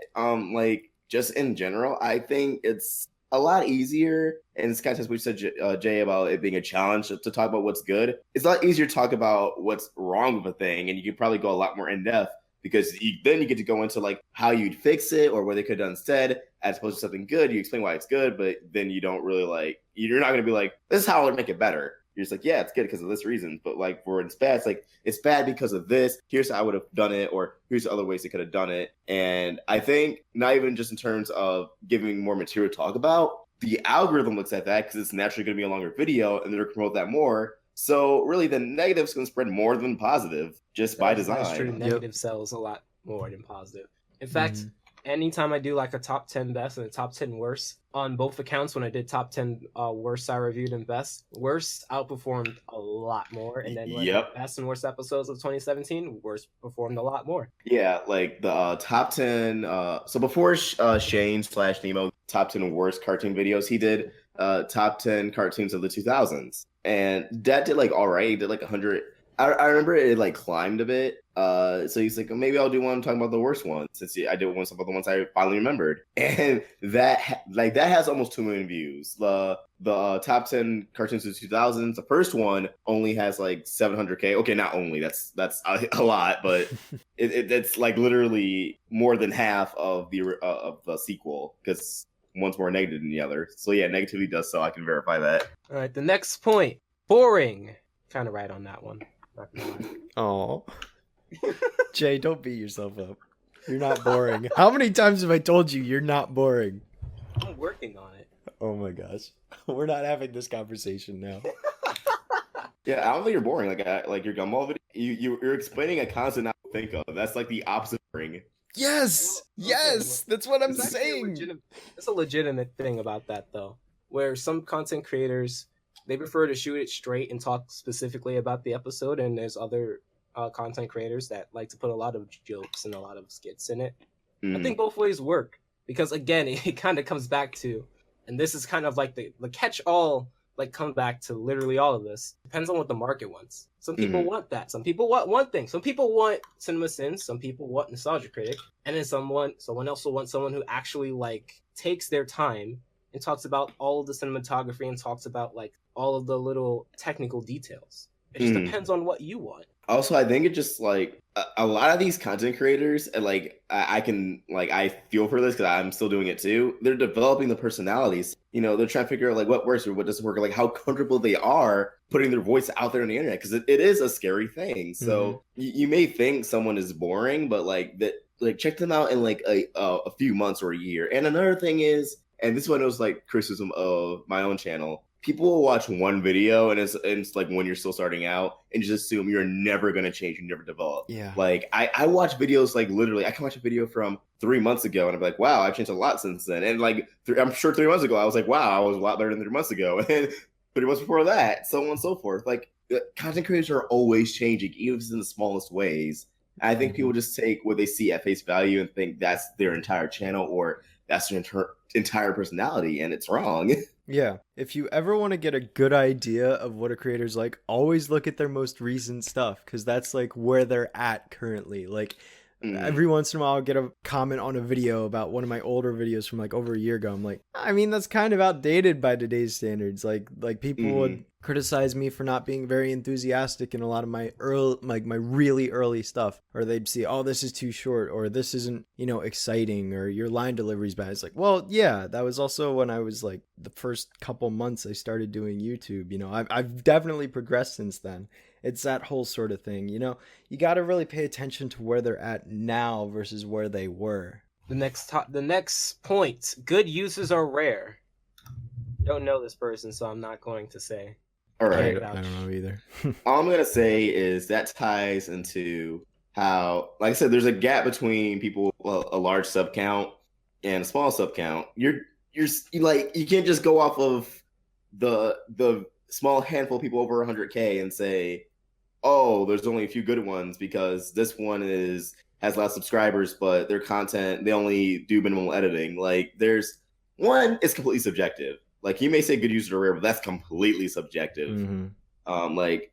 like, just in general, I think it's a lot easier, and it's kind of what you said, Jay, about it being a challenge to talk about what's good. It's a lot easier to talk about what's wrong with a thing, and you could probably go a lot more in depth, because then you get to go into like how you'd fix it or what they could have done instead, as opposed to something good. You explain why it's good, but then you don't really like, you're not going to be like, this is how I would make it better. You're just like, yeah, it's good because of this reason. But like, for it's bad, it's like, it's bad because of this. Here's how I would have done it, or here's the other ways they could have done it. And I think not even just in terms of giving more material to talk about, the algorithm looks at that because it's naturally going to be a longer video and they're going to promote that more. So really the negative's going to spread more than positive just by design. That's true. Negative sells a lot more than positive. In fact, anytime I do like a top 10 best and a top 10 worst on both accounts, when I did top 10 worst I reviewed and best, worst outperformed a lot more. And then when best and worst episodes of 2017, worst performed a lot more. Yeah, like the top 10. So before Shane/Nemo, top 10 worst cartoon videos, he did top 10 cartoons of the 2000s. And that did like all right. He did like 100. I remember it like climbed a bit. So he's like, maybe I'll do one talking about the worst ones, since I did one about the ones I finally remembered. And that has almost 2 million views. The top 10 cartoons of the 2000s, the first one only has like 700K. Okay, not only, that's a lot, but it's like literally more than half of the sequel, because one's more negative than the other. So yeah, negativity does so. I can verify that. All right, the next point, boring. Kind of right on that one. Oh, Jay, don't beat yourself up. You're not boring. How many times have I told you you're not boring? I'm working on it. Oh my gosh. We're not having this conversation now. Yeah, I don't think you're boring. Like your gumball video, you're explaining a concept I don't think of. That's like the opposite of boring. Yes! Well, Yes! That's what I'm It's actually saying! It's a legitimate thing about that, though, where some content creators, they prefer to shoot it straight and talk specifically about the episode, and there's other content creators that like to put a lot of jokes and a lot of skits in it. I think both ways work, because again, it kind of comes back to, and this is kind of like the catch-all, like come back to literally all of this. Depends on what the market wants. Some people want that. Some people want one thing. Some people want Cinema Sins. Some people want Nostalgia Critic. And then someone else will want someone who actually like takes their time and talks about all of the cinematography and talks about like all of the little technical details. It just depends on what you want. Also, I think it just like a lot of these content creators, and like I can like I feel for this because I'm still doing it too. They're developing the personalities. You know, they're trying to figure out like what works or what doesn't work, or like how comfortable they are putting their voice out there on the internet, because it is a scary thing. So you may think someone is boring, but like that, like check them out in like a few months or a year. And another thing is, and this one was like criticism of my own channel. People will watch one video and it's like when you're still starting out and just assume you're never going to change, you never develop. Yeah. Like I watch videos like literally I can watch a video from 3 months ago and I'm like, wow, I've changed a lot since then. And like I'm sure 3 months ago I was like, wow, I was a lot better than 3 months ago. And 3 months before that, so on and so forth. Like content creators are always changing, even if it's in the smallest ways. I think people just take what they see at face value and think that's their entire channel or that's their entire personality, and it's wrong. Yeah. If you ever want to get a good idea of what a creator's like, always look at their most recent stuff, because that's like where they're at currently. Like every once in a while I'll get a comment on a video about one of my older videos from like over a year ago. I'm like, I mean, that's kind of outdated by today's standards. Like people would criticize me for not being very enthusiastic in a lot of my my really early stuff, or they'd see, oh, this is too short, or this isn't, you know, exciting, or your line delivery's bad. It's like, well, yeah, that was also when I was like the first couple months I started doing YouTube. You know, I've definitely progressed since then. It's that whole sort of thing, you know. You got to really pay attention to where they're at now versus where they were. The next point: good uses are rare. Don't know this person, so I'm not going to say. All right, I don't know either. All I'm gonna say is that ties into how, like I said, there's a gap between people, well, a large sub count and a small sub count. You're like, you can't just go off of the small handful of people over 100K and say, oh, there's only a few good ones because this one has a lot of subscribers, but their content, they only do minimal editing. Like it's completely subjective. Like you may say good users are rare, but that's completely subjective. Like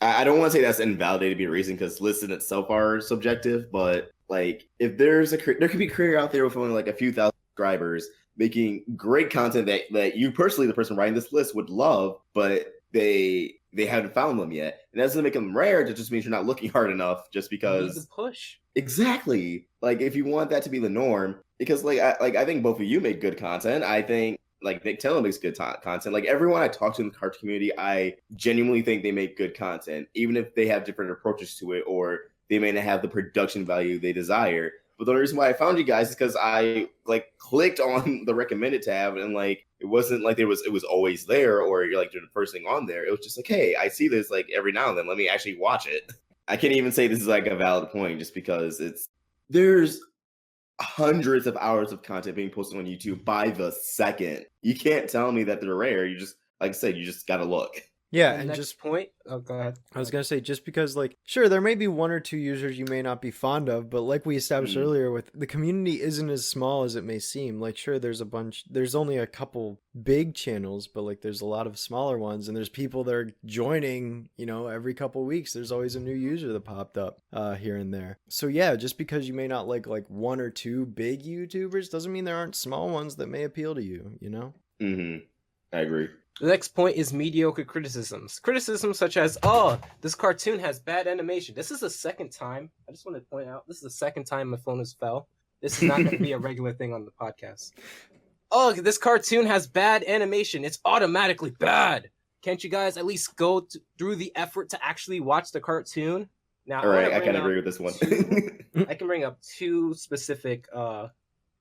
I don't want to say that's invalidated to be a reason, because lists in itself are subjective, but like if there could be a creator out there with only like a few thousand subscribers making great content that you personally, the person writing this list, would love, but they haven't found them yet. And that doesn't make them rare. It just means you're not looking hard enough, just because. You need to push. Exactly. Like if you want that to be the norm, because I think both of you make good content. I think like Nick Taylor makes good content. Like everyone I talk to in the cartoon community, I genuinely think they make good content, even if they have different approaches to it, or they may not have the production value they desire. But the only reason why I found you guys is because I like clicked on the recommended tab, and like it wasn't like it was always there, or you're like you're the first thing on there. It was just like, hey, I see this like every now and then. Let me actually watch it. I can't even say this is like a valid point, just because there's hundreds of hours of content being posted on YouTube by the second. You can't tell me that they're rare. You just, like I said, you just gotta look. Yeah, and and next just point. Oh, go ahead. I was gonna say, just because, like, sure, there may be one or two users you may not be fond of, but like we established earlier, with the community isn't as small as it may seem. Like, sure, there's only a couple big channels, but like there's a lot of smaller ones, and there's people that are joining, you know, every couple weeks. There's always a new user that popped up here and there. So yeah, just because you may not like one or two big YouTubers doesn't mean there aren't small ones that may appeal to you, you know? I agree. The next point is mediocre criticisms. Criticisms such as, oh, this cartoon has bad animation. This is the second time. I just want to point out, this is the second time my phone has fell. This is not going to be a regular thing on the podcast. Oh, this cartoon has bad animation. It's automatically bad. Can't you guys at least go through the effort to actually watch the cartoon? Now, all right, I can agree with this one. I can bring up two specific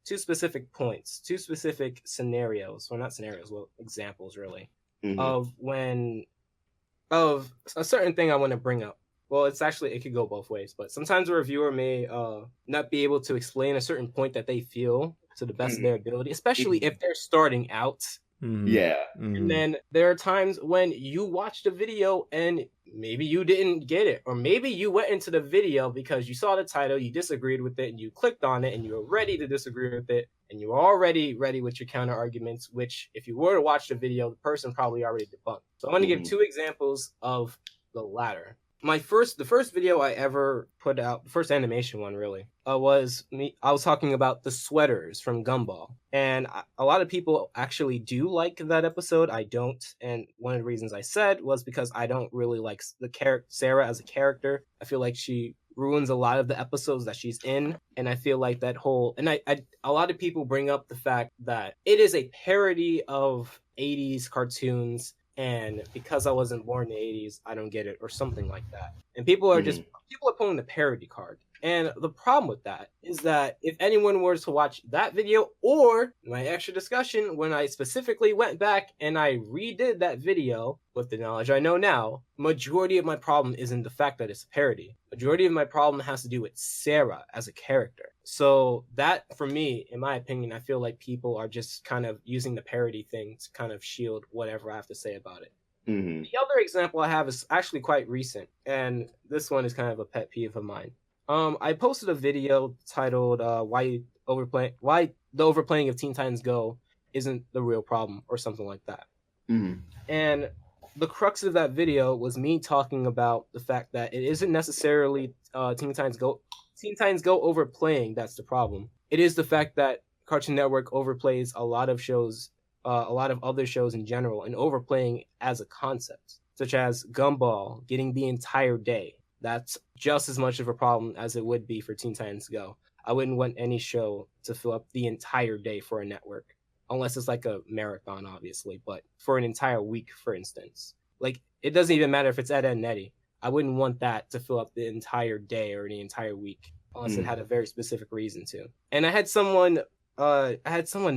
two specific points, two specific scenarios, or not scenarios, well, examples really, of when of a certain thing I want to bring up. Well, it could go both ways, but sometimes a reviewer may not be able to explain a certain point that they feel to the best of their ability, especially if they're starting out. Yeah. And then there are times when you watched a video and maybe you didn't get it, or maybe you went into the video because you saw the title, you disagreed with it, and you clicked on it, and you were ready to disagree with it, and you were already ready with your counter arguments, which if you were to watch the video, the person probably already debunked. So I'm going to give two examples of the latter. The first video I ever put out, the first animation one really, was me. I was talking about the sweaters from Gumball, and a lot of people actually do like that episode. I don't, and one of the reasons I said was because I don't really like the Sarah as a character. I feel like she ruins a lot of the episodes that she's in, and I feel like that whole, and a lot of people bring up the fact that it is a parody of 80s cartoons. And because I wasn't born in the 80s, I don't get it, or something like that. And people are pulling the parody card. And the problem with that is that if anyone were to watch that video or my extra discussion, when I specifically went back and I redid that video with the knowledge I know now, majority of my problem isn't the fact that it's a parody. Majority of my problem has to do with Sarah as a character. So that, for me, in my opinion, I feel like people are just kind of using the parody thing to kind of shield whatever I have to say about it. The other example I have is actually quite recent, and this one is kind of a pet peeve of mine. I posted a video titled why the overplaying of Teen Titans Go isn't the real problem, or something like that. And the crux of that video was me talking about the fact that it isn't necessarily Teen Titans Go overplaying that's the problem. It is the fact that Cartoon Network overplays a lot of shows, a lot of other shows in general, and overplaying as a concept, such as Gumball getting the entire day. That's just as much of a problem as it would be for Teen Titans Go. I wouldn't want any show to fill up the entire day for a network, unless it's like a marathon, obviously, but for an entire week, for instance. Like, it doesn't even matter if it's Ed, Edd n Eddy. I wouldn't want that to fill up the entire day or the entire week, unless it had a very specific reason to. And I had someone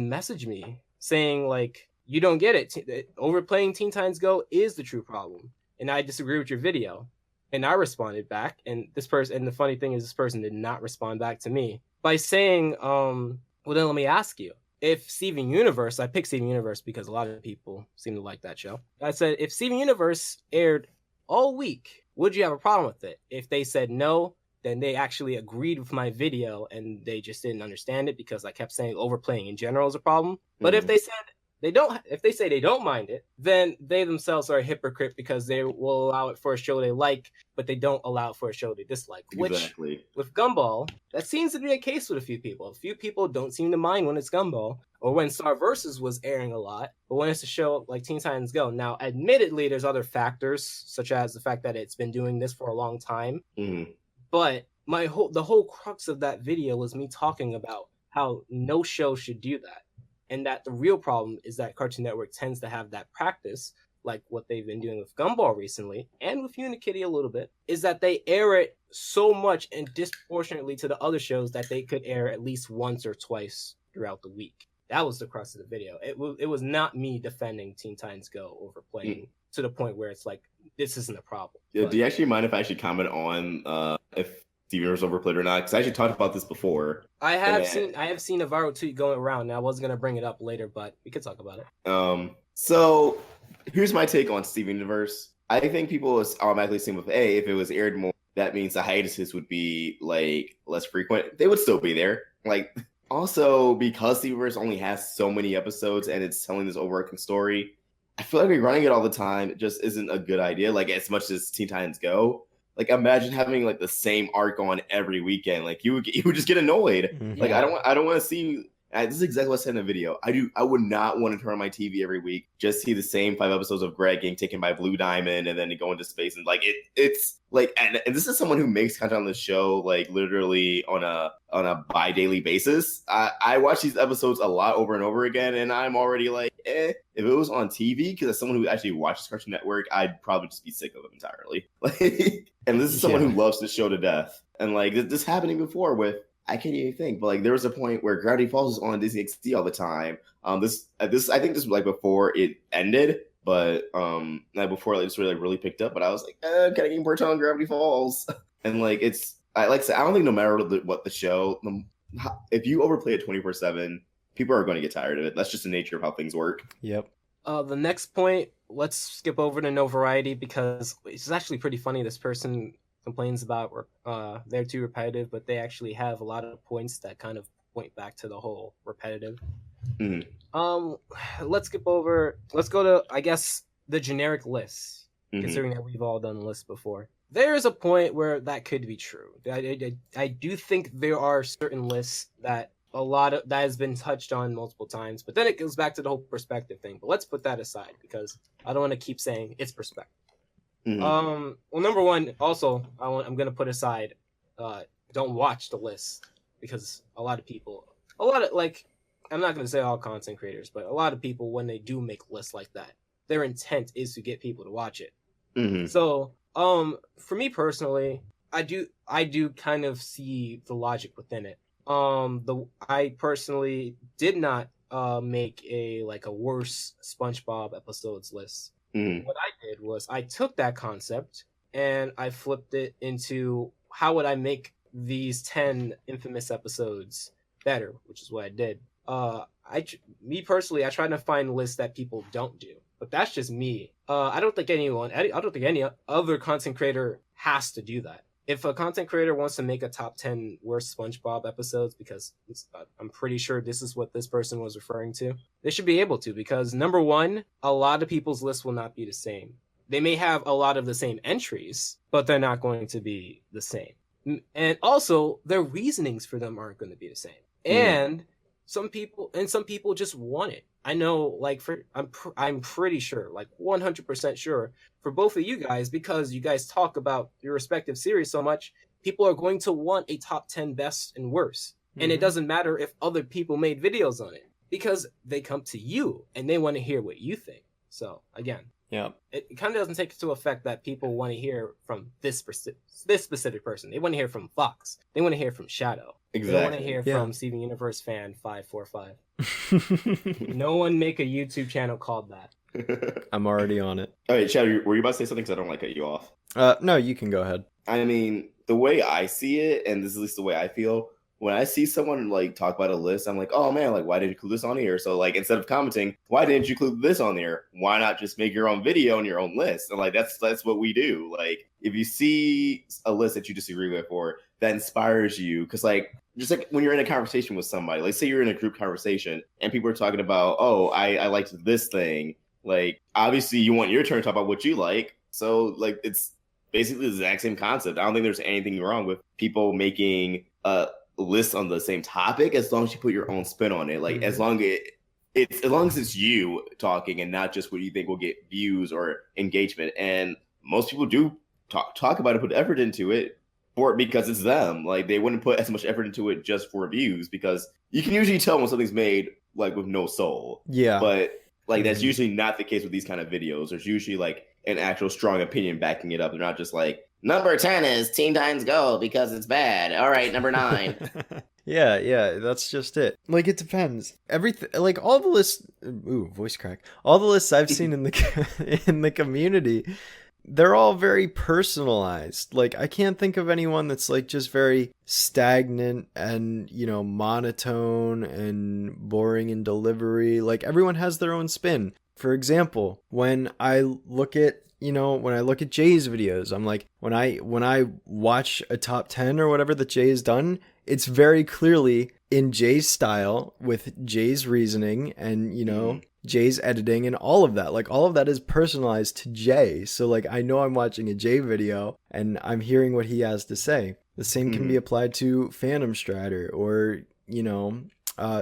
message me saying, like, you don't get it. Overplaying Teen Titans Go is the true problem, and I disagree with your video. And I responded back, and the funny thing is, this person did not respond back to me by saying, well, then let me ask you, if Steven Universe, I picked Steven Universe because a lot of people seem to like that show. I said, if Steven Universe aired all week, would you have a problem with it? If they said no, then they actually agreed with my video, and they just didn't understand it because I kept saying overplaying in general is a problem. But if they said if they say they don't mind it, then they themselves are a hypocrite because they will allow it for a show they like, but they don't allow it for a show they dislike. Exactly. Which, with Gumball, that seems to be a case with a few people. A few people don't seem to mind when it's Gumball, or when Star Vs was airing a lot, but when it's a show like Teen Titans Go. Now, admittedly, there's other factors, such as the fact that it's been doing this for a long time. But the whole crux of that video was me talking about how no show should do that. And that the real problem is that Cartoon Network tends to have that practice, like what they've been doing with Gumball recently, and with Unikitty a little bit, is that they air it so much and disproportionately to the other shows that they could air at least once or twice throughout the week. That was the crux of the video. It was not me defending Teen Titans Go overplaying to the point where it's like, this isn't a problem. Yeah, do you actually mind if I actually comment on if Steven Universe overplayed or not? Because I actually talked about this before. I have seen a viral tweet going around, and I was going to bring it up later, but we could talk about it. So here's my take on Steven Universe. I think people automatically assume if it was aired more, that means the hiatuses would be like less frequent. They would still be there. Like, also, because Steven Universe only has so many episodes and it's telling this overarching story, I feel like running it all the time just isn't a good idea. Like, as much as Teen Titans Go. Like, imagine having like the same arc on every weekend. Like, you would just get annoyed. Like, I don't want to see. This is exactly what I said in the video. I would not want to turn on my TV every week, just see the same 5 episodes of Greg getting taken by Blue Diamond and then to go into space. And like, it's like, and this is someone who makes content on the show, like literally on a bi-daily basis. I watch these episodes a lot over and over again, and I'm already like, if it was on TV, because as someone who actually watches Cartoon Network, I'd probably just be sick of them entirely. Like, and this is someone who loves the show to death. And like, this happening before with I can't even think, but like there was a point where Gravity Falls was on Disney XD all the time. This I think this was like before it ended, but like before like, it's really picked up. But I was like, can I get more time on Gravity Falls? And like I like I said, I don't think no matter what the show, if you overplay it 24/7, people are going to get tired of it. That's just the nature of how things work. Yep. The next point, let's skip over to no variety because it's actually pretty funny. This person complains about they're too repetitive, but they actually have a lot of points that kind of point back to the whole repetitive. Mm-hmm. Let's skip over. Let's go to, I guess, the generic lists, Mm-hmm. considering that we've all done lists before. There is a point where that could be true. I do think there are certain lists that that has been touched on multiple times, but then it goes back to the whole perspective thing. But let's put that aside because I don't want to keep saying it's perspective. Mm-hmm. Well, number one, also, I'm gonna put aside, don't watch the list because I'm not gonna say all content creators, but a lot of people when they do make lists like that, their intent is to get people to watch it. Mm-hmm. So, for me personally, I do kind of see the logic within it. I personally did not make a worse SpongeBob episodes list. Mm-hmm. What I did was I took that concept and I flipped it into how would I make these 10 infamous episodes better, which is what I did. Me personally, I try to find lists that people don't do, but that's just me. I don't think any other content creator has to do that. If a content creator wants to make a top 10 worst SpongeBob episodes, because I'm pretty sure this is what this person was referring to, they should be able to, because number one, a lot of people's lists will not be the same. They may have a lot of the same entries, but they're not going to be the same. And also, their reasonings for them aren't going to be the same. And some people just want it. I know, I'm pretty sure, 100% sure, for both of you guys, because you guys talk about your respective series so much, people are going to want a top 10 best and worst. And it doesn't matter if other people made videos on it, because they come to you and they want to hear what you think. So again, it kind of doesn't take into effect that people want to hear from this specific person. They want to hear from Vox. They want to hear from Shadow. Exactly. They want to hear from Steven Universe Fan 545. No one make a YouTube channel called that. I'm already on it. All right, Shadow, were you about to say something? Because I don't want to cut you off. No, you can go ahead. I mean, the way I see it, and this is at least the way I feel, when I see someone talk about a list, I'm like, oh man, why didn't you include this on here? So instead of commenting, why didn't you include this on there? Why not just make your own video and your own list? And that's what we do. If you see a list that you disagree with or that inspires you, because just when you're in a conversation with somebody, say you're in a group conversation and people are talking about, oh, I liked this thing. Obviously you want your turn to talk about what you like. So it's basically the exact same concept. I don't think there's anything wrong with people making lists on the same topic as long as you put your own spin on it. As long as it's you talking and not just what you think will get views or engagement. And most people do talk about it, put effort into it because it's them. They wouldn't put as much effort into it just for views, because you can usually tell when something's made with no soul. Yeah. But that's usually not the case with these kind of videos. There's usually an actual strong opinion backing it up. They're not just number 10 is Teen Titans Go because it's bad. All right, number 9. Yeah, that's just it. It depends. Everything, all the lists. Ooh, voice crack. All the lists I've seen in the community, they're all very personalized. I can't think of anyone that's just very stagnant and monotone and boring in delivery. Everyone has their own spin. For example, when I look at Jay's videos, I'm when I watch a top 10 or whatever that Jay has done, it's very clearly in Jay's style with Jay's reasoning and, Jay's editing and all of that. All of that is personalized to Jay. So I know I'm watching a Jay video and I'm hearing what he has to say. The same can be applied to Phantom Strider or,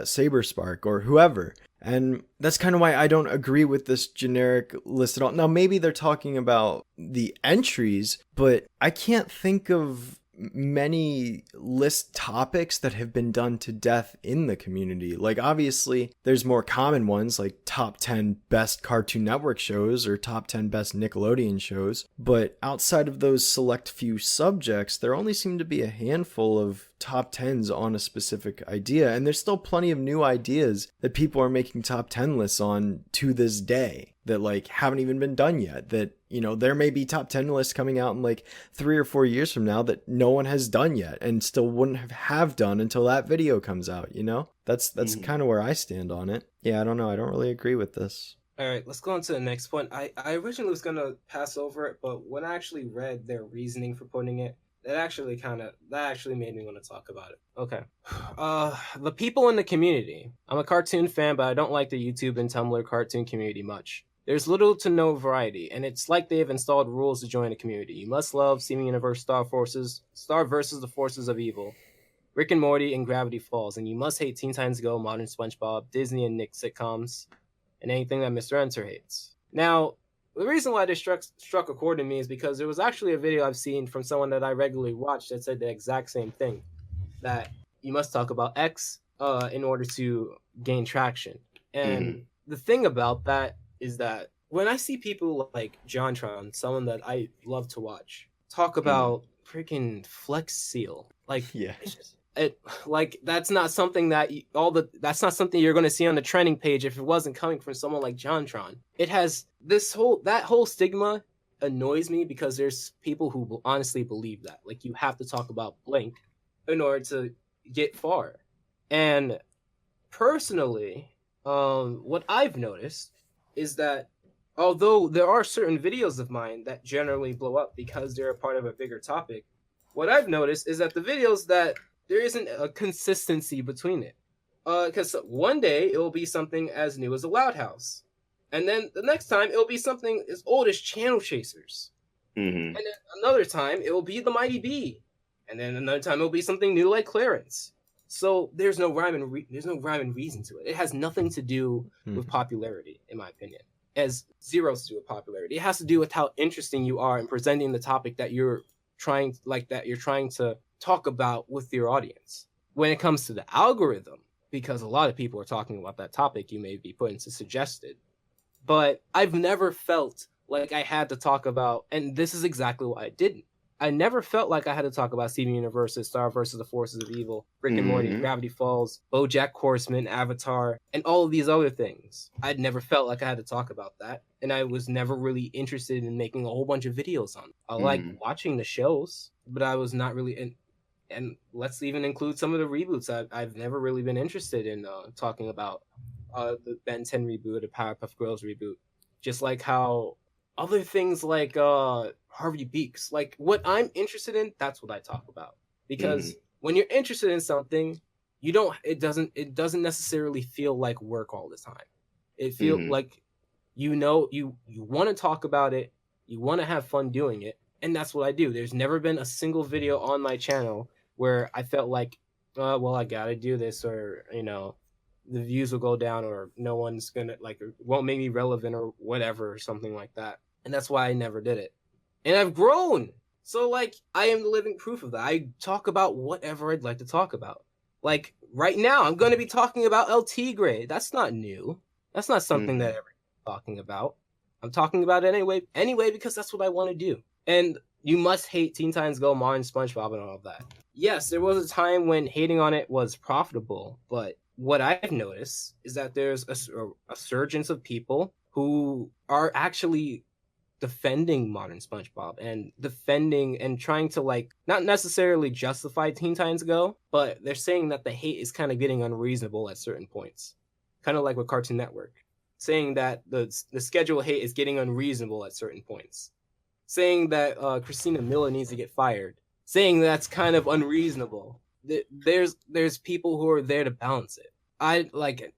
Saber Spark or whoever. And that's kind of why I don't agree with this generic list at all. Now, maybe they're talking about the entries, but I can't think of many list topics that have been done to death in the community. Like, obviously, there's more common ones like top 10 best Cartoon Network shows or top 10 best Nickelodeon shows. But outside of those select few subjects, there only seem to be a handful of top 10s on a specific idea. And there's still plenty of new ideas that people are making top 10 lists on to this day that like haven't even been done yet. That, you know, there may be top 10 lists coming out in like 3 or 4 years from now that no one has done yet and still wouldn't have done until that video comes out, you know? That's kind of where I stand on it. Yeah, I don't know. I don't really agree with this. All right, let's go on to the next point. I originally was going to pass over it, but when I actually read their reasoning for putting it, that actually made me want to talk about it. Okay. The people in the community. I'm a cartoon fan, but I don't like the YouTube and Tumblr cartoon community much. There's little to no variety, and it's like they have installed rules to join the community. You must love Steven Universe Star versus the Forces of Evil, Rick and Morty, and Gravity Falls, and you must hate Teen Titans Go, Modern SpongeBob, Disney and Nick sitcoms, and anything that Mr. Enter hates. Now, the reason why this struck a chord in me is because there was actually a video I've seen from someone that I regularly watch that said the exact same thing, that you must talk about X in order to gain traction. And the thing about that is that when I see people like JonTron, someone that I love to watch, talk about freaking Flex Seal, like that's not something that that's not something you're going to see on the trending page if it wasn't coming from someone like JonTron. It has that whole stigma annoys me because there's people who honestly believe that, like, you have to talk about blank in order to get far. And personally, what I've noticed is that although there are certain videos of mine that generally blow up because they're a part of a bigger topic, what I've noticed is that the videos that there isn't a consistency between it. Because one day it will be something as new as a Loud House. And then the next time it will be something as old as Channel Chasers. And then another time it will be the Mighty Bee. And then another time it will be something new like Clarence. So there's no rhyme and reason to it. It has nothing to do with popularity, in my opinion. It has zero to do with popularity. It has to do with how interesting you are in presenting the topic that you're trying to talk about with your audience. When it comes to the algorithm, because a lot of people are talking about that topic, you may be put into suggested. But I've never felt like I had to talk about, and this is exactly why I didn't. I never felt like I had to talk about Steven Universe, Star versus the Forces of Evil, Rick and Morty, Gravity Falls, BoJack Horseman, Avatar, and all of these other things. I'd never felt like I had to talk about that, and I was never really interested in making a whole bunch of videos on it. I like watching the shows, but I was not really and let's even include some of the reboots. I've never really been interested in talking about the Ben 10 reboot, the Powerpuff Girls reboot, just like how other things like Harvey Beaks, like what I'm interested in, that's what I talk about. Because when you're interested in something, it doesn't necessarily feel like work all the time. It feels like you want to talk about it, you want to have fun doing it, and that's what I do. There's never been a single video on my channel where I felt like, well, I gotta do this, or the views will go down, or no one's gonna won't make me relevant, or whatever, or something like that. And that's why I never did it. And I've grown. So I am the living proof of that. I talk about whatever I'd like to talk about. Like right now, I'm going to be talking about El Tigre. That's not new. That's not something that everyone's talking about. I'm talking about it anyway, because that's what I want to do. And you must hate Teen Titans Go, Modern SpongeBob, and all of that. Yes, there was a time when hating on it was profitable, but what I've noticed is that there's a surgence of people who are actually defending Modern SpongeBob and defending and trying to not necessarily justify Teen Titans Go, but they're saying that the hate is kind of getting unreasonable at certain points. Kind of like with Cartoon Network. Saying that the schedule hate is getting unreasonable at certain points. Saying that Christina Miller needs to get fired. Saying that's kind of unreasonable. There's people who are there to balance it. I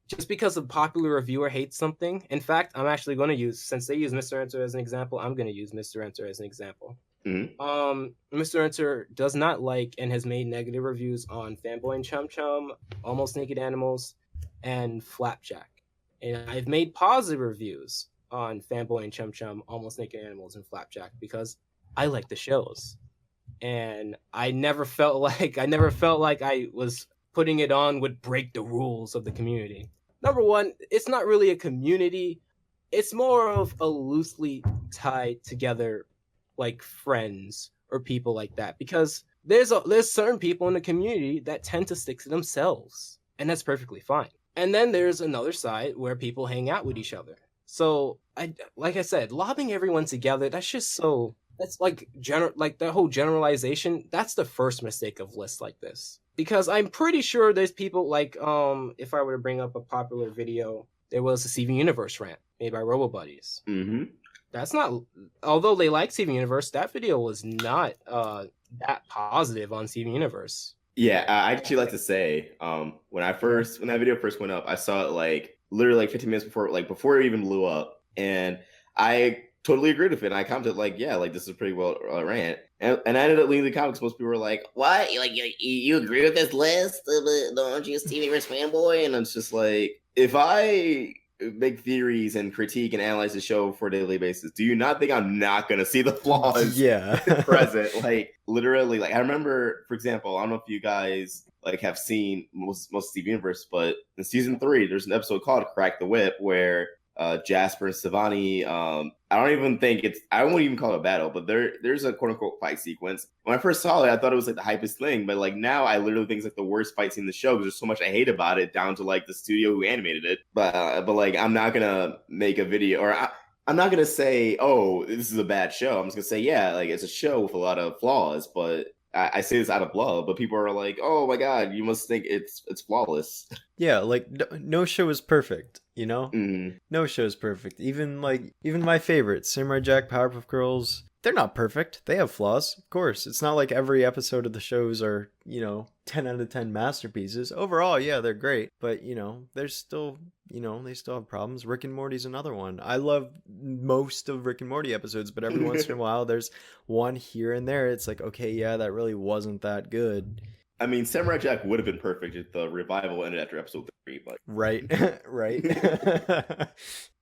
just because a popular reviewer hates something. In fact, I'm actually going to use, since they use Mr. Enter as an example, I'm going to use Mr. Enter as an example. Mr. Enter does not like and has made negative reviews on Fanboy and Chum Chum, Almost Naked Animals, and Flapjack. And I've made positive reviews on Fanboy and Chum Chum, Almost Naked Animals, and Flapjack because I like the shows. and I never felt like I was putting it on would break the rules of the community. Number one, it's not really a community. It's more of a loosely tied together like friends or people like that, because there's certain people in the community that tend to stick to themselves, and that's perfectly fine. And then there's another side where people hang out with each other. So like I said, lobbing everyone together, that's just so, that's like like the whole generalization. That's the first mistake of lists like this, because I'm pretty sure there's people like if I were to bring up a popular video, there was a Steven Universe rant made by RoboBuddies. Mm-hmm. That's not, although they like Steven Universe, that video was not that positive on Steven Universe. Yeah, I actually like to say, when that video first went up, I saw it like literally like 15 minutes before it even blew up, and I totally agreed with it. And I commented like, yeah, like this is pretty well rant, and I ended up leaving the comments. Most people were like, what? Like you agree with this list? Don't you Steven Universe fanboy? And I'm just like, if I make theories and critique and analyze the show for a daily basis, do you not think I'm not gonna see the flaws present? Like literally, like I remember, for example, I don't know if you guys like have seen most Steven Universe, but in season 3 there's an episode called Crack the Whip where Jasper and Savani, I won't even call it a battle, but there's a quote unquote fight sequence. When I first saw it, I thought it was like the hypest thing, but like now I literally think it's like the worst fight scene in the show because there's so much I hate about it, down to like the studio who animated it. But like I'm not gonna make a video, or I'm not gonna say, oh, this is a bad show. I'm just gonna say, yeah, like it's a show with a lot of flaws, but I say this out of love, but people are like, "Oh my god, you must think it's flawless." Yeah, like no show is perfect, you know. Mm-hmm. No show is perfect. Even my favorites, Samurai Jack, Powerpuff Girls, they're not perfect. They have flaws, of course. It's not like every episode of the shows are 10 out of 10 masterpieces. Overall, yeah, they're great, but there's still they still have problems. Rick and Morty's another one. I love most of Rick and Morty episodes, but every once in a while there's one here and there. It's like, okay, yeah, that really wasn't that good. I mean, Samurai Jack would have been perfect if the revival ended after episode 3, but right.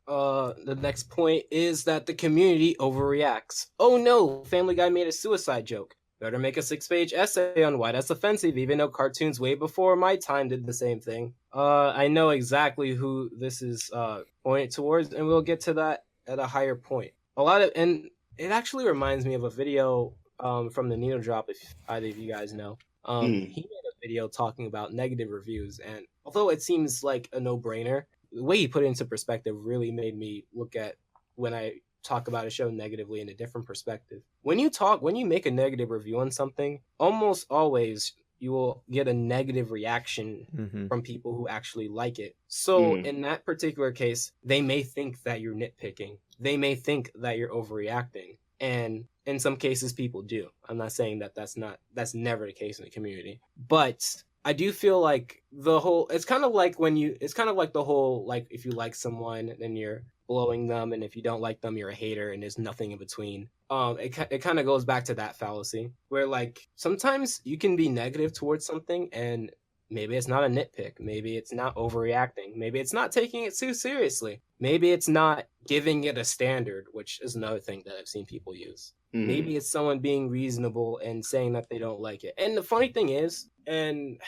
The next point is that the community overreacts. Oh no, Family Guy made a suicide joke. Better make a 6-page essay on why that's offensive, even though cartoons way before my time did the same thing. I know exactly who this is pointed towards, and we'll get to that at a higher point. And it actually reminds me of a video from the Needle Drop, if either of you guys know. He made a video talking about negative reviews, and although it seems like a no-brainer, the way he put it into perspective really made me look at when I talk about a show negatively in a different perspective. When you make a negative review on something, almost always you will get a negative reaction from people who actually like it. So in that particular case, they may think that you're nitpicking. They may think that you're overreacting. And in some cases, people do. I'm not saying that that's never the case in the community. But I do feel like it's kind of like the whole, like, if you like someone, then you're blowing them, and if you don't like them, you're a hater, and there's nothing in between. It kind of goes back to that fallacy, where, like, sometimes you can be negative towards something, and maybe it's not a nitpick. Maybe it's not overreacting. Maybe it's not taking it too seriously. Maybe it's not giving it a standard, which is another thing that I've seen people use. Maybe it's someone being reasonable and saying that they don't like it. And the funny thing is, and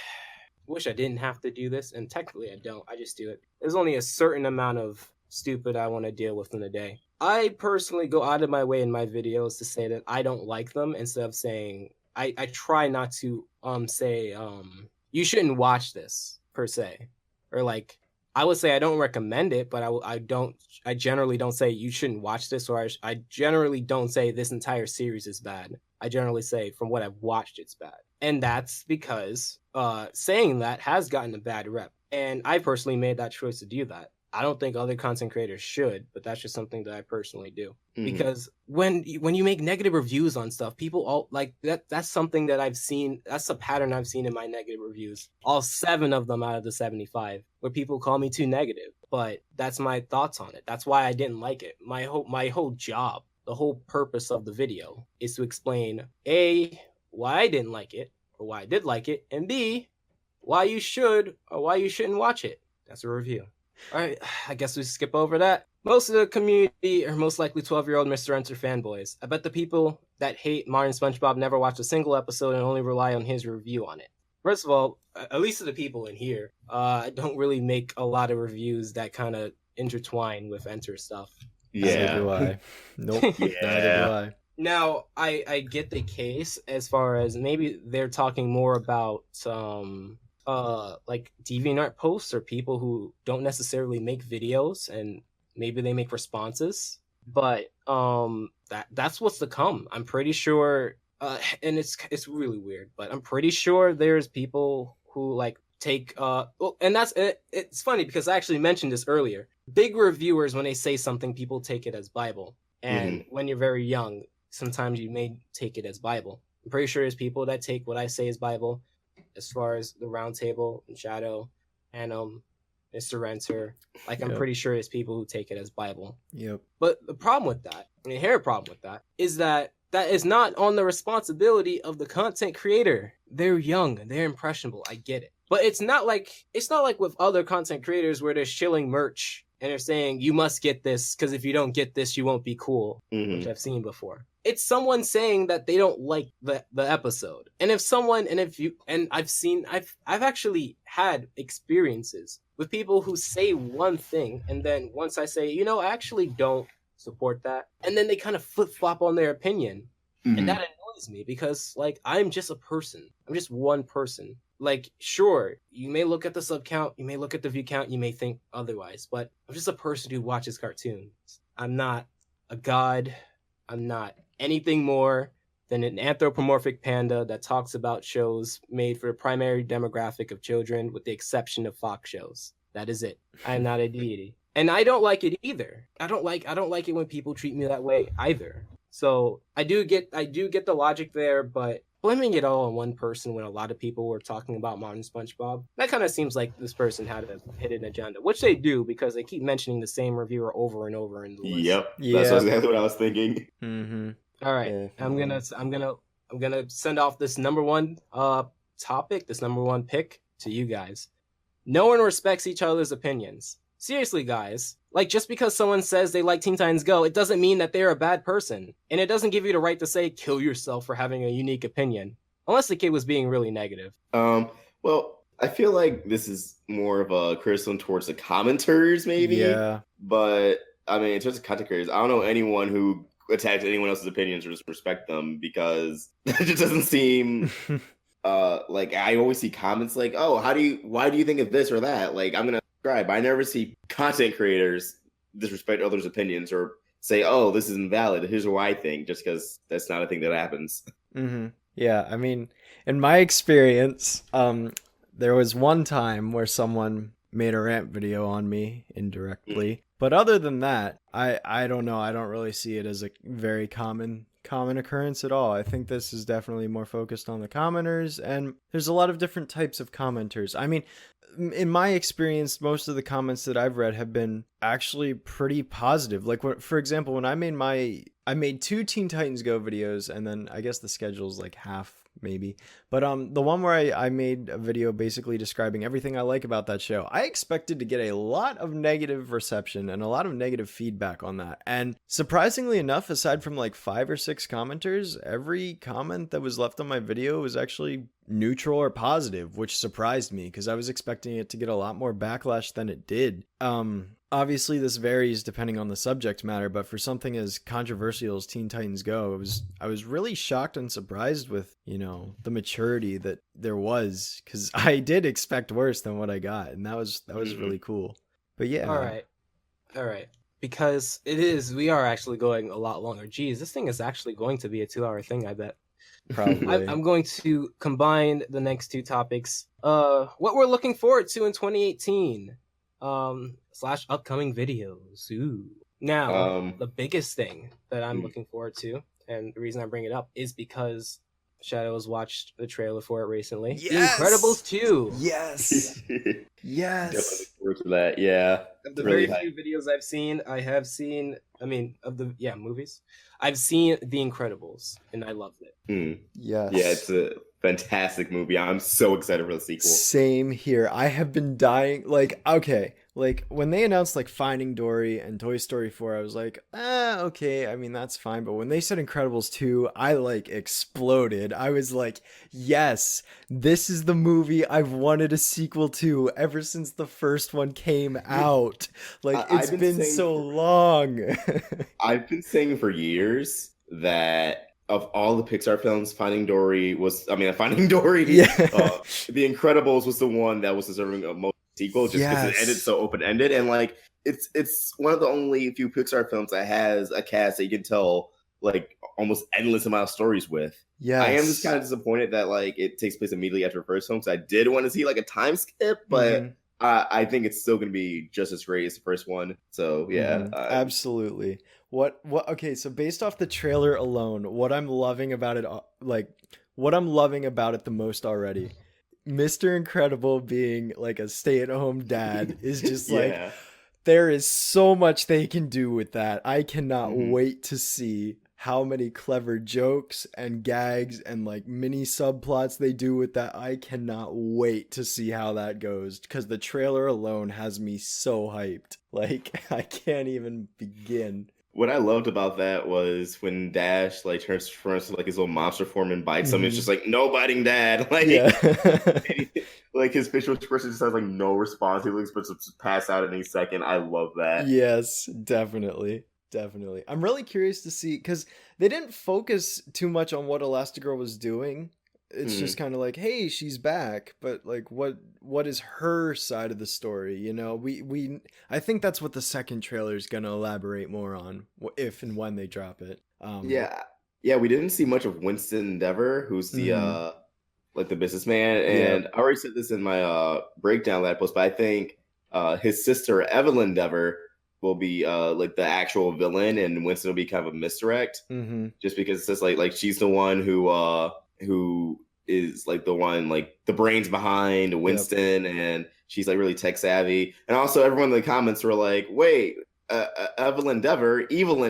wish I didn't have to do this, and technically I don't, I just do it. There's only a certain amount of stupid I want to deal with in a day. I personally go out of my way in my videos to say that I don't like them, instead of saying, I try not to say, you shouldn't watch this, per se. Or like, I would say I don't recommend it, but I generally don't say you shouldn't watch this, or I generally don't say this entire series is bad. I generally say from what I've watched, it's bad. And that's because saying that has gotten a bad rep. And I personally made that choice to do that. I don't think other content creators should, but that's just something that I personally do. Because when you make negative reviews on stuff, people all like that. That's something that I've seen. That's a pattern I've seen in my negative reviews. All 7 of them out of the 75, where people call me too negative. But that's my thoughts on it. That's why I didn't like it. My whole job, the whole purpose of the video, is to explain A, why I didn't like it, or why I did like it, and B, why you should or why you shouldn't watch it. That's a review. All right, I guess we skip over that. Most of the community are most likely 12-year-old Mr. Enter fanboys. I bet the people that hate modern SpongeBob never watched a single episode and only rely on his review on it. First of all, at least to the people in here, I don't really make a lot of reviews that kind of intertwine with Enter stuff. Neither do I. Nope. Yeah. Neither do I. Now, I get the case as far as maybe they're talking more about like DeviantArt posts or people who don't necessarily make videos and maybe they make responses, but that's what's to come. I'm pretty sure and it's really weird, but I'm pretty sure there's people who like take well, and it's funny because I actually mentioned this earlier. Big reviewers, when they say something, people take it as Bible, and when you're very young, sometimes you may take it as Bible. I'm pretty sure there's people that take what I say as Bible, as far as the Round Table and Shadow and Mr. Renter. Like, I'm pretty sure there's people who take it as Bible. Yep. But the problem with that, the inherent problem with that, is that is not on the responsibility of the content creator. They're young, they're impressionable. I get it. But it's not like with other content creators where they're shilling merch and they're saying you must get this because if you don't get this, you won't be cool, which I've seen before. It's someone saying that they don't like the episode. And I've actually had experiences with people who say one thing and then once I say, I actually don't support that, and then they kind of flip-flop on their opinion. And that annoys me because like I'm just a person. I'm just one person. Like, sure, you may look at the sub count, you may look at the view count, you may think otherwise, but I'm just a person who watches cartoons. I'm not a god. I'm not anything more than an anthropomorphic panda that talks about shows made for the primary demographic of children, with the exception of Fox shows. That is it. I am not a deity. And I don't like it either. I don't like it when people treat me that way either. So I do get the logic there, but blaming it all on one person when a lot of people were talking about modern SpongeBob, that kind of seems like this person had a hidden agenda, which they do because they keep mentioning the same reviewer over and over in the list. Yep, that's exactly what I was thinking. All right, I'm gonna send off this number one topic, this number one pick to you guys. No one respects each other's opinions. Seriously, guys. Like, just because someone says they like Teen Titans Go, it doesn't mean that they're a bad person. And it doesn't give you the right to say, kill yourself for having a unique opinion. Unless the kid was being really negative. Well, I feel like this is more of a criticism towards the commenters, maybe. Yeah. But, I mean, in terms of content creators, I don't know anyone who attacks anyone else's opinions or just respect them, because it just doesn't seem... like, I always see comments like, oh, why do you think of this or that? Like, I'm gonna subscribe. I never see content creators disrespect others' opinions or say, oh, this is invalid, here's what I think, just because that's not a thing that happens. Yeah, I mean, in my experience, there was one time where someone made a rant video on me indirectly. But other than that, I don't know. I don't really see it as a very common occurrence at all. I think this is definitely more focused on the commenters, and there's a lot of different types of commenters. I mean, in my experience, most of the comments that I've read have been actually pretty positive. Like, for example, when I made 2 Teen Titans Go videos, and then I guess the schedule's like half maybe, but the one where I made a video basically describing everything I like about that show, I expected to get a lot of negative reception and a lot of negative feedback on that. And surprisingly enough, aside from like 5 or 6 commenters, every comment that was left on my video was actually neutral or positive, which surprised me because I was expecting it to get a lot more backlash than it did. Obviously this varies depending on the subject matter, but for something as controversial as Teen Titans Go, I was really shocked and surprised with, the maturity that there was, because I did expect worse than what I got, and that was really cool. But yeah. All right. Because we are actually going a lot longer. Geez, this thing is actually going to be a 2-hour thing, I bet. Probably. I'm going to combine the next 2 topics. What we're looking forward to in 2018. / upcoming videos. Ooh. Now, the biggest thing that I'm looking forward to, and the reason I bring it up, is because Shadows watched the trailer for it recently. Yes! The Incredibles 2. Yes. Yes. Definitely looking forward to that. Yeah. Of the very few videos I've seen, of the movies, I've seen The Incredibles, and I loved it. Yes. Yeah, it's a fantastic movie. I'm so excited for the sequel. Same here. I have been dying. Like, okay, like when they announced like Finding Dory and Toy Story 4, I was like, okay. I mean, that's fine. But when they said Incredibles 2, I like exploded. I was like, yes, this is the movie I've wanted a sequel to ever since the first one came out. Like, it's been so long. I've been saying for years that of all the Pixar films, Finding Dory Finding Dory, Yeah. The Incredibles was the one that was deserving of most sequel, just because it ended so open ended, and like it's one of the only few Pixar films that has a cast that you can tell like almost endless amount of stories with. Yeah, I am just kind of disappointed that like it takes place immediately after the first film, because I did want to see like a time skip, but I think it's still going to be just as great as the first one. So yeah, absolutely. What? Okay, so based off the trailer alone, what I'm loving about it, the most already, Mr. Incredible being like a stay-at-home dad is just like, there is so much they can do with that. I cannot wait to see how many clever jokes and gags and like mini subplots they do with that. I cannot wait to see how that goes, because the trailer alone has me so hyped. Like, I can't even begin. What I loved about that was when Dash like transforms to like his little monster form and bites him. It's just like, no biting Dad. Like, like his facial expression just has like no response. He looks supposed to pass out any second. I love that. Yes, definitely. I'm really curious to see, because they didn't focus too much on what Elastigirl was doing. It's just kind of like, hey, she's back, but like, what is her side of the story? You know, I think that's what the second trailer is gonna elaborate more on, if and when they drop it. Yeah, we didn't see much of Winston Endeavor, who's the like the businessman, and I already said this in my breakdown of that post, but I think his sister Evelyn Endeavor will be like the actual villain, and Winston will be kind of a misdirect, just because it's just like she's the one who is like the one, like the brains behind Winston, and she's like really tech savvy. And also everyone in the comments were like, wait, Evelyn Endeavor, evil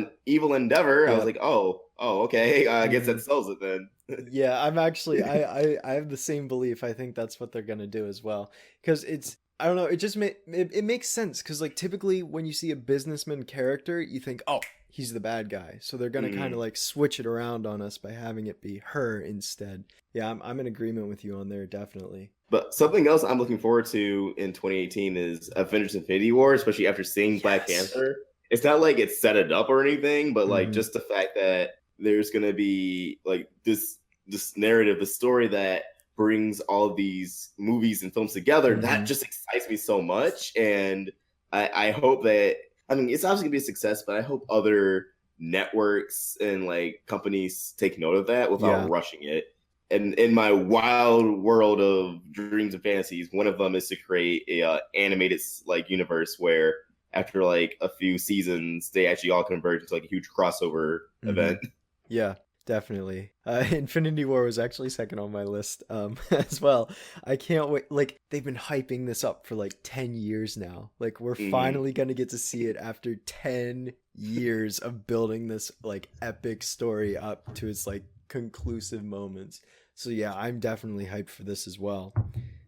Endeavor. I was like, oh, okay, I guess that sells it then. Yeah, I'm actually I have the same belief. I think that's what they're gonna do as well, because it's, I don't know, it just it makes sense, because like typically when you see a businessman character, you think, oh, he's the bad guy, so they're gonna kind of like switch it around on us by having it be her instead. Yeah, I'm in agreement with you on there, definitely. But something else I'm looking forward to in 2018 is Avengers Infinity War, especially after seeing Black Panther. It's not like it's set it up or anything, but like just the fact that there's gonna be like this narrative, the story that brings all of these movies and films together, that just excites me so much. And I hope that, I mean, it's obviously gonna be a success, but I hope other networks and like companies take note of that without rushing it. And in my wild world of dreams and fantasies, one of them is to create a animated like universe where after like a few seasons, they actually all converge into like a huge crossover event. Yeah, definitely. Infinity War was actually second on my list as well. I can't wait. Like, they've been hyping this up for like 10 years now. Like, we're finally going to get to see it after 10 years of building this like epic story up to its like conclusive moments. So yeah, I'm definitely hyped for this as well.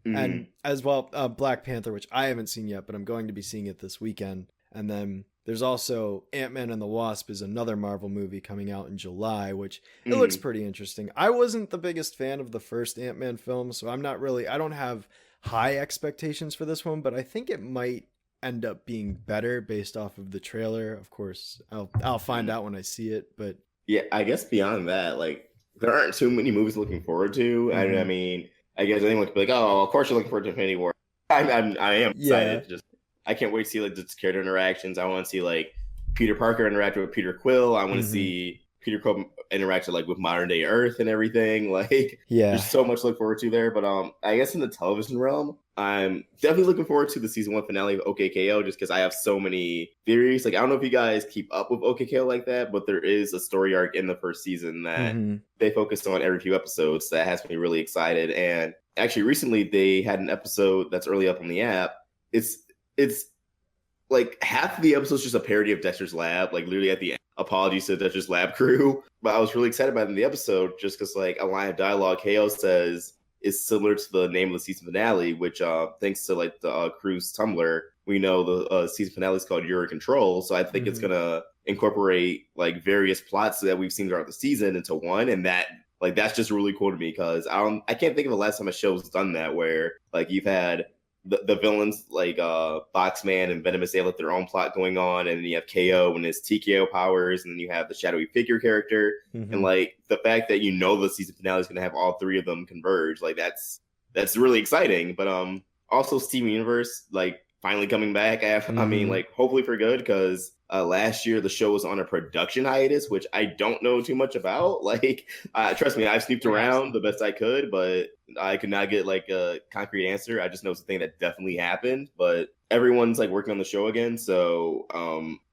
And as well, Black Panther, which I haven't seen yet, but I'm going to be seeing it this weekend. And then there's also Ant-Man and the Wasp is another Marvel movie coming out in July, which it looks pretty interesting. I wasn't the biggest fan of the first Ant-Man film, so I don't have high expectations for this one, but I think it might end up being better based off of the trailer. Of course, I'll find out when I see it, but yeah, I guess beyond that, like, there aren't too many movies looking forward to. I mean, I guess anyone could be like, oh, of course you're looking forward to Infinity War. I am excited. Just, I can't wait to see like the character interactions. I want to see like Peter Parker interact with Peter Quill. I want to see Peter Quill interact with modern day Earth and everything. Like, there's so much to look forward to there. But I guess in the television realm, I'm definitely looking forward to the season 1 finale of OKKO, just because I have so many theories. Like, I don't know if you guys keep up with OKKO like that, but there is a story arc in the first season that they focused on every few episodes that has me really excited. And actually, recently they had an episode that's early up on the app. It's like half of the episode's just a parody of Dexter's Lab. Like, literally at the end, apologies to the Dutch's lab crew. But I was really excited about it in the episode just because like a line of dialogue KO says is similar to the name of the season finale, which thanks to like the crew's Tumblr, we know the season finale is called You're in Control. So I think it's gonna incorporate like various plots that we've seen throughout the season into one, and that's just really cool to me because I can't think of the last time a show's done that where like you've had the villains like Boxman and Venomous, they have like their own plot going on, and then you have KO and his TKO powers, and then you have the shadowy figure character, and like the fact that the season finale is going to have all three of them converge, like that's really exciting. But also Steven Universe like finally coming back. I mean, like hopefully for good because last year the show was on a production hiatus, which I don't know too much about. Like, trust me, I've snooped around the best I could, but I could not get like a concrete answer. I just know it's a thing that definitely happened. But everyone's like working on the show again, so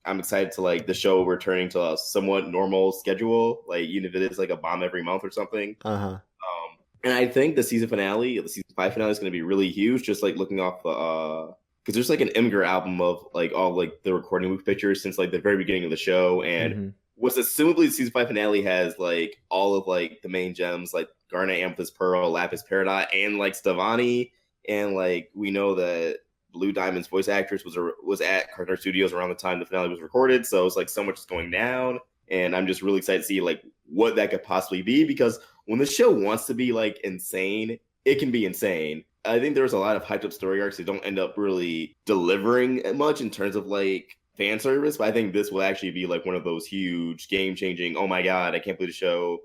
I'm excited to like the show returning to a somewhat normal schedule. Like even if it is like a bomb every month or something. And I think the season 5 finale is going to be really huge. Just like looking off the because there's like an Imgur album of like all like the recording booth pictures since like the very beginning of the show, and what's assumably the season 5 finale has like all of like the main gems like Garnet, Amethyst, Pearl, Lapis, Peridot, and like Stevani, and like we know that Blue Diamond's voice actress was at Carter Studios around the time the finale was recorded, so it's like so much is going down, and I'm just really excited to see like what that could possibly be because when the show wants to be like insane, it can be insane. I think there's a lot of hyped up story arcs that don't end up really delivering much in terms of like fan service, but I think this will actually be like one of those huge game changing, oh my god, I can't believe the show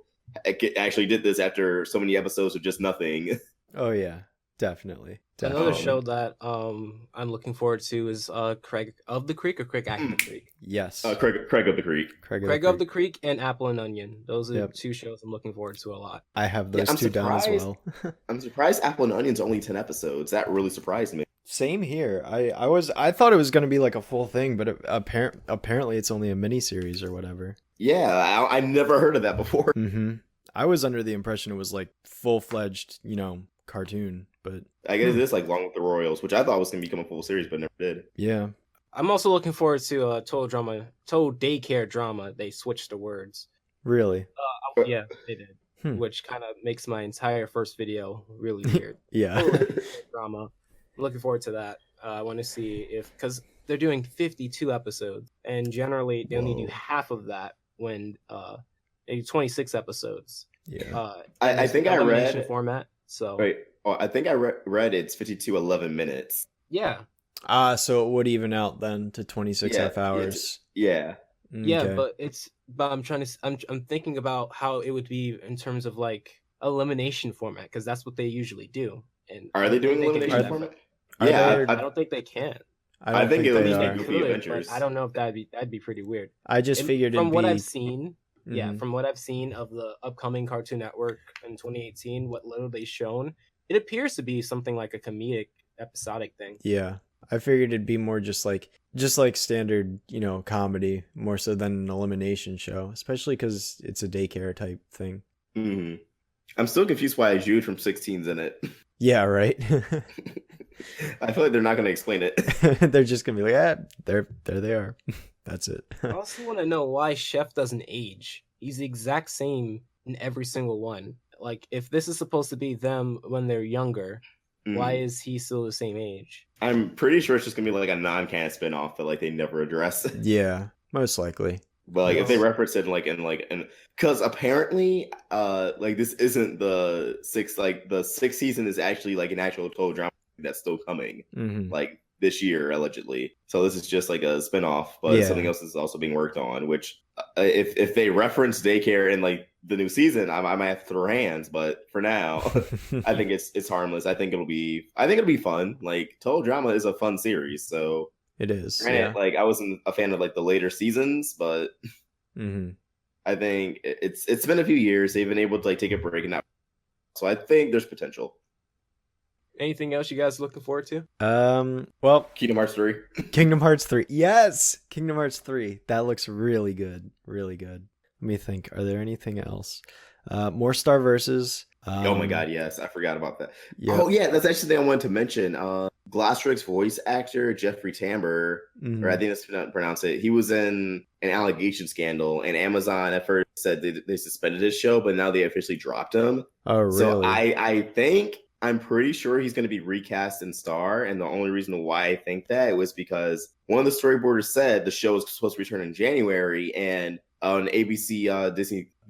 actually did this after so many episodes of just nothing. Oh yeah, definitely. Another show that I'm looking forward to is Craig of the Creek or Craig at the Creek. Yes. Craig of the Creek. Craig of the Creek and Apple and Onion. Those are two shows I'm looking forward to a lot. I have those two down as well. I'm surprised Apple and Onion's only 10 episodes. That really surprised me. Same here. I thought it was going to be like a full thing, but apparently it's only a mini series or whatever. Yeah, I never heard of that before. I was under the impression it was like full-fledged, cartoon, but I guess it is like Long with the Royals, which I thought was going to become a full series, but never did. Yeah. I'm also looking forward to total daycare drama. They switched the words. Really? Yeah, they did. Which kind of makes my entire first video really weird. Yeah. Drama. I'm looking forward to that. I want to see because they're doing 52 episodes, and generally they only do half of that when they do 26 episodes. Yeah. I think I read format. So wait. Oh, I think I read it's 11 minutes. Yeah. So it would even out then to 26 half hours. Yeah. Yeah, but I'm thinking about how it would be in terms of like elimination format because that's what they usually do. And are they doing elimination format? Yeah, I don't think they can. I think it'll be Goofy Adventures. I don't know if that'd be pretty weird. I just figured from what I've seen. Yeah, from what I've seen of the upcoming Cartoon Network in 2018, what little they've shown, it appears to be something like a comedic episodic thing. Yeah. I figured it'd be more just like standard, comedy, more so than an elimination show, especially because it's a daycare type thing. I'm still confused why Jude from 16's in it. Yeah, right. I feel like they're not going to explain it. They're just going to be like, there they are. That's it. I also want to know why Chef doesn't age. He's the exact same in every single one. Like, if this is supposed to be them when they're younger, why is he still the same age? I'm pretty sure it's just gonna be like a non-canon spin-off that like they never address. Yeah, most likely. But like if they reference it in because apparently like this isn't the sixth season is actually like an actual total drama that's still coming like this year allegedly. So this is just like a spin-off, but something else is also being worked on, which if they reference daycare in like the new season, I might have to throw hands, but for now I think it's harmless. I think it'll be fun. Like Total Drama is a fun series, so it is. Granted, like I wasn't a fan of like the later seasons, but I think it's been a few years. They've been able to like take a break and that, so I think there's potential. Anything else you guys looking forward to? Well, Kingdom Hearts 3. Kingdom Hearts 3. Yes, Kingdom Hearts 3. That looks really good. Really good. Let me think. Are there anything else? More Star Versus. Oh my god, yes, I forgot about that. Yeah. Oh yeah, that's actually the thing I wanted to mention. Glassrick's voice actor Jeffrey Tambor, or I think that's how to pronounce it. He was in an allegation scandal, and Amazon at first said they suspended his show, but now they officially dropped him. Oh really? So I'm pretty sure he's going to be recast in Star, and the only reason why I think that was because one of the storyboarders said the show is supposed to return in January, and on ABC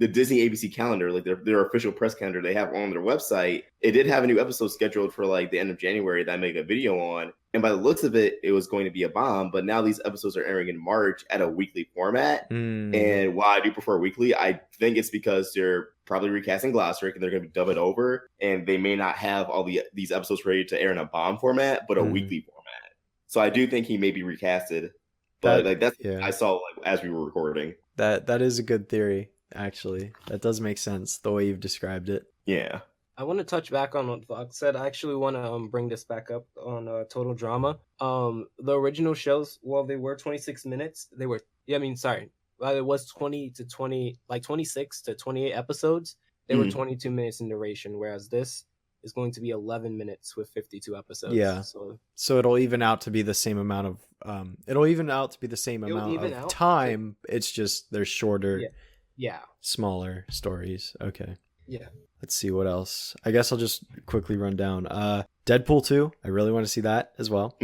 the Disney ABC calendar, like their official press calendar they have on their website, it did have a new episode scheduled for like the end of January that I made a video on. And by the looks of it, it was going to be a bomb. But now these episodes are airing in March at a weekly format. And while I do prefer weekly, I think it's because they're probably recasting Glassrick and they're going to be dub it over. And they may not have all these episodes ready to air in a bomb format, but a weekly format. So I do think he may be recasted. But I saw like as we were recording. That is a good theory, actually. That does make sense the way you've described it. Yeah. I want to touch back on what Vox said. I actually want to bring this back up on Total Drama. The original shows, while they were 26 minutes, it was 26 to 28 episodes. They were 22 minutes in duration, whereas this is going to be 11 minutes with 52 episodes. Yeah. So it'll even out to be the same amount of time. It's just they're shorter. Yeah. Smaller stories. Okay. Yeah. Let's see what else. I guess I'll just quickly run down. Deadpool 2. I really want to see that as well.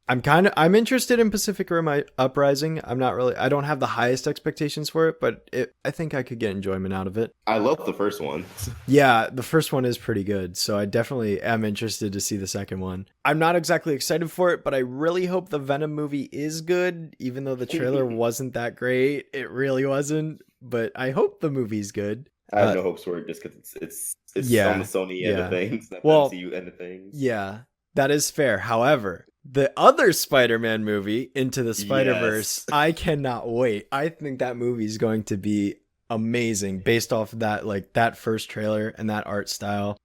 I'm interested in Pacific Rim Uprising. I don't have the highest expectations for it, but I think I could get enjoyment out of it. I love the first one. Yeah, the first one is pretty good. So I definitely am interested to see the second one. I'm not exactly excited for it, but I really hope the Venom movie is good, even though the trailer wasn't that great. It really wasn't, but I hope the movie's good. I have no hopes for it just because it's on the Sony end of things, not the MCU end of things. Yeah, that is fair. However, the other Spider-Man movie, Into the Spider-Verse, I cannot wait. I think that movie is going to be amazing based off of that first trailer and that art style.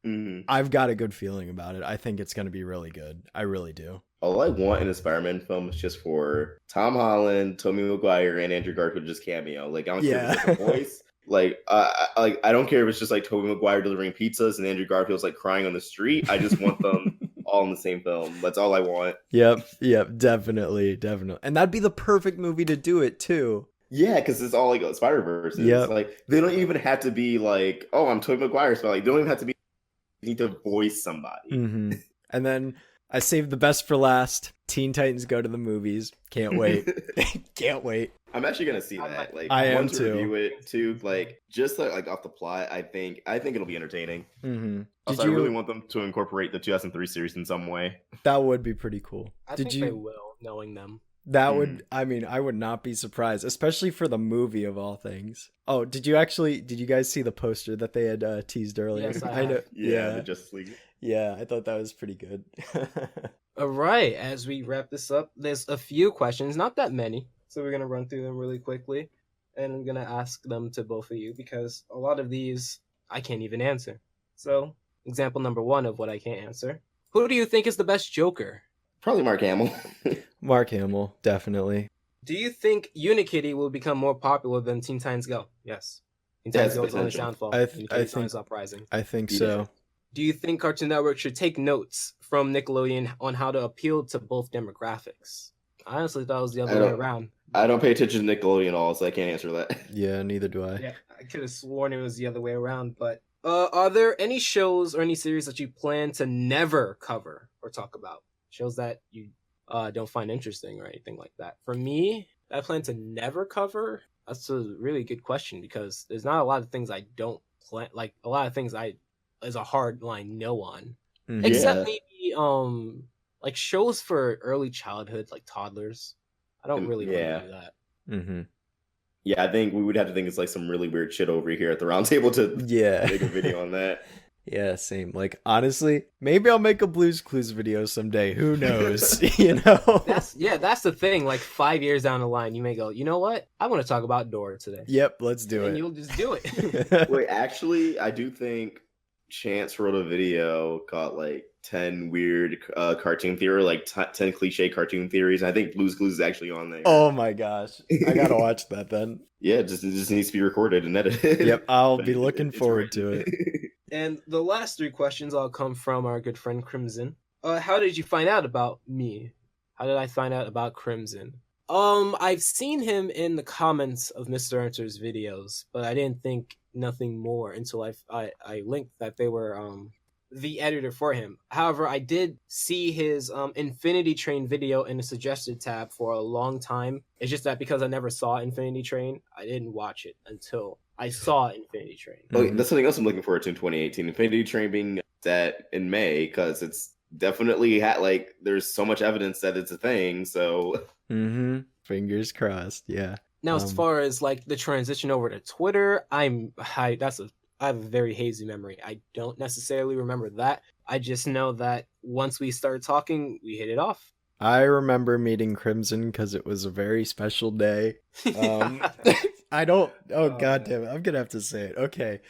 I've got a good feeling about it. I think it's going to be really good. I really do. All I want in a Spider-Man film is just for Tom Holland, Tobey Maguire, and Andrew Garfield to just cameo. Like, I don't care if it's like a voice. I don't care if it's just like Tobey Maguire delivering pizzas and Andrew Garfield's like crying on the street. I just want them all in the same film. That's all I want. Yep, definitely. And that'd be the perfect movie to do it too. Yeah, because it's all like Spider-Verse. Yep. Like they don't even have to be like, oh, I'm Tobey Maguire. So like they don't even have to be. You need to voice somebody. And then I saved the best for last. Teen Titans Go to the Movies. Can't wait. Can't wait. I'm actually gonna see that. Like I am to review it too. Like just like off the plot, I think it'll be entertaining. Also, I really want them to incorporate the 2003 series in some way. That would be pretty cool. I think they will, knowing them. That would. I mean, I would not be surprised, especially for the movie of all things. Oh, did you guys see the poster that they had teased earlier? Yes, I know. Yeah, the Justice League. Yeah, I thought that was pretty good. All right, as we wrap this up, there's a few questions, not that many. So we're going to run through them really quickly, and I'm going to ask them to both of you because a lot of these I can't even answer. So, example number 1 of what I can't answer. Who do you think is the best Joker? Probably Mark Hamill. Mark Hamill, definitely. Do you think Unikitty will become more popular than Teen Titans Go? Yes. Teen Titans Go is on its downfall. I think Uprising. I think so. Do you think Cartoon Network should take notes from Nickelodeon on how to appeal to both demographics? I honestly thought it was the other way around. I don't pay attention to Nickelodeon at all, so I can't answer that. Yeah, neither do I. Yeah, I could have sworn it was the other way around. But are there any shows or any series that you plan to never cover or talk about? Shows that you don't find interesting or anything like that? For me, I plan to never cover. That's a really good question because there's not a lot of things I don't plan. Like a lot of things is a hard line no on. Except maybe like shows for early childhood, like toddlers. I don't really want to do that. Yeah, I think we would have to think it's like some really weird shit over here at the round table to make a video on that. Yeah, same. Like honestly, maybe I'll make a Blue's Clues video someday. Who knows? You know? That's the thing. Like 5 years down the line, you may go, you know what? I want to talk about Dora today. Yep, let's do it. And you'll just do it. Wait, actually, I do think Chance wrote a video called like 10 weird cartoon theory, like 10 cliche cartoon theories. I think Blue's Clues is actually on there. Oh my gosh. I gotta watch that then. Yeah, it just needs to be recorded and edited. Yep, I'll But be looking forward to it. And the last 3 questions all come from our good friend Crimson. How did you find out about me? How did I find out about Crimson? I've seen him in the comments of Mr. Enter's videos, but I didn't think nothing more until I linked that they were the editor for him. However, I did see his Infinity Train video in the suggested tab for a long time. It's just that because I never saw Infinity Train, I didn't watch it until I saw Infinity Train. Oh, that's something else I'm looking forward to in 2018. Infinity Train being set in May, because it's definitely like there's so much evidence that it's a thing. So Fingers crossed. Yeah. Now, as far as like the transition over to Twitter, I have a very hazy memory. I don't necessarily remember that. I just know that once we started talking, we hit it off. I remember meeting Crimson because it was a very special day. I don't. Oh God damn it! I'm gonna have to say it. Okay.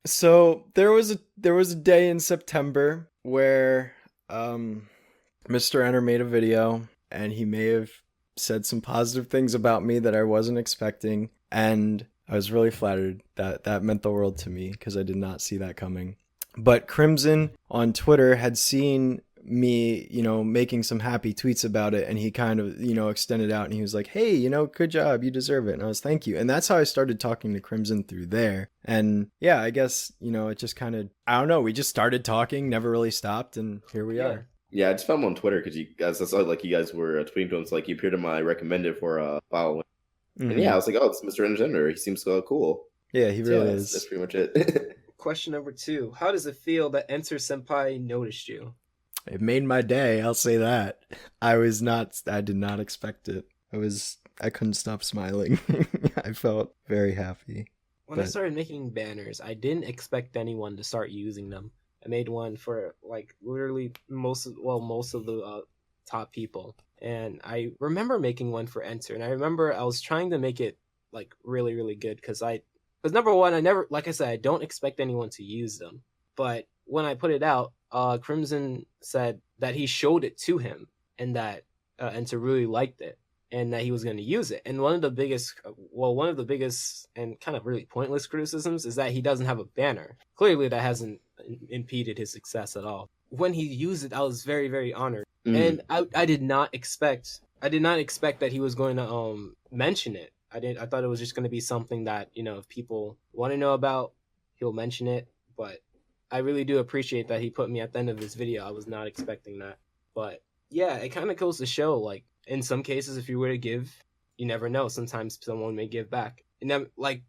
So there was a day in September where Mr. Enter made a video and he may have said some positive things about me that I wasn't expecting, and I was really flattered. That meant the world to me because I did not see that coming. But Crimson on Twitter had seen me, making some happy tweets about it, and he kind of, extended out and he was like, hey, good job, you deserve it. And I was, thank you. And that's how I started talking to Crimson through there. And yeah, I guess, it just kind of, I don't know, we just started talking, never really stopped, and here we are. Yeah, I just found him on Twitter because I saw like you guys were tweeting to him, so like he appeared in my recommended for following. And yeah, I was like, oh, it's Mr. Entertainer. He seems so cool. Yeah, he really is. That's pretty much it. Question number 2. How does it feel that Enter Senpai noticed you? It made my day, I'll say that. I did not expect it. I couldn't stop smiling. I felt very happy. When I started making banners, I didn't expect anyone to start using them. I made one for like literally most of the top people. And I remember making one for Enter, and I remember I was trying to make it like really, really good because number one, I don't expect anyone to use them. But when I put it out, Crimson said that he showed it to him and that Enter really liked it and that he was going to use it. And one of the biggest and kind of really pointless criticisms is that he doesn't have a banner. Clearly, that hasn't impeded his success at all. When he used it, I was very, very honored. And I did not expect that he was going to mention it. I thought it was just going to be something that, if people want to know about, he'll mention it. But I really do appreciate that he put me at the end of his video. I was not expecting that. But yeah, it kind of goes to show, like, in some cases, if you were to give, you never know. Sometimes someone may give back. And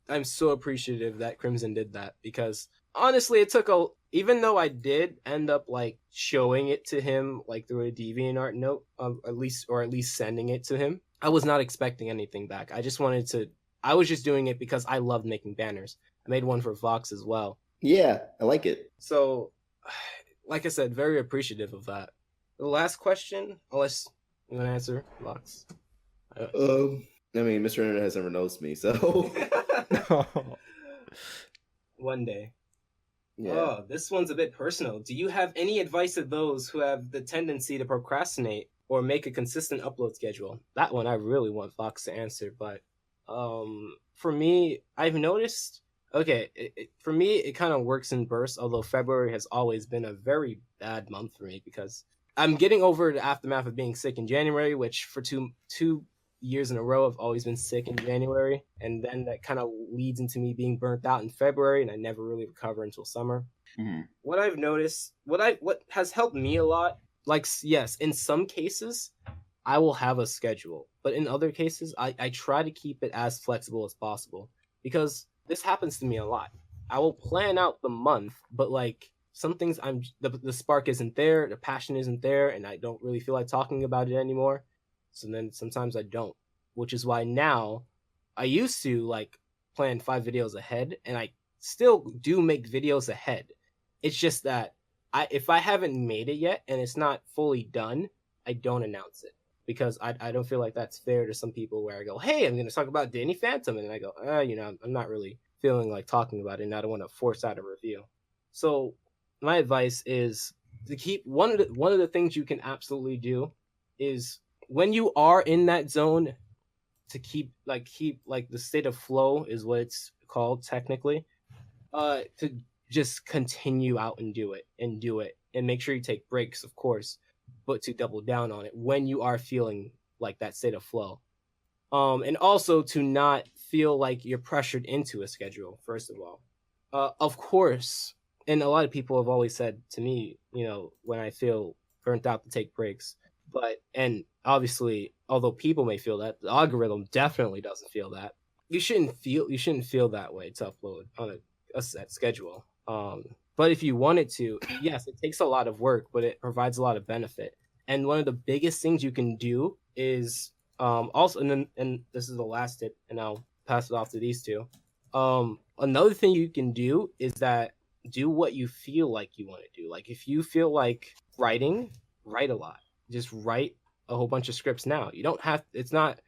I'm so appreciative that Crimson did that because honestly, even though I did end up like showing it to him like through a DeviantArt note, at least sending it to him, I was not expecting anything back. I was just doing it because I loved making banners. I made one for Vox as well. Yeah, I like it. So, like I said, very appreciative of that. The last question, unless you want to answer, Vox. I mean, Mr. Internet has never noticed me, so one day. Yeah. Oh, this one's a bit personal. Do you have any advice to those who have the tendency to procrastinate or make a consistent upload schedule? That one I really want Vox to answer, but for me, I've noticed. Okay, for me, it kind of works in bursts, although February has always been a very bad month for me because I'm getting over the aftermath of being sick in January, which for two years in a row, I've always been sick in January. And then that kind of leads into me being burnt out in February, and I never really recover until summer. Mm-hmm. What I've noticed, what has helped me a lot, like, yes, in some cases, I will have a schedule. But in other cases, I try to keep it as flexible as possible because this happens to me a lot. I will plan out the month, but like some things the spark isn't there, the passion isn't there, and I don't really feel like talking about it anymore. So then sometimes I don't, which is why now I used to like plan 5 videos ahead, and I still do make videos ahead. It's just that if I haven't made it yet and it's not fully done, I don't announce it because I don't feel like that's fair to some people where I go, hey, I'm going to talk about Danny Phantom. And I go, I'm not really feeling like talking about it and I don't want to force out a review. So my advice is to keep one of the things you can absolutely do is when you are in that zone to keep the state of flow is what it's called technically. To just continue out and do it and make sure you take breaks, of course, but to double down on it when you are feeling like that state of flow. And also to not feel like you're pressured into a schedule, first of all. Of course, and a lot of people have always said to me, when I feel burnt out to take breaks. And obviously, although people may feel that, the algorithm definitely doesn't feel that. You shouldn't feel that way to upload on a set schedule. But if you wanted to, yes, it takes a lot of work, but it provides a lot of benefit. And one of the biggest things you can do is also, and this is the last tip, and I'll pass it off to these two. Another thing you can do is that do what you feel like you want to do. Like if you feel like writing, write a lot. Just write a whole bunch of scripts now. You don't have. It's not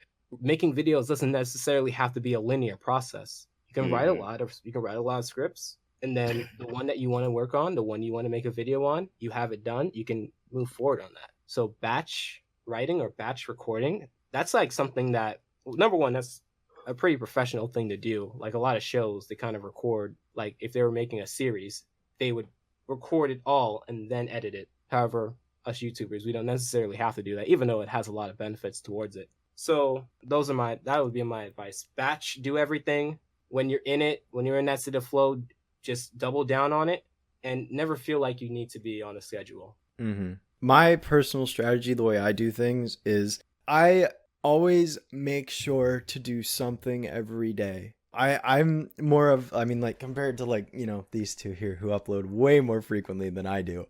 making videos doesn't necessarily have to be a linear process. You can write a lot of scripts, and then the one that you want to work on, the one you want to make a video on, you have it done. You can move forward on that. So batch writing or batch recording, that's like something that, number one, that's a pretty professional thing to do. Like a lot of shows, they kind of record, like if they were making a series, they would record it all and then edit it. However, us YouTubers, we don't necessarily have to do that, even though it has a lot of benefits towards it. So that would be my advice. Batch, do everything. When you're in it, when you're in that state of flow, just double down on it and never feel like you need to be on a schedule. Mm-hmm. My personal strategy, the way I do things, is I always make sure to do something every day. I'm more of, like compared to like, these two here who upload way more frequently than I do.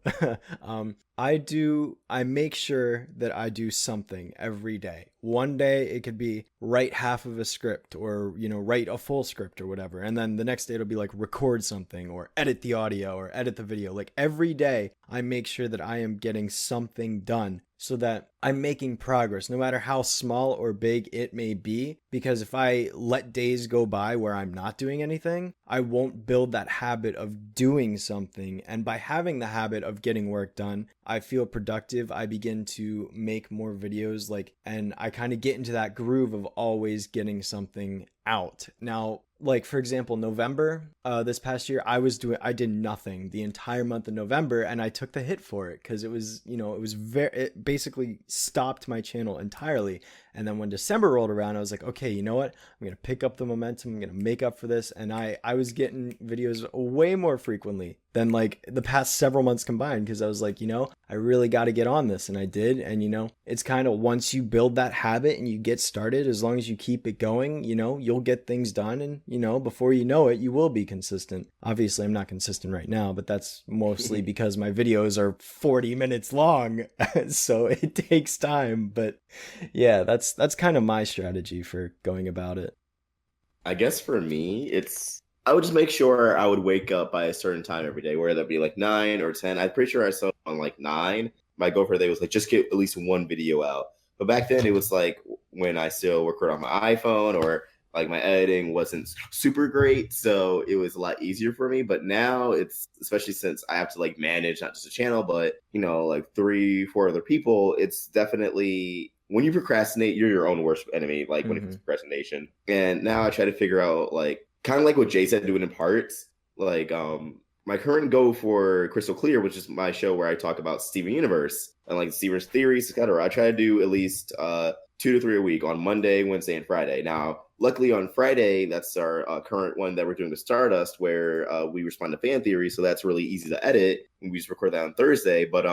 I make sure that I do something every day. One day it could be write half of a script or, write a full script or whatever. And then the next day it'll be like record something or edit the audio or edit the video. Like every day I make sure that I am getting something done so that I'm making progress, no matter how small or big it may be. Because if I let days go by where I'm not doing anything, I won't build that habit of doing something. And by having the habit of getting work done, I feel productive. I begin to make more videos, and I kind of get into that groove of always getting something out. Now, like for example, November, this past year, I did nothing the entire month of November, and I took the hit for it because it was, it basically stopped my channel entirely. And then when December rolled around, I was like, okay, you know what? I'm going to pick up the momentum. I'm going to make up for this. And I was getting videos way more frequently than like the past several months combined, because I was like, I really got to get on this. And I did. And, it's kind of once you build that habit and you get started, as long as you keep it going, you'll get things done. And, before you know it, you will be consistent. Obviously, I'm not consistent right now, but that's mostly because my videos are 40 minutes long. So it takes time. But yeah, that's kind of my strategy for going about it. I guess for me, I would just make sure I would wake up by a certain time every day, whether that be like 9 or 10. I'm pretty sure I saw on like 9. My goal for the day was like just get at least one video out. But back then it was like when I still record on my iPhone, or like my editing wasn't super great, so it was a lot easier for me. But now it's, especially since I have to like manage not just a channel, but like 3-4 other people, it's definitely, when you procrastinate, you're your own worst enemy, like when it comes to procrastination. And now I try to figure out, like, kind of like what Jay said, do it in parts. Like, my current goal for Crystal Clear, which is my show where I talk about Steven Universe and like Steven's theories, etc. I try to do at least 2 to 3 a week on Monday, Wednesday, and Friday. Now, luckily on Friday, that's our current one that we're doing with Stardust, where we respond to fan theories, so that's really easy to edit. And we just record that on Thursday. But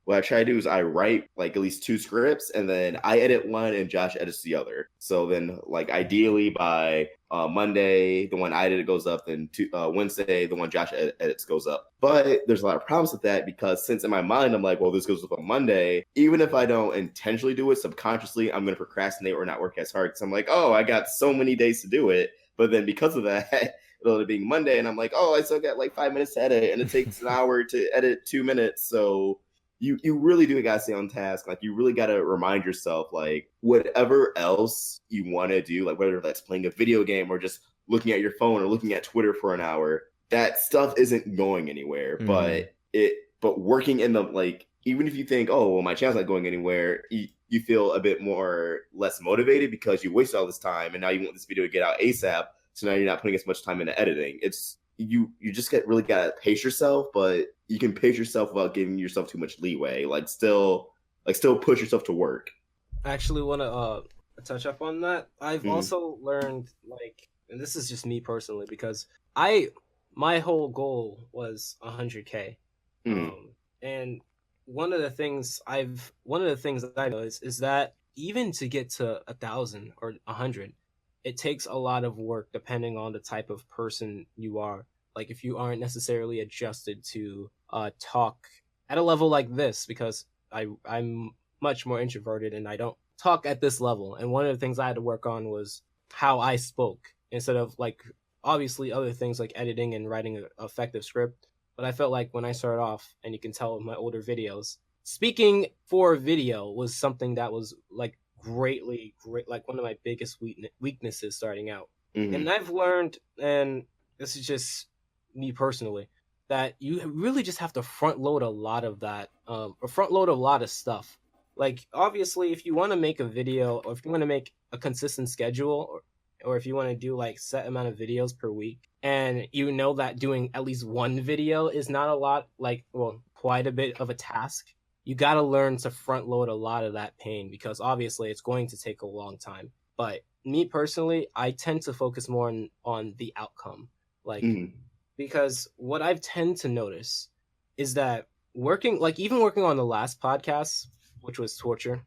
what I try to do is I write like at least 2 scripts, and then I edit one and Josh edits the other. So then, like, ideally by Monday, the one I edit goes up, then Wednesday, the one Josh edits goes up. But there's a lot of problems with that, because since in my mind I'm like, well, this goes up on Monday, even if I don't intentionally do it, subconsciously I'm going to procrastinate or not work as hard, because I'm like, oh, I got so many days to do it. But then because of that, it'll end up being Monday, and I'm like, oh, I still got like 5 minutes to edit, and it takes an hour to edit 2 minutes. So you really do got to stay on task. Like, you really got to remind yourself, like, whatever else you want to do, like whether that's playing a video game or just looking at your phone or looking at Twitter for an hour, that stuff isn't going anywhere. But but working in the like, even if you think, oh, well, my channel's not going anywhere, you feel a bit more less motivated because you wasted all this time and now you want this video to get out ASAP. So now you're not putting as much time into editing. It's you just really gotta pace yourself, but you can pace yourself without giving yourself too much leeway. Like still push yourself to work. I actually want to touch up on that. I've also learned, like, and this is just me personally, because my whole goal was 100K. And one of the things that I know is that even to get to 1,000 or 100, it takes a lot of work depending on the type of person you are. Like if you aren't necessarily adjusted to talk at a level like this, because I'm much more introverted and I don't talk at this level. And one of the things I had to work on was how I spoke, instead of like obviously other things like editing and writing an effective script. But I felt like when I started off, and you can tell in my older videos, speaking for video was something that was like great, like one of my biggest weaknesses starting out. And I've learned, and this is just me personally, that you really just have to front load a lot of that, or front load a lot of stuff. Like obviously, if you want to make a video, or if you want to make a consistent schedule, or if you want to do like set amount of videos per week, and you know that doing at least one video is not a lot, like, well, quite a bit of a task, you got to learn to front load a lot of that pain, because obviously it's going to take a long time. But me personally, I tend to focus more on the outcome, like, because what I've tend to notice is that working on the last podcast, which was torture,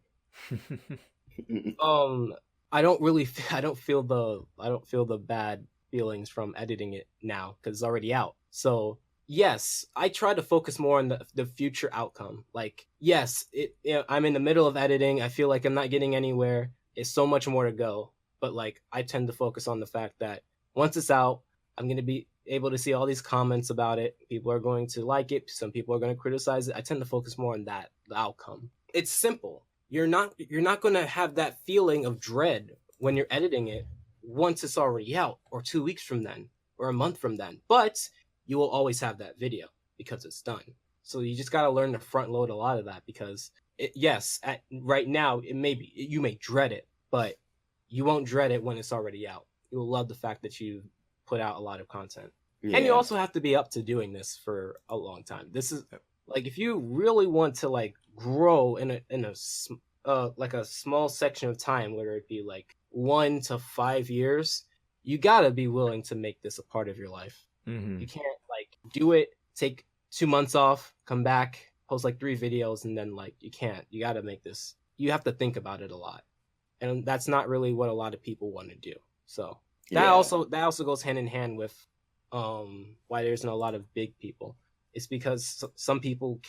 I don't feel the bad feelings from editing it now because it's already out. So yes, I try to focus more on the future outcome. Like, yes, I'm in the middle of editing. I feel like I'm not getting anywhere. It's so much more to go. But like, I tend to focus on the fact that once it's out, I'm going to be able to see all these comments about it. People are going to like it. Some people are going to criticize it. I tend to focus more on that, the outcome. It's simple. You're not going to have that feeling of dread when you're editing it once it's already out, or 2 weeks from then, or a month from then. But you will always have that video because it's done. So you just got to learn to front load a lot of that, because right now you may dread it, but you won't dread it when it's already out. You'll love the fact that you put out a lot of content. Yeah. And you also have to be up to doing this for a long time. This is like, if you really want to like grow in a like a small section of time, whether it be like 1 to 5 years, you gotta be willing to make this a part of your life. You can't like do it, take 2 months off, come back, post like 3 videos, and then like you can't. You gotta make this. You have to think about it a lot, and that's not really what a lot of people want to do. So that also goes hand in hand with why there isn't a lot of big people. It's because some people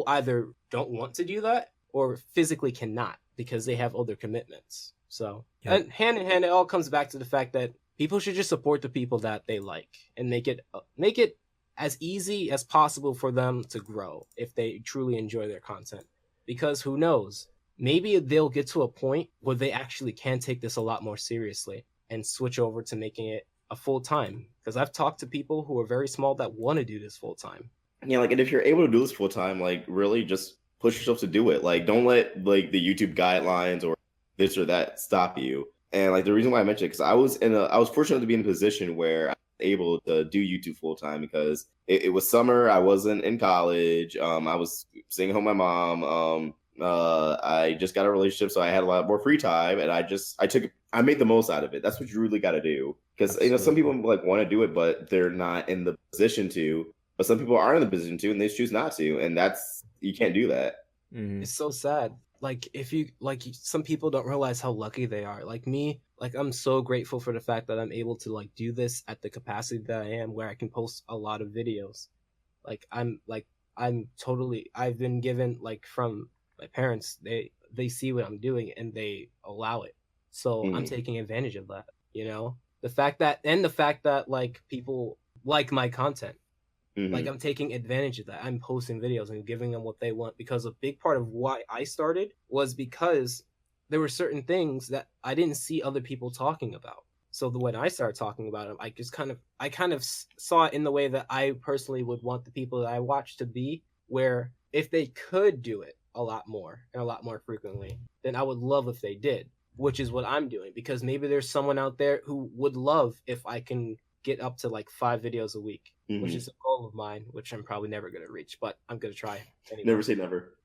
either don't want to do that or physically cannot because they have other commitments. So and hand in hand, it all comes back to the fact that people should just support the people that they like and make it as easy as possible for them to grow if they truly enjoy their content. Because who knows, maybe they'll get to a point where they actually can take this a lot more seriously and switch over to making it a full time. Because I've talked to people who are very small that want to do this full time. Yeah, like, and if you're able to do this full time, like, really just push yourself to do it. Like, don't let like the YouTube guidelines or this or that stop you. And like, the reason why I mentioned it, because I was fortunate to be in a position where I was able to do YouTube full time, because it was summer. I wasn't in college. I was staying home with my mom. I just got a relationship, so I had a lot more free time, and I made the most out of it. That's what you really got to do, because some people like want to do it, but they're not in the position to. But some people are in the position to, and they choose not to, and you can't do that. It's so sad. Like, if you like, some people don't realize how lucky they are. Like me, like, I'm so grateful for the fact that I'm able to like do this at the capacity that I am, where I can post a lot of videos. Like, I've been given, like, from my parents, they see what I'm doing and they allow it. So I'm taking advantage of that, the fact that like people like my content. Like, I'm taking advantage of that. I'm posting videos and giving them what they want, because a big part of why I started was because there were certain things that I didn't see other people talking about. So when I started talking about them, I kind of saw it in the way that I personally would want the people that I watch to be, where if they could do it a lot more and a lot more frequently, then I would love if they did, which is what I'm doing, because maybe there's someone out there who would love if I can get up to like 5 videos a week, which is a goal of mine, which I'm probably never going to reach, but I'm going to try anyway. Never say never.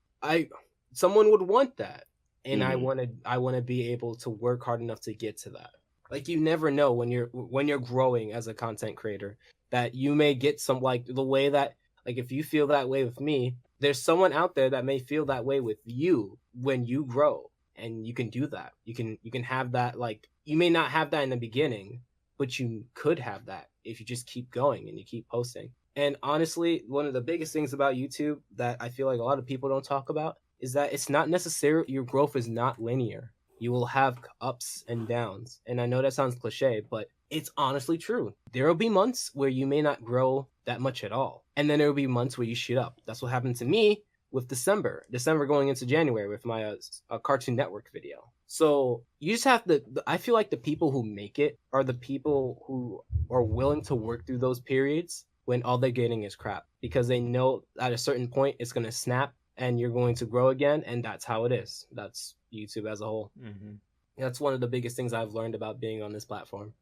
Someone would want that, and I want to be able to work hard enough to get to that. Like, you never know when you're growing as a content creator that you may get some, like, the way that, like, if you feel that way with me, there's someone out there that may feel that way with you when you grow, and you can do that. You can have that, like, you may not have that in the beginning, but you could have that if you just keep going and you keep posting. And honestly, one of the biggest things about YouTube that I feel like a lot of people don't talk about is that it's not necessarily, your growth is not linear. You will have ups and downs. And I know that sounds cliche, but it's honestly true. There will be months where you may not grow that much at all. And then there will be months where you shoot up. That's what happened to me with December going into January with my Cartoon Network video. So you just have to, I feel like the people who make it are the people who are willing to work through those periods when all they're getting is crap, because they know at a certain point it's going to snap and you're going to grow again. And that's how it is. That's YouTube as a whole. Mm-hmm. That's one of the biggest things I've learned about being on this platform.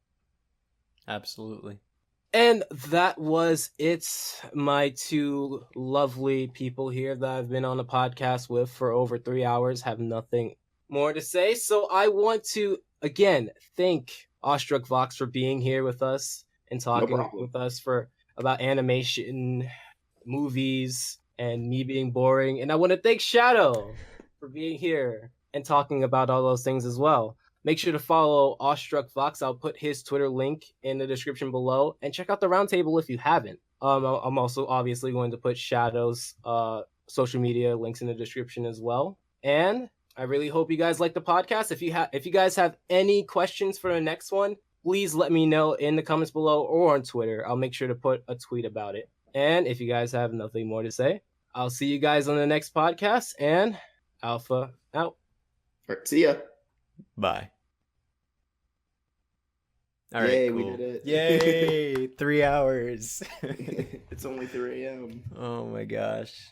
Absolutely. And that was it. My two lovely people here that I've been on a podcast with for over 3 hours have nothing more to say. So I want to, again, thank Awestruck Vox for being here with us and talking with us about animation, movies, and me being boring. And I want to thank Shadow for being here and talking about all those things as well. Make sure to follow Awestruck Vox. I'll put his Twitter link in the description below, and check out the roundtable if you haven't. I'm also obviously going to put Shadow's social media links in the description as well. And I really hope you guys like the podcast. If you guys have any questions for the next one, please let me know in the comments below or on Twitter. I'll make sure to put a tweet about it. And if you guys have nothing more to say, I'll see you guys on the next podcast. And Alpha out. All right, see ya. Bye. All Yay, right, cool. we did it. Yay, 3 hours. It's only 3 a.m. Oh my gosh.